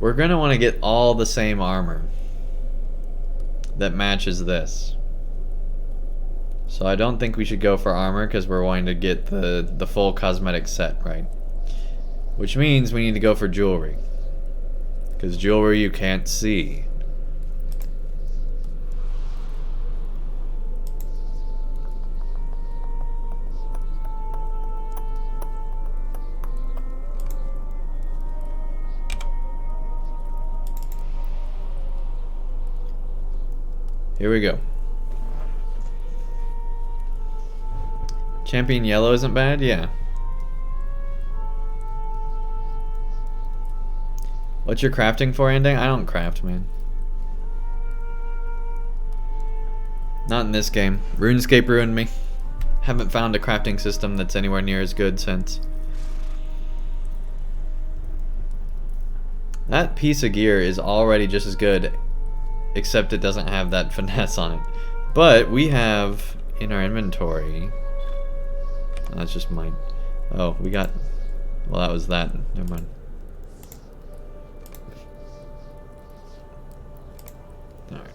We're gonna want to get all the same armor that matches this. So I don't think we should go for armor because we're wanting to get the full cosmetic set, right? Which means we need to go for jewelry. Because jewelry you can't see. Here we go. Champion yellow isn't bad? Yeah. What's your crafting for, Andang? I don't craft, man. Not in this game. RuneScape ruined me. Haven't found a crafting system that's anywhere near as good since. That piece of gear is already just as good, except it doesn't have that finesse on it. But we have in our inventory... Oh, that's just mine. Oh, we got... Well, that was that. Never mind. Alright.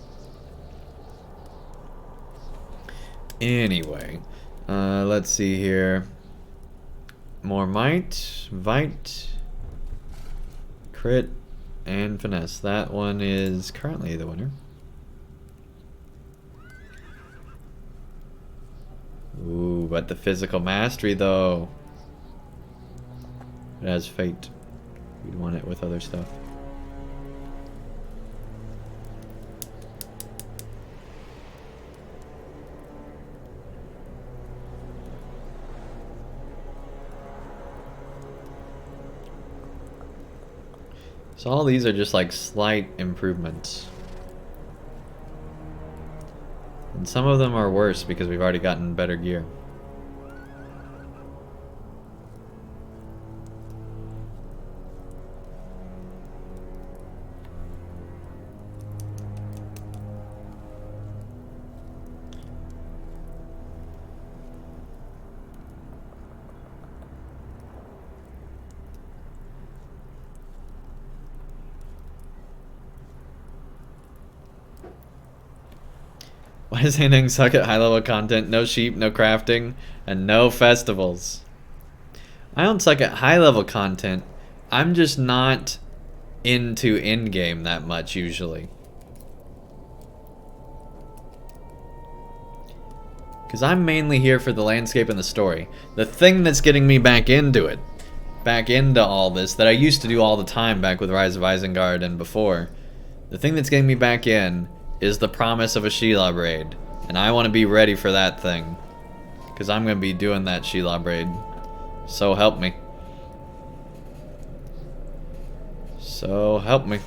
Anyway. Let's see here. More might. Vite. Crit. And finesse. That one is currently the winner. Ooh, but the physical mastery though. It has fate. We'd want it with other stuff. So all these are just like slight improvements. And some of them are worse because we've already gotten better gear. Why does Andang suck at high level content? No sheep, no crafting, and no festivals. I don't suck at high level content. I'm just not into in-game that much usually. Because I'm mainly here for the landscape and the story. The thing that's getting me back into it, back into all this, that I used to do all the time back with Rise of Isengard and before, the thing that's getting me back in is the promise of a Shelob raid. And I want to be ready for that thing. Because I'm going to be doing that Shelob raid. So help me. So help me.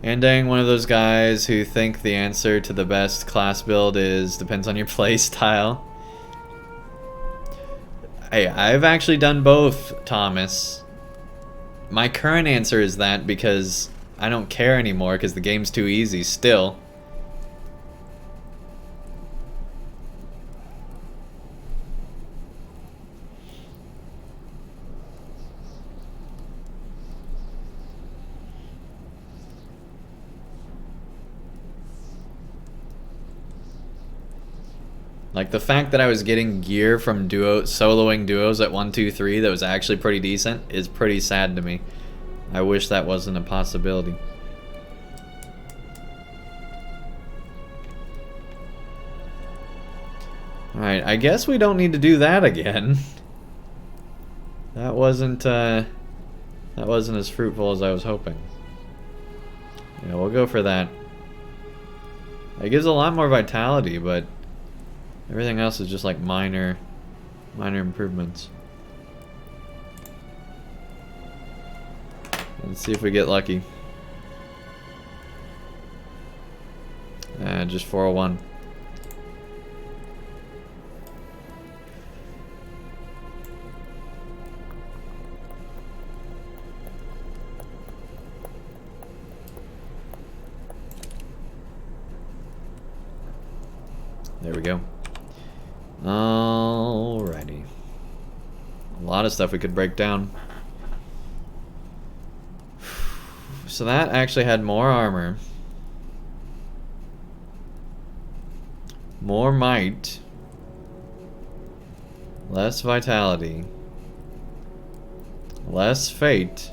Andang, one of those guys who think the answer to the best class build is depends on your play style. Hey, I've actually done both, Thomas. My current answer is that because I don't care anymore because the game's too easy still. Like, the fact that I was getting gear from soloing duos at 1, 2, 3 that was actually pretty decent is pretty sad to me. I wish that wasn't a possibility. Alright, I guess we don't need to do that again. That wasn't as fruitful as I was hoping. Yeah, we'll go for that. It gives a lot more vitality, but Everything else is just like minor improvements. Let's see if we get lucky. Just 401. There we go. Alrighty. A lot of stuff we could break down. So that actually had more armor. More might. Less vitality. Less fate.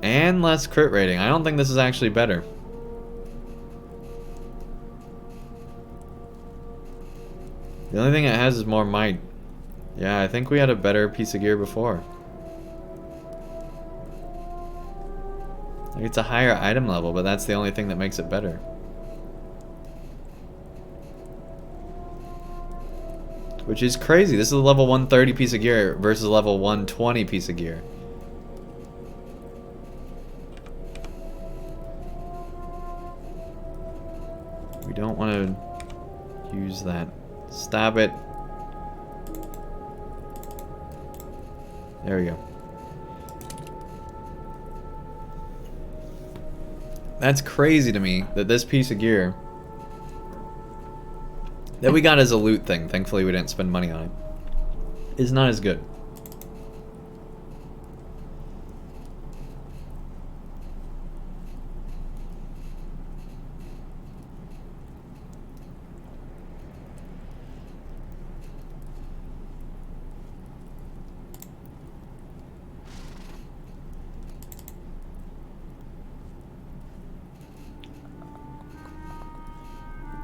And less crit rating. I don't think this is actually better. The only thing it has is more might. Yeah, I think we had a better piece of gear before. Like, it's a higher item level, but that's the only thing that makes it better. Which is crazy. This is a level 130 piece of gear versus a level 120 piece of gear. We don't want to use that. Stab it. There we go. That's crazy to me that this piece of gear that we got as a loot thing, thankfully we didn't spend money on it, is not as good.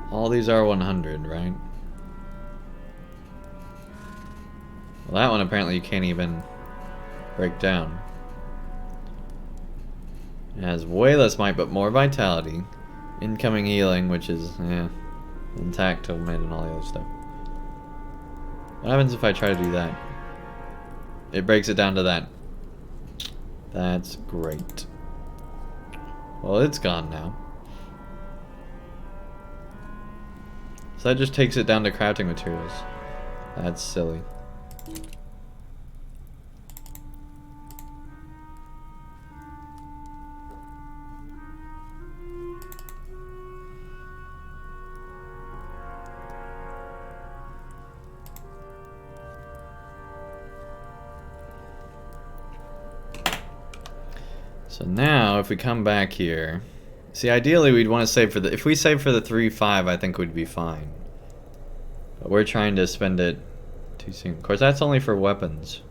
All these are 100, right? Well, that one apparently you can't even break down. It has way less might, but more vitality. Incoming healing, which is, intact till mid and all the other stuff. What happens if I try to do that? It breaks it down to that. That's great. Well, it's gone now. So that just takes it down to crafting materials. That's silly. So now, if we come back here, see, ideally we'd want to save for the, if we save for the 3-5, I think we'd be fine. But we're trying to spend it too soon. Of course, that's only for weapons.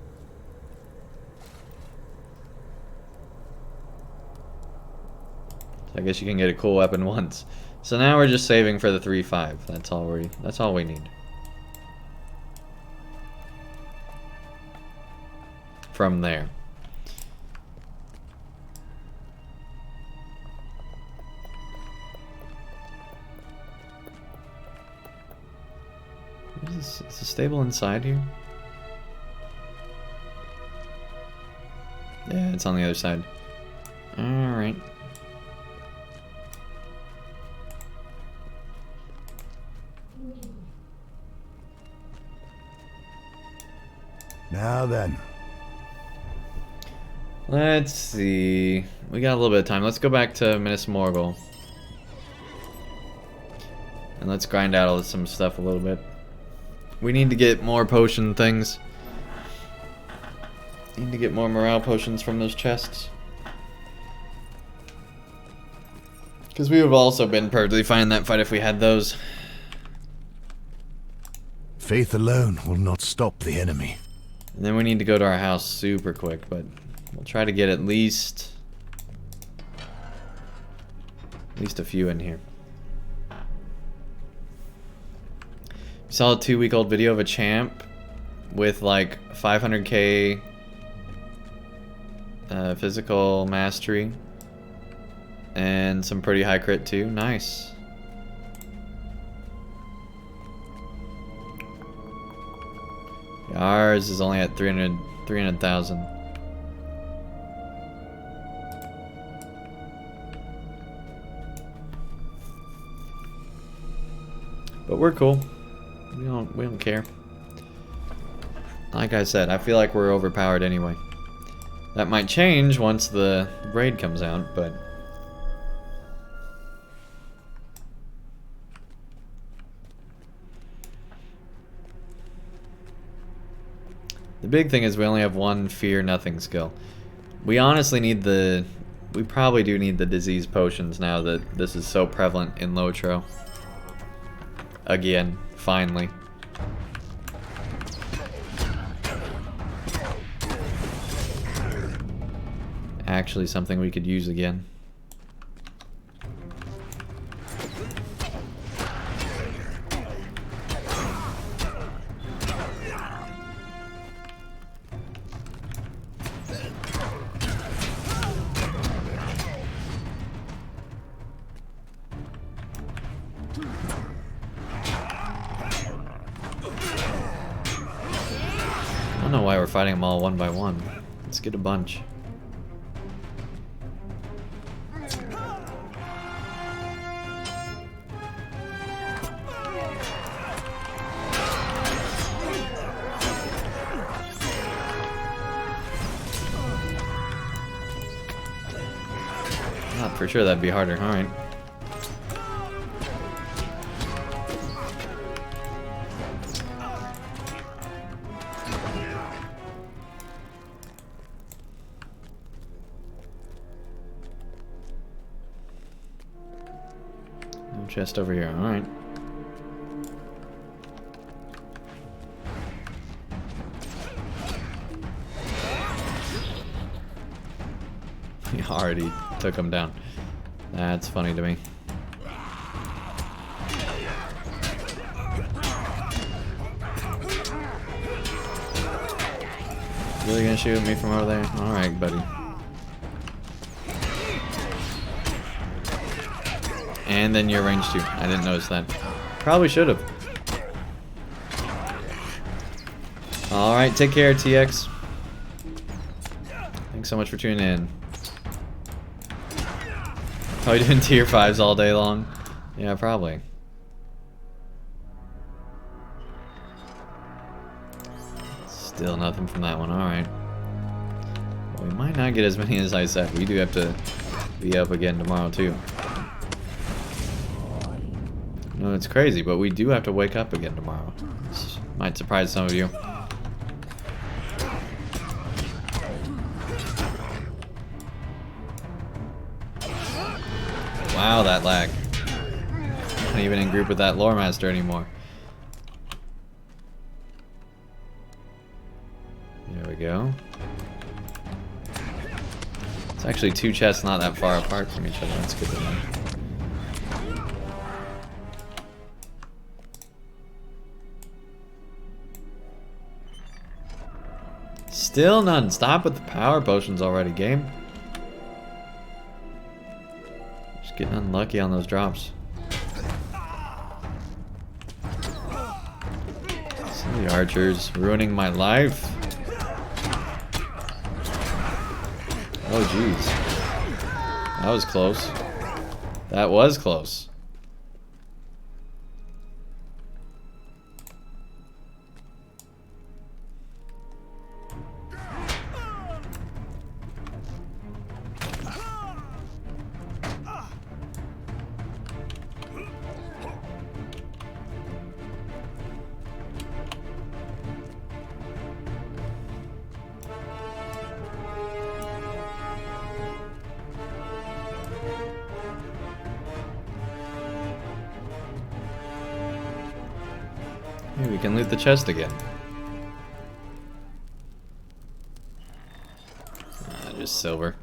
So I guess you can get a cool weapon once. So now we're just saving for the 3-5. That's all we need. From there. Is it stable inside here? Yeah, it's on the other side. Alright. Now then. Let's see. We got a little bit of time. Let's go back to Minas Morgul. And let's grind out some stuff a little bit. We need to get more potion things. Need to get more morale potions from those chests. Because we would have also been perfectly fine in that fight if we had those. Faith alone will not stop the enemy. And then we need to go to our house super quick, but we'll try to get at least a few in here. Saw a 2-week-old video of a champ with like 500k physical mastery and some pretty high crit too. Nice. Ours is only at 300,000. But we're cool. We don't care. Like I said, I feel like we're overpowered anyway. That might change once the raid comes out, but the big thing is we only have one fear nothing skill. We honestly need we probably do need the disease potions now that this is so prevalent in LOTRO. Again, finally. Actually something we could use again. I don't know why we're fighting them all one by one. Let's get a bunch. For sure that'd be harder. Alright. No chest over here. Alright. He already took him down. That's funny to me. Really gonna shoot me from over there? Alright, buddy. And then you're ranged too. I didn't notice that. Probably should have. Alright, take care, TX. Thanks so much for tuning in. Probably doing tier 5s all day long. Yeah, probably. Still nothing from that one. Alright. Well, we might not get as many as I said. We do have to be up again tomorrow, too. No, it's crazy, but we do have to wake up again tomorrow. This might surprise some of you. Wow, that lag. Not even in group with that lore master anymore. There we go. It's actually two chests not that far apart from each other. That's good to know. Still none. Stop with the power potions already, game. Just getting unlucky on those drops. Silly archers ruining my life. Oh jeez. That was close. That was close. Hey, we can loot the chest again. Just silver.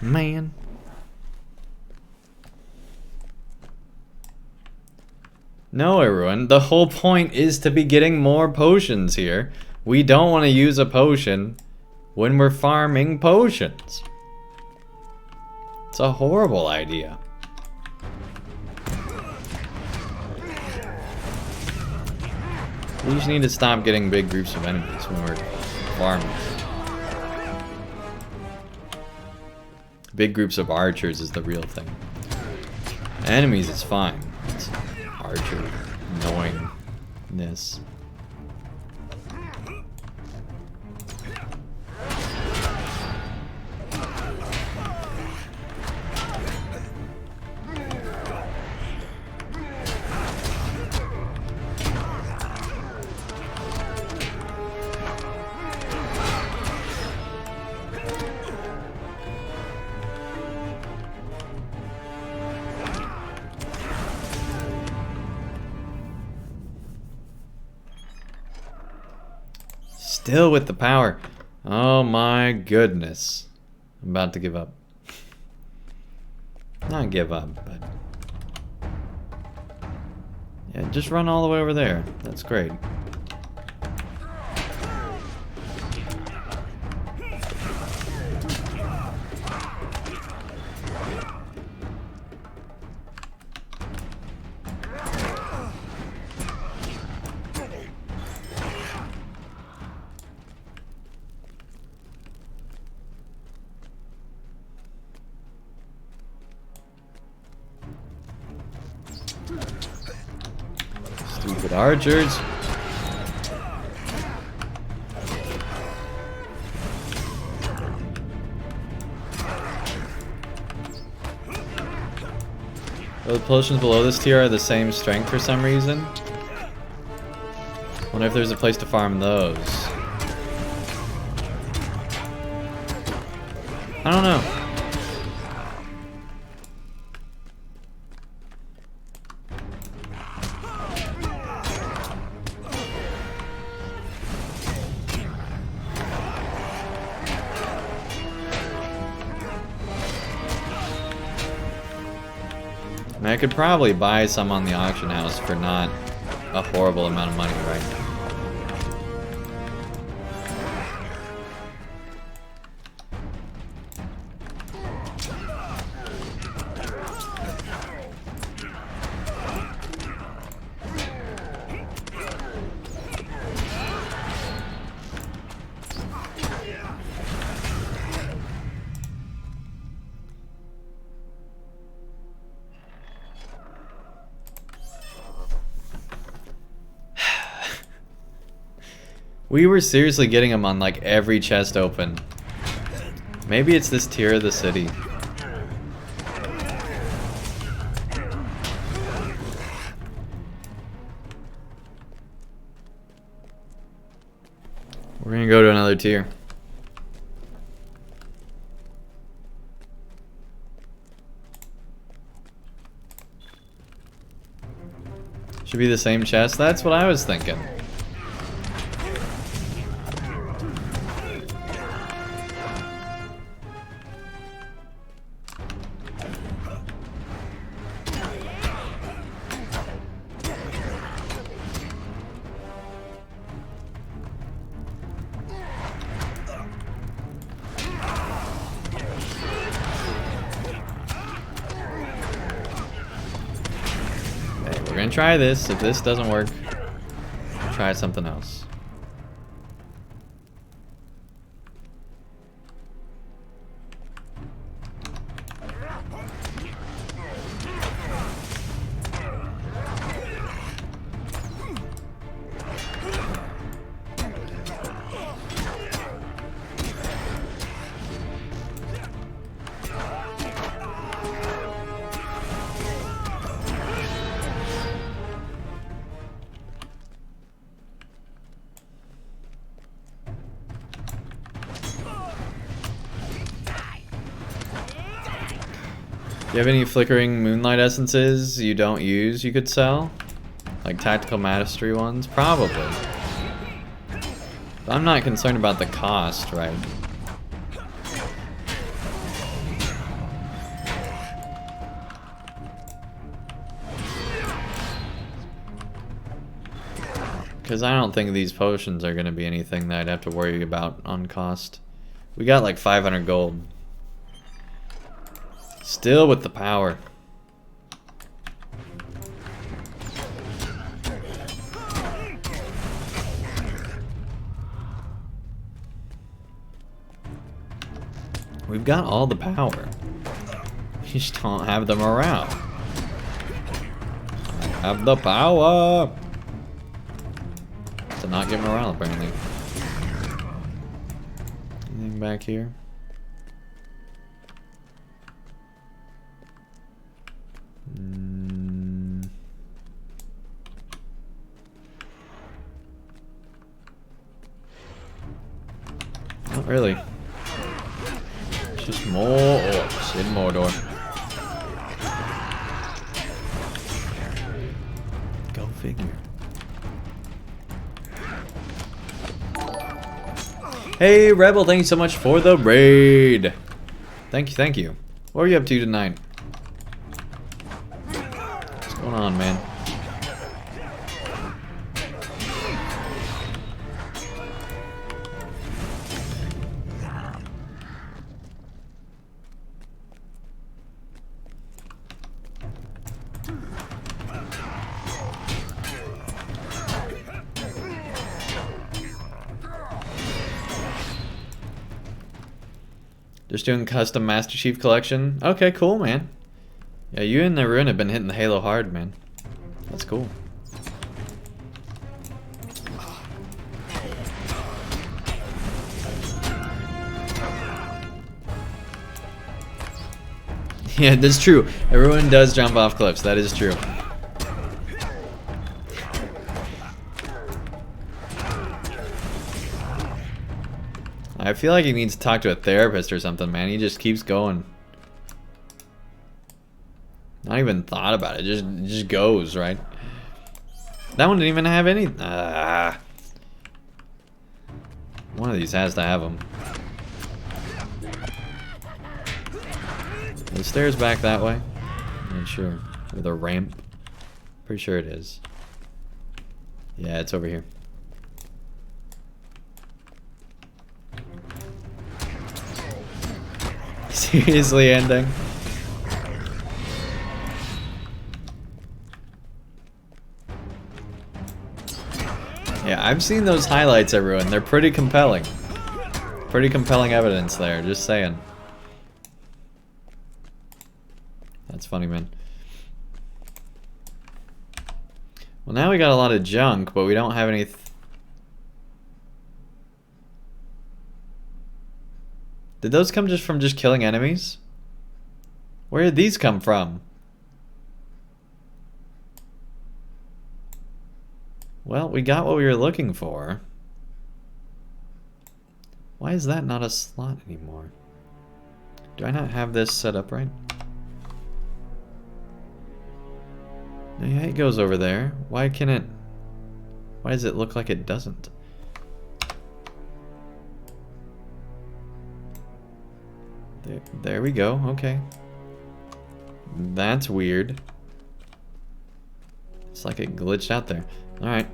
Man. No, everyone. The whole point is to be getting more potions here. We don't want to use a potion when we're farming potions. It's a horrible idea. We just need to stop getting big groups of enemies when we're farming. Big groups of archers is the real thing. Enemies is fine. It's archer annoyingness. Still with the power. Oh my goodness. I'm about to give up. Not give up, but... yeah, just run all the way over there. That's great. Stupid archers. The potions below this tier are the same strength for some reason. Wonder if there's a place to farm those. I don't know. I mean, I could probably buy some on the auction house for not a horrible amount of money right now. We were seriously getting them on like every chest open. Maybe it's this tier of the city. We're gonna go to another tier. Should be the same chest. That's what I was thinking. We're gonna try this. If this doesn't work, try something else. Do you have any flickering moonlight essences you don't use you could sell? Like tactical mastery ones? Probably. But I'm not concerned about the cost, right? Because I don't think these potions are going to be anything that I'd have to worry about on cost. We got like 500 gold. Still with the power. We've got all the power. We just don't have the morale. I have the power to not get morale, apparently. Anything back here? Not really. It's just more orcs in Mordor. Go figure. Hey Rebel, thank you so much for the raid. Thank you, thank you. What are you up to tonight? What's going on, man? Just doing custom Master Chief collection. Okay, cool, man. Yeah, you and the Ruin have been hitting the Halo hard, man. That's cool. Yeah, that's true. Everyone does jump off cliffs. That is true. I feel like he needs to talk to a therapist or something, man. He just keeps going. Not even thought about it. Just goes, right? That one didn't even have any. One of these has to have them. The stairs back that way? I'm not sure. Or the ramp? Pretty sure it is. Yeah, it's over here. Seriously, Andang? Yeah, I've seen those highlights, everyone. They're pretty compelling. Pretty compelling evidence there, just saying. That's funny, man. Well, now we got a lot of junk, but we don't have any... Did those come just from just killing enemies? Where did these come from? Well, we got what we were looking for. Why is that not a slot anymore? Do I not have this set up right? No, yeah, it goes over there. Why can it... Why does it look like it doesn't? There we go, okay. That's weird. It's like it glitched out there. Alright.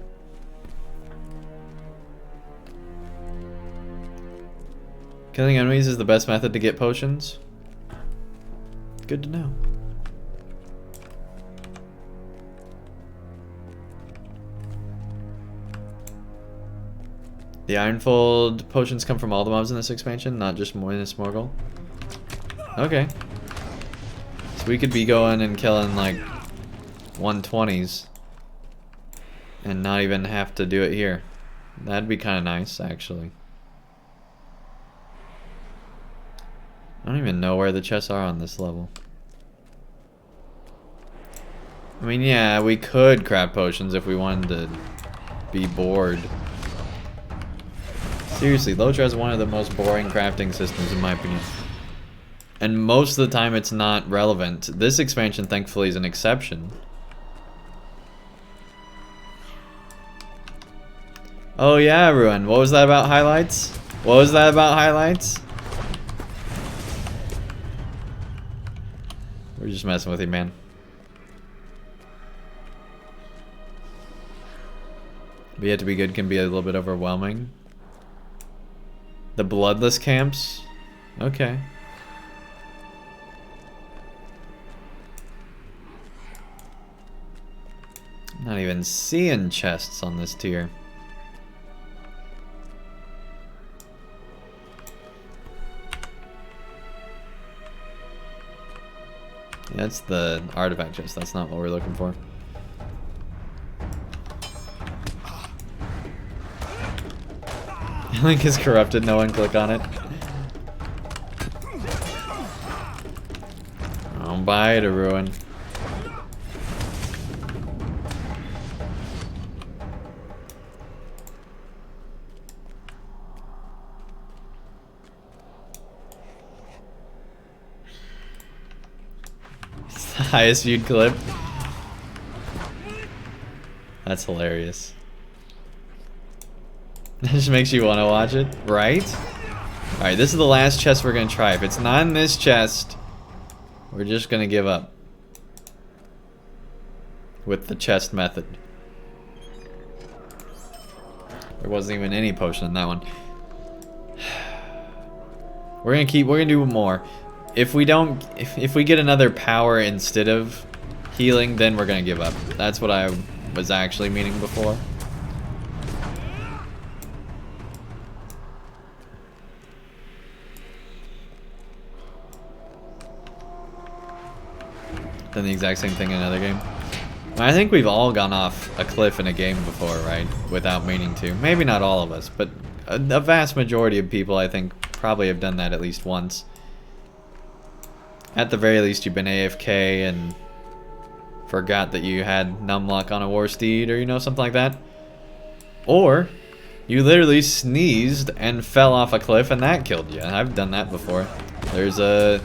Killing enemies is the best method to get potions? Good to know. The Ironfold potions come from all the mobs in this expansion, not just Minas Morgul? Okay. So we could be going and killing like 120s and not even have to do it here. That'd be kind of nice, actually. I don't even know where the chests are on this level. I mean, yeah, we could craft potions if we wanted to be bored. Seriously, LOTRO has one of the most boring crafting systems in my opinion. And most of the time it's not relevant. This expansion, thankfully, is an exception. Oh yeah, everyone. What was that about highlights? What was that about highlights? We're just messing with you, man. But yet to be good can be a little bit overwhelming. The bloodless camps? Okay. Not even seeing chests on this tier. That's the artifact chest. That's not what we're looking for. Link is corrupted. No one click on it. Don't buy it, a ruin. It's the highest viewed clip. That's hilarious. That just makes you want to watch it, right? Alright, this is the last chest we're going to try. If it's not in this chest, we're just going to give up. With the chest method. There wasn't even any potion in that one. We're going to do more. If we don't, if we get another power instead of healing, then we're going to give up. That's what I was actually meaning before. Done the exact same thing in another game. I think we've all gone off a cliff in a game before, right? Without meaning to. Maybe not all of us, but a vast majority of people, I think, probably have done that at least once. At the very least, you've been AFK and forgot that you had numlock on a war steed, or you know, something like that. Or you literally sneezed and fell off a cliff and that killed you. I've done that before. There was a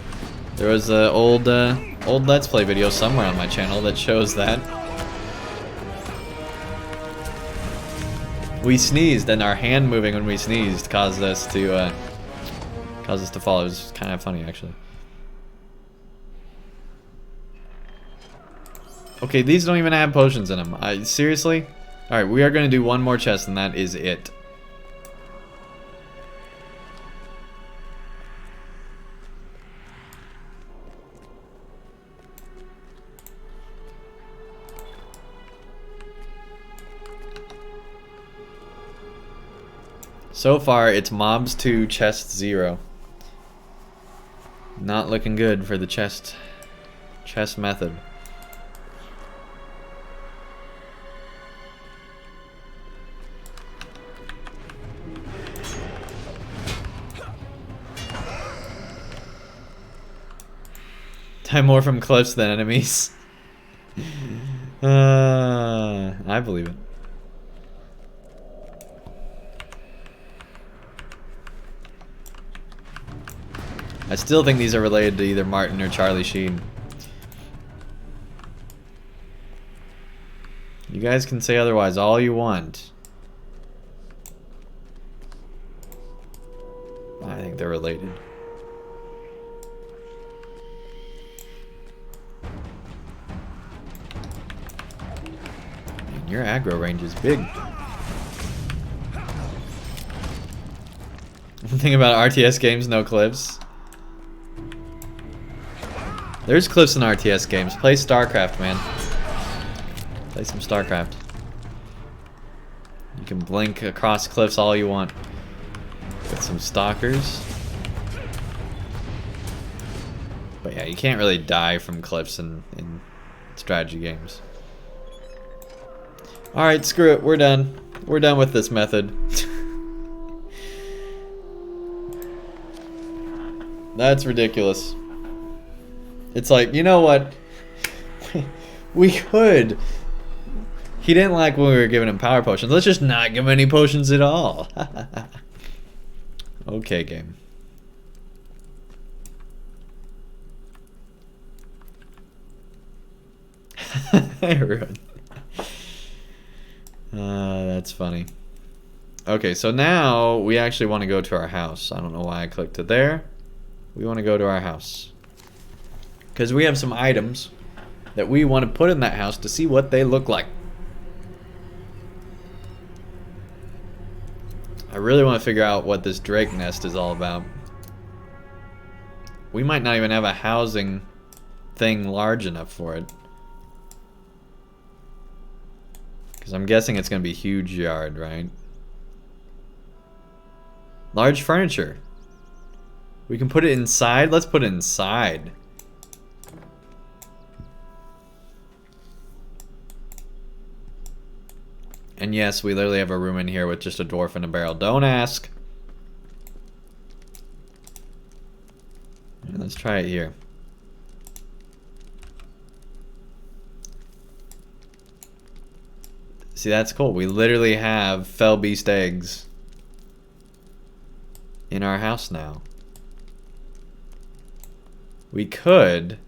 old Let's Play video somewhere on my channel that shows that. We sneezed and our hand moving when we sneezed caused us to fall. It was kind of funny, actually. Okay, these don't even have potions in them. Seriously? Alright, we are going to do one more chest and that is it. So far, it's mobs 2, chest 0. Not looking good for the chest method. Die more from cliffs than enemies. I believe it. I still think these are related to either Martin or Charlie Sheen. You guys can say otherwise all you want. I think they're related. Man, your aggro range is big. One thing about RTS games, no cliffs. There's cliffs in RTS games. Play StarCraft, man. Play some StarCraft. You can blink across cliffs all you want. With some stalkers. But yeah, you can't really die from cliffs in strategy games. Alright, screw it. We're done. We're done with this method. That's ridiculous. It's like, you know what? We could. He didn't like when we were giving him power potions. Let's just not give him any potions at all. Okay, game. Everyone. That's funny. Okay, so now we actually want to go to our house. I don't know why I clicked it there. We want to go to our house. Because we have some items that we want to put in that house to see what they look like. I really want to figure out what this drake nest is all about. We might not even have a housing thing large enough for it. Because I'm guessing it's going to be a huge yard, right? Large furniture. We can put it inside. Let's put it inside. And yes, we literally have a room in here with just a dwarf and a barrel. Don't ask. Let's try it here. See, that's cool. We literally have fell beast eggs in our house now. We could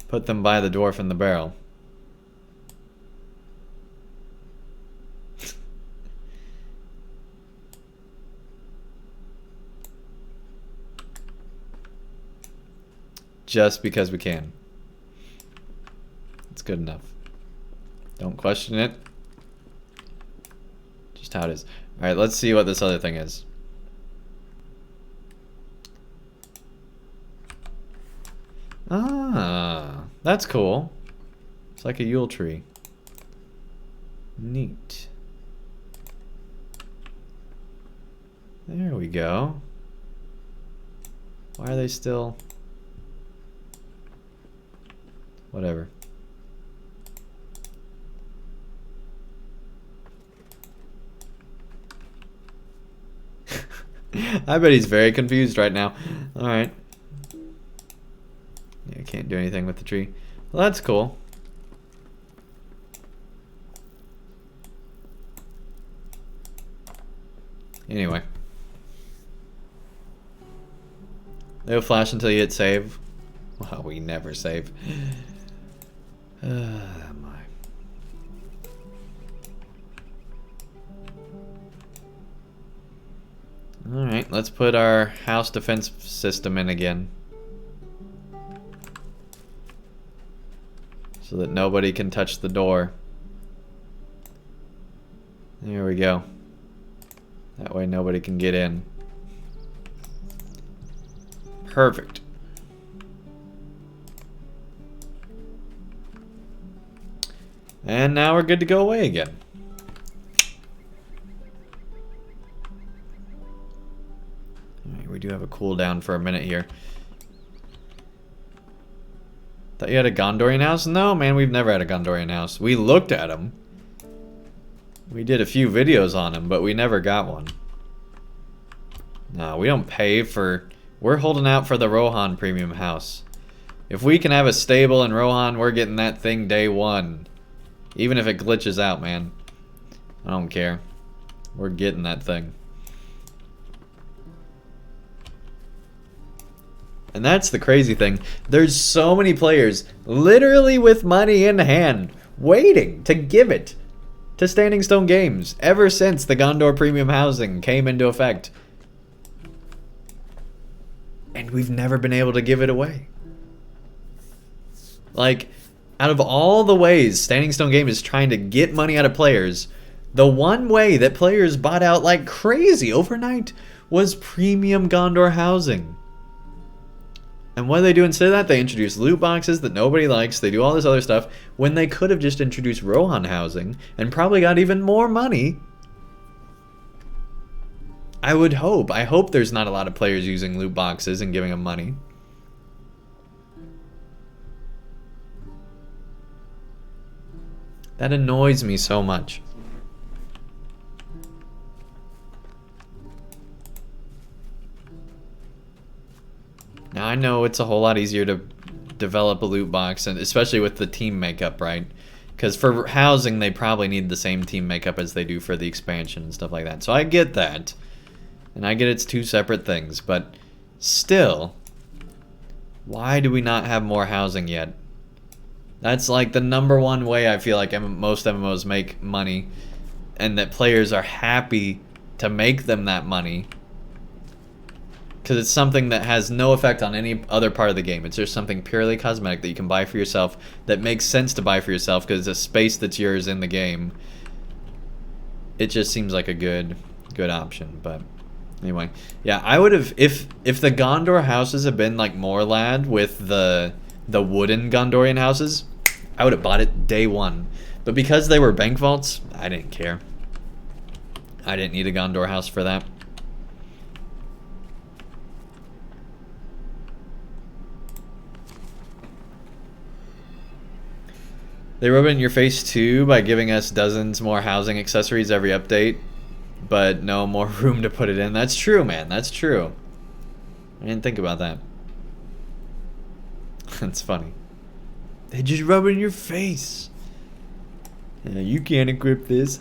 put them by the dwarf and the barrel. Just because we can. It's good enough. Don't question it. Just how it is. Alright, let's see what this other thing is. Ah, that's cool. It's like a Yule tree. Neat. There we go. Why are they still... Whatever. I bet he's very confused right now. Alright. Yeah, can't do anything with the tree. Well, that's cool. Anyway. No flash until you hit save. Well, we never save. My. Alright, let's put our house defense system in again. So that nobody can touch the door. There we go. That way nobody can get in. Perfect. And now we're good to go away again. Alright, we do have a cooldown for a minute here. Thought you had a Gondorian house? No, man, we've never had a Gondorian house. We looked at them. We did a few videos on them, but we never got one. No, we don't pay for... We're holding out for the Rohan premium house. If we can have a stable in Rohan, we're getting that thing day one. Even if it glitches out, man. I don't care. We're getting that thing. And that's the crazy thing. There's so many players, literally with money in hand, waiting to give it to Standing Stone Games ever since the Gondor Premium Housing came into effect. And we've never been able to give it away. Like... Out of all the ways Standing Stone Game is trying to get money out of players, the one way that players bought out like crazy overnight was premium Gondor housing. And what do they do instead of that? They introduce loot boxes that nobody likes. They do all this other stuff when they could have just introduced Rohan housing and probably got even more money. I would hope. I hope there's not a lot of players using loot boxes and giving them money. That annoys me so much. Now I know it's a whole lot easier to develop a loot box, and especially with the team makeup, right? Because for housing, they probably need the same team makeup as they do for the expansion and stuff like that. So I get that. And I get it's two separate things, but still, why do we not have more housing yet? That's like the #1 way I feel like most MMOs make money, and that players are happy to make them that money. Because it's something that has no effect on any other part of the game. It's just something purely cosmetic that you can buy for yourself, that makes sense to buy for yourself because it's a space that's yours in the game. It just seems like a good option, but anyway. Yeah, I would have, if the Gondor houses had been like Morlad with the wooden Gondorian houses, I would have bought it day one. But because they were bank vaults, I didn't care. I didn't need a Gondor house for that. They rub it in your face too by giving us dozens more housing accessories every update, but no more room to put it in. That's true, man. That's true. I didn't think about that. That's funny. They just rub it in your face. Yeah, you can't equip this.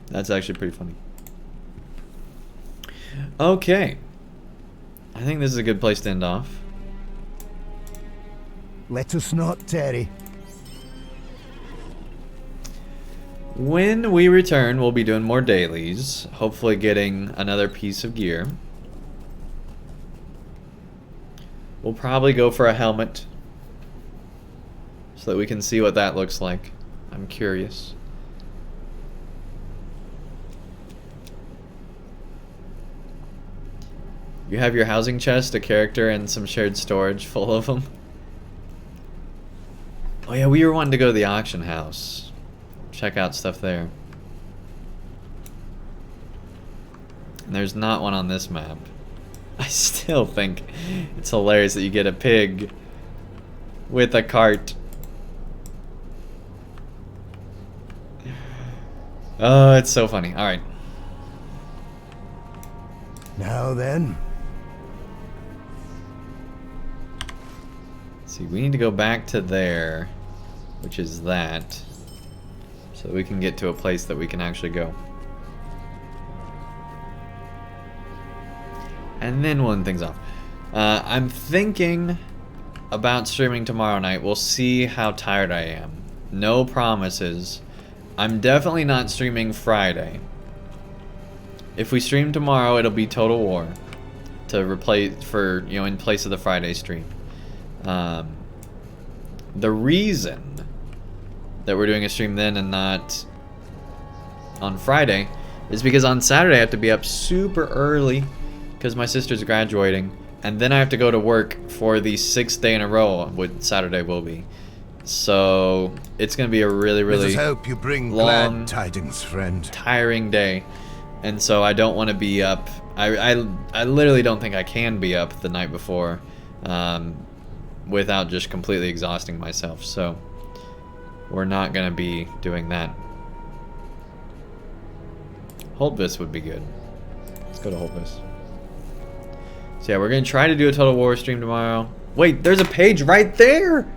That's actually pretty funny. Okay. I think this is a good place to end off. Let us not tarry. When we return, we'll be doing more dailies. Hopefully getting another piece of gear. We'll probably go for a helmet, so that we can see what that looks like. I'm curious. You have your housing chest, a character, and some shared storage full of them. Oh yeah, we were wanting to go to the auction house. Check out stuff there. And there's not one on this map. I still think it's hilarious that you get a pig with a cart. Oh, it's so funny. Alright. Now then. See, we need to go back to there, which is that, so that we can get to a place that we can actually go. And then we'll end things off. I'm thinking about streaming tomorrow night. We'll see how tired I am. No promises. I'm definitely not streaming Friday. If we stream tomorrow, it'll be Total War to replace for, you know, in place of the Friday stream. The reason that we're doing a stream then and not on Friday is because on Saturday I have to be up super early because my sister's graduating, and then I have to go to work for the 6th day in a row, what Saturday will be. So it's gonna be a really Let us really hope you bring long, glad tidings, friend. tiring day, and so I don't want to be up. I literally don't think I can be up the night before without just completely exhausting myself. So we're not gonna be doing that. Holtvis would be good. Let's go to Holtvis. So yeah, we're gonna try to do a Total War stream tomorrow. Wait, there's a page right there!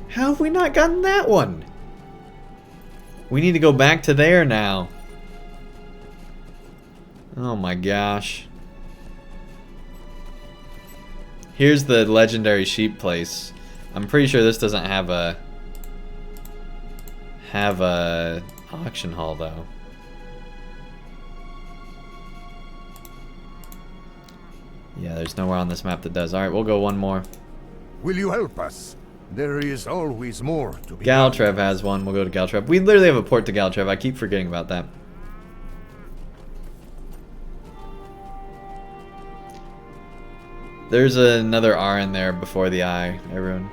How have we not gotten that one? We need to go back to there now. Oh my gosh. Here's the legendary sheep place. I'm pretty sure this doesn't have a auction hall though. Yeah, there's nowhere on this map that does. Alright, we'll go one more. Will you help us? There is always more to be done. Galtrev has one. We'll go to Galtrev. We literally have a port to Galtrev. I keep forgetting about that. There's another R in there before the I, everyone.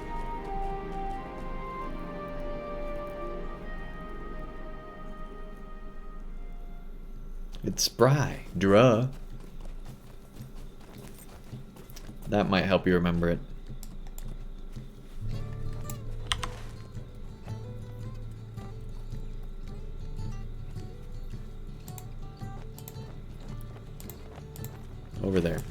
It's spry. Druh. That might help you remember it. Over there.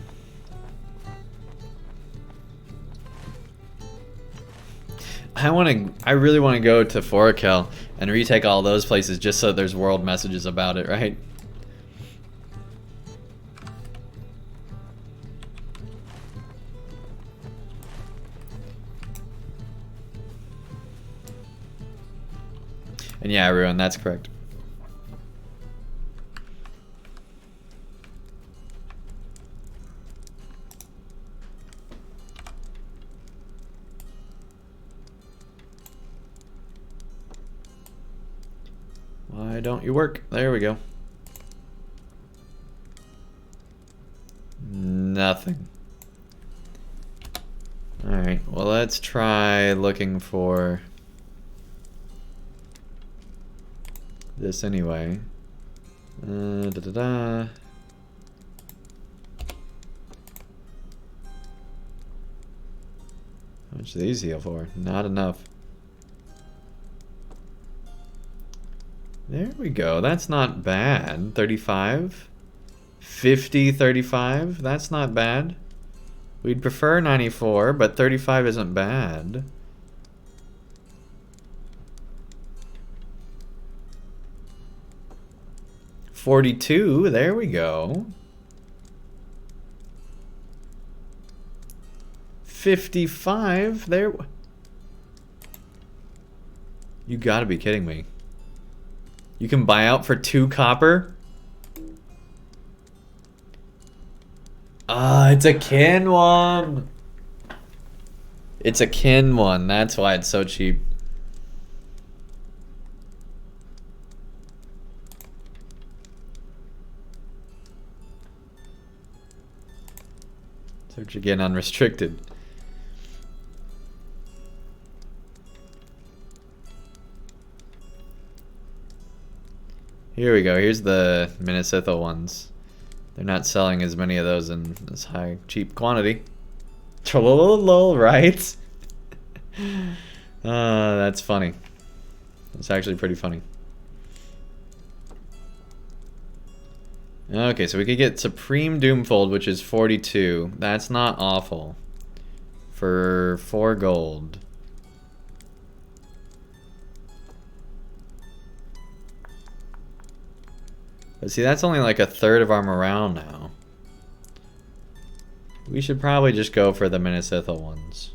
I really want to go to Forakel and retake all those places just so there's world messages about it, right? And yeah, everyone, that's correct. Why don't you work? There we go. Nothing. Alright, well let's try looking for this anyway. How much do these heal for? Not enough. There we go. That's not bad. 35. 50, 35. That's not bad. We'd prefer 94, but 35 isn't bad. $42. There we go. 55. There. You gotta be kidding me. You can buy out for 2 copper? Ah, it's a kin one. It's a kin one. That's why it's so cheap. Search again unrestricted. Here we go. Here's the Minnesota ones. They're not selling as many of those in this high, cheap quantity. Trollolol, right? That's funny. That's actually pretty funny. Okay, so we could get Supreme Doomfold, which is 42. That's not awful. For 4 gold. But see, that's only like a third of our morale now. We should probably just go for the Minnesota ones.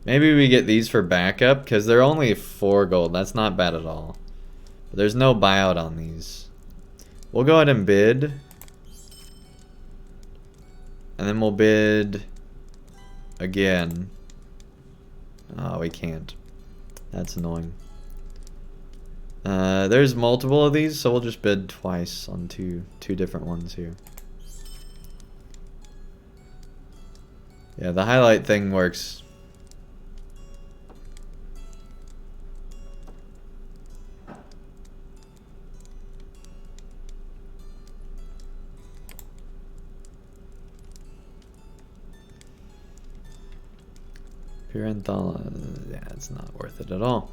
Maybe we get these for backup, because they're only 4 gold. That's not bad at all. But there's no buyout on these. We'll go ahead and bid. And then we'll bid again. Oh, we can't. That's annoying. There's multiple of these, so we'll just bid twice on two different ones here. Yeah, the highlight thing works. Piranthal, yeah, it's not worth it at all.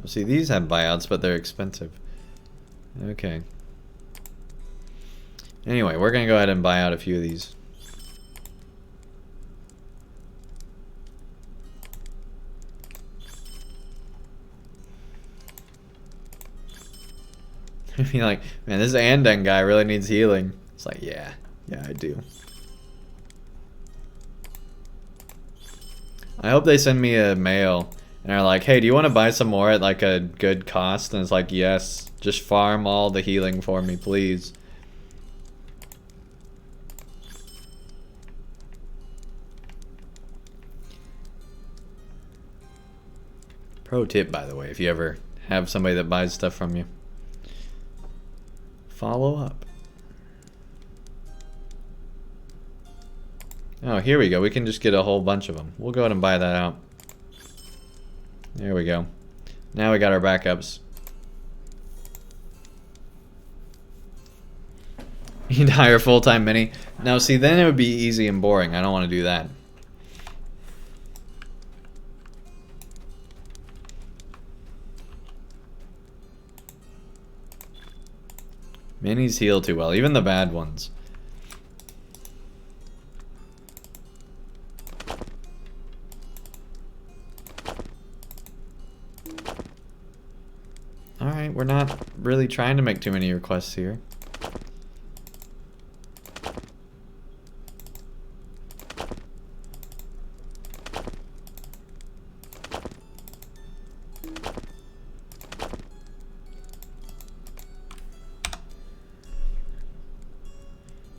See, these have buyouts, but they're expensive. Okay. Anyway, we're gonna go ahead and buy out a few of these. I'd be like, man, this Andang guy really needs healing. It's like, yeah, I do. I hope they send me a mail and are like, hey, do you want to buy some more at like a good cost? And it's like, yes, just farm all the healing for me, please. Pro tip, by the way, if you ever have somebody that buys stuff from you, follow up. Oh, here we go. We can just get a whole bunch of them. We'll go ahead and buy that out. There we go. Now we got our backups. You need to hire a full-time mini. Now, see, then it would be easy and boring. I don't want to do that. Minis heal too well, even the bad ones. Alright, we're not really trying to make too many requests here.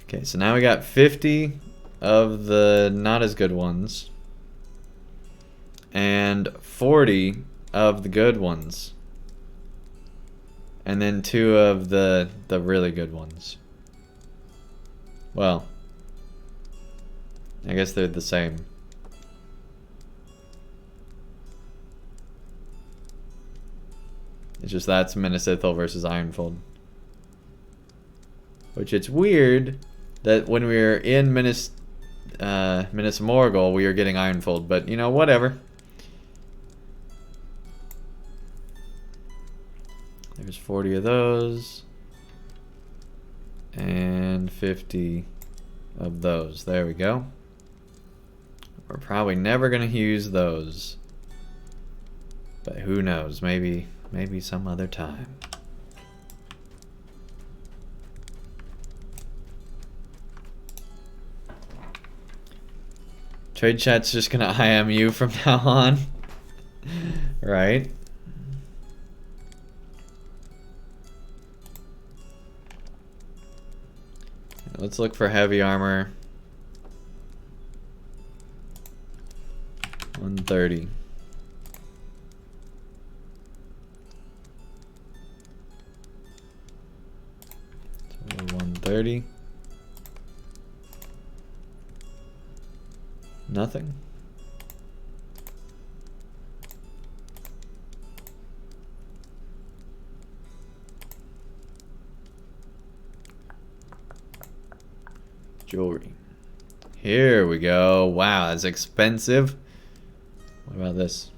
Okay, so now we got 50 of the not as good ones. And 40 of the good ones. And then 2 of the really good ones. Well, I guess they're the same. It's just that's Minnesota versus Ironfold. Which it's weird that when we were in Minas Morgul, we were getting Ironfold, but you know, whatever. There's 40 of those. And 50 of those. There we go. We're probably never gonna use those. But who knows? Maybe some other time. Trade chat's just gonna IM you from now on. Right? Let's look for heavy armor. 130. So 130. Nothing. Jewelry. Here we go. Wow, that's expensive. What about this?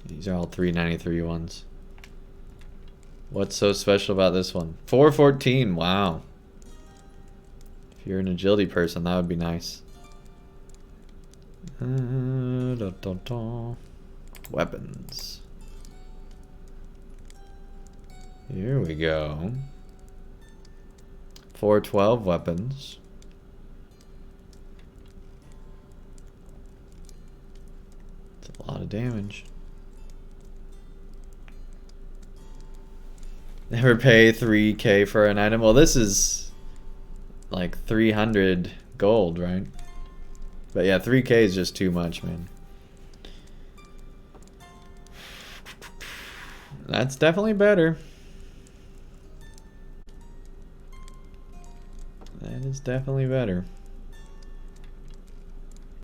These are all 393 ones. What's so special about this one? 414. Wow. If you're an agility person, that would be nice. Weapons. Here we go. 412 weapons. It's a lot of damage. Never pay 3k for an item. Well, this is like 300 gold, right? But yeah, 3k is just too much, man. That's definitely better. That is definitely better.